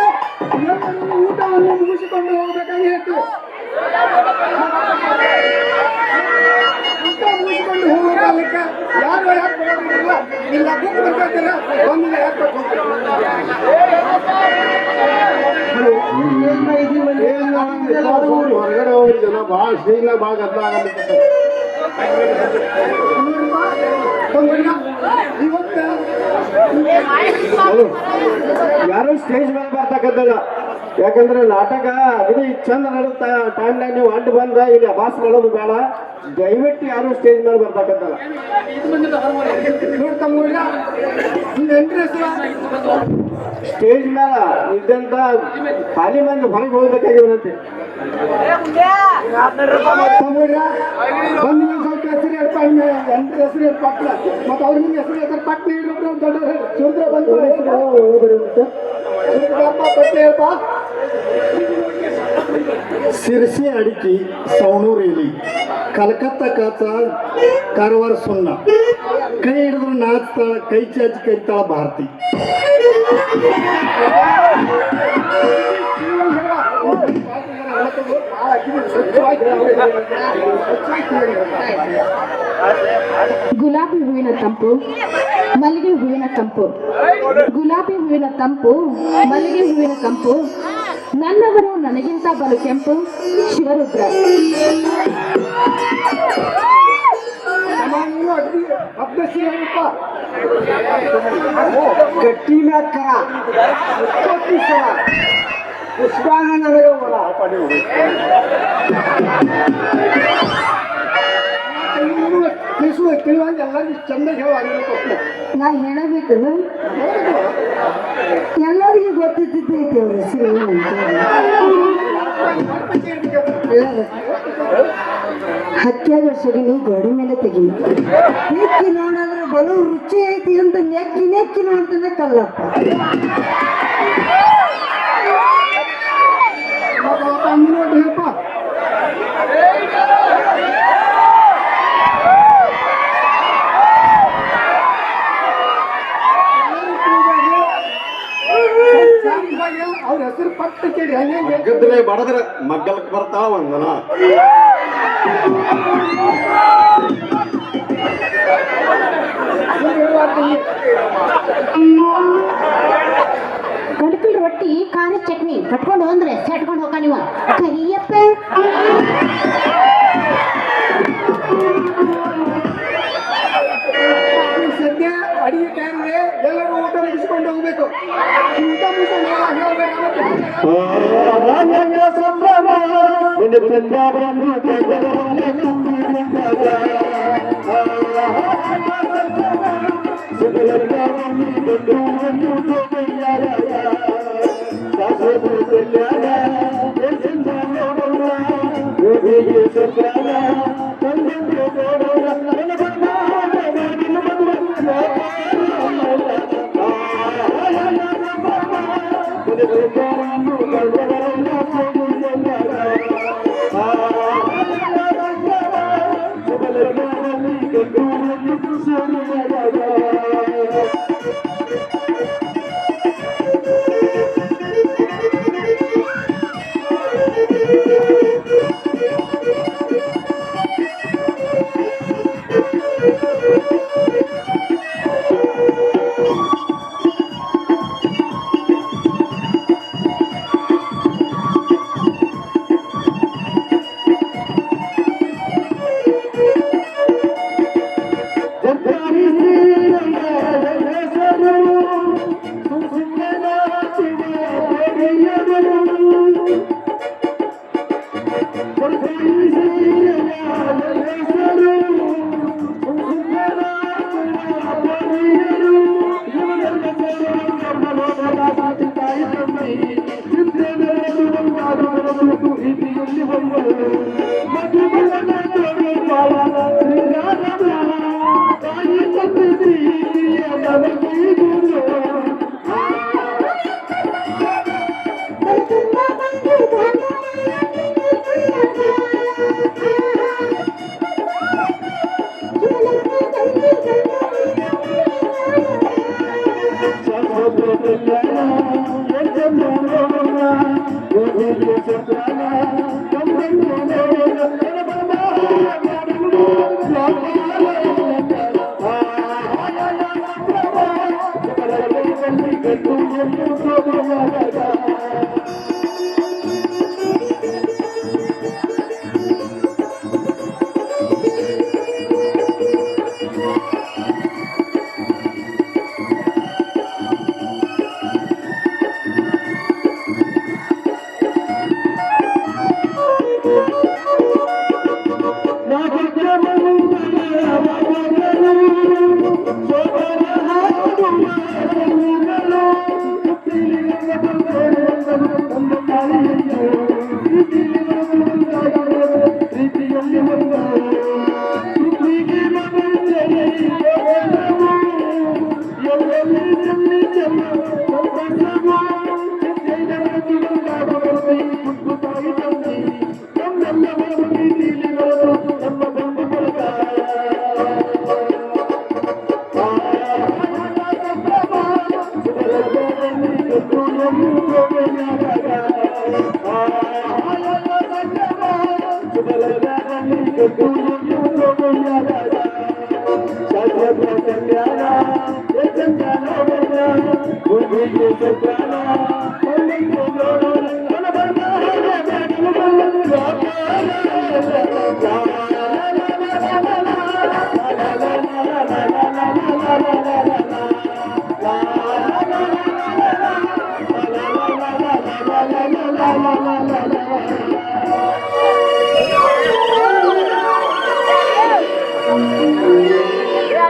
ಎಲ್ಲರೂ ಊಟವನ್ನು ಮುಗಿಸಿಕೊಂಡು ಹೋಗಬೇಕಾಗಿತ್ತು ಊಟ ಮುಗಿಸಿಕೊಂಡು ಹೋಗೋ ಕಾಲಕ್ಕೆ ಯಾರು ಯಾಕೆ ಬರೋದಿಲ್ಲ ಇಲ್ಲ ಬುಕ್ ಬರ್ಕೊಳ್ತೀರ ಒಂದಿನ ಯಾಕೆ ಹೊರಗಡೆ ಹೋಗಿ ಜನ ಭಾಳ ಸ್ಟೇಜ್ನಾಗ ಭಾಳ ಗದ್ದಲ ಆಗಲಿಕ್ಕೆ ಇವತ್ತು ಯಾರು ಸ್ಟೇಜ್ ಮೇಲೆ ಬರ್ತಕ್ಕಂಥಲ್ಲ ಯಾಕಂದ್ರೆ ನಾಟಕ ಅಗದಿ ಚಂದ ನಡೆದ ಟೈಮ್ನಾಗ ನೀವು ಅಡ್ಡು ಬಂದ ಇಲ್ಲಿ ಅಭಾಸ್ ಮಾಡೋದು ಬೇಡ ದಯವಿಟ್ಟು ಯಾರು ಸ್ಟೇಜ್ ಮೇಲೆ ಬರ್ತಕ್ಕಂಥಲ್ಲ ನೋಡ್ತಮ್ಮ ನಿನ್ನ ಎಂಟ್ರೆಸ್ ಸ್ಟೇಜ್ ಮೇಲೆ ಇದ್ದಂತ ಖಾಲಿ ಮಂದಿ ಹೊರಗೆ ಹೋಗ್ಬೇಕಾಗಿವಂತೆ ಬಂದು ನೀವು ಸ್ವಲ್ಪ ಹೆಸರು ಹೇಳ್ಪ ಎಂಟ್ರ ಹೆಸರು ಹೇಳಿ ಪಟ್ಲ ಮತ್ತೆ ಅವ್ರು ನಿಮ್ಗೆ ಹೆಸರು ಹೇಳ್ತಾರೆ ಪಟ್ನ ಇಡ್ಬಿಟ್ರು ದೊಡ್ಡ ಸುಂದ್ರ ಬಂದು ಪಟ್ನ ಹೇಳ್ಪ ಸಿರ್ಸಿ ಅಡಿಕೆ ಸವಣೂರೇಲಿ ಕಲ್ಕತ್ತಾ ಕಾತ ಕಾರವಾರ ಸುಣ್ಣ ಕೈ ಹಿಡಿದ್ರು ನಾಚ್ತಾಳ ಕೈ ಚಾಚಿ ಕೈತಾಳ ಭಾರತಿ ಗುಲಾಬಿ ಹೂವಿನ ತಂಪು ಮಲ್ಲಿಗೆ ಹೂವಿನ ಕಂಪು ಗುಲಾಬಿ ಹೂವಿನ ತಂಪು ಮಲ್ಲಿಗೆ ಹೂವಿನ ಕಂಪು ನನ್ನವರು ನನಗಿಂತ ಬಲು ಕೆಂಪು ಶಿವರುದ್ರ ಅಭ್ಯಸಿ ಹೇಳಪ್ಪ ಗಟ್ಟಿ ಮ್ಯಾಗ ಪುಷ್ಪಾನ ನನಗೆ ಹೊರ ತಿಳಿಯುವಾಗ ಎಲ್ಲರಿಗೂ ಚಂದಾಗಿ ಹೇಳಾಗಿರ್ಬೇಕು ನಾ ಹೇಳಬೇಕು ಎಲ್ಲರಿಗೂ ಗೊತ್ತಿದ್ದೈತಿ ಅವ್ರ ಹೆಸರು ಹತ್ಯಾಗ ಸಗಣಿ ಗೋಡೆ ಮೇಲೆ ತೆಗಿ ನೋಡಿದ್ರೆ ಬಲು ರುಚಿ ಐತಿ ಅಂತ ನೆಕ್ಕಿ ನೆಕ್ಕಿ ನೋಡ್ತಾನೆ ಕಲ್ಲಪ್ಪ. ನೋಡ್ರಿಪ್ಪ ಅವ್ರ ಹೆಸರು ಪಟ್ಟು ಕೇಳಿ ಹಂಗೆ ಗದ್ದಲೆ ಬಡದ್ರ ಮಗ್ಗಲಕ್ಕೆ ಬರ್ತಾಳ ಒಂದನ. ಗಡ್ಕಲ್ ರೊಟ್ಟಿ ಖಾರ ಚಟ್ನಿ ಕಟ್ಕೊಂಡು ಅಂದ್ರೆ ಸೆಟ್ಕೊಂಡು ಹೋಗ ನೀವು ಕರಿಯಪ್ಪ. ಸದ್ಯ ಅಡಿಗೆ ಟೈಮ್ ಎಲ್ಲರೂ ಊಟ ಮುಗಿಸ್ಕೊಂಡು ಹೋಗ್ಬೇಕು. ಊಟ ಮುಗಿಸ್ಕೊಂಡು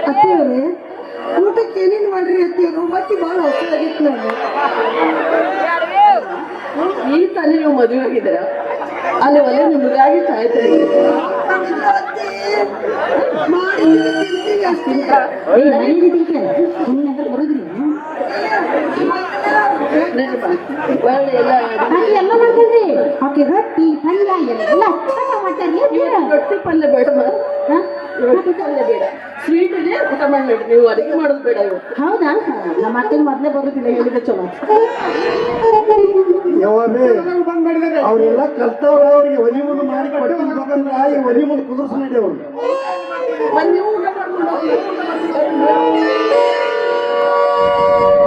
ಅತ್ತಿಯವ್ರೆ ಊಟಕ್ಕೆ ಏನೇನು ಮಾಡ್ರಿ ಅತ್ತಿಯವರು ಮತ್ತೆ ಭಾಳ ಹಸಿವಾಗಿತ್ತು ನನಗೆ. ಈ ತಾನೇ ನೀವು ಮದುವೆ ಆಗಿದ್ದೀರಾ? ಅಲ್ಲಿ ಒಲೆ ನಿಮಗಾಗಿ ಕಾಯ್ತಾರೆ ಎಲ್ಲ ಮಾಡ್ತೇನ್ರಿ ಆಕೆ ರೊಟ್ಟಿ ಪಲ್ಯ ಎಲ್ಲ ಮಾಡ್ತಾರೆ ರೊಟ್ಟಿ ಪಲ್ಯ ಬೇಡ ರೊಟ್ಟಿ ಪಲ್ಯ ಬೇಡ ಸ್ವೀಟ್ ಇದೆ ಊಟ ಮಾಡಬೇಡಿ ನೀವು ಅಡಿಗೆ ಮಾಡೋದು ಬೇಡ ಇವು ಹೌದಾ ನಮ್ಮ ಅಕ್ಕನ ಮೊದ್ಲೇ ಬರೋದಿಲ್ಲ ಹೇಳಿದ ಚಲೋ ಅವರೆಲ್ಲ ಕಲ್ತವ್ರ ಅವ್ರಿಗೆ ಒಲಿ ಮುಂದೆ ಮಾಡಿ ಕೊಟ್ಟಿರ್ಬೇಕಂದ್ರ ಈ ಒಲಿ ಮುಂದೆ ಕುದುರ್ಸ್ ನಡಿ ಅವ್ರು ನೀವು ಊಟ ಮಾಡ್ಕೊಂಡು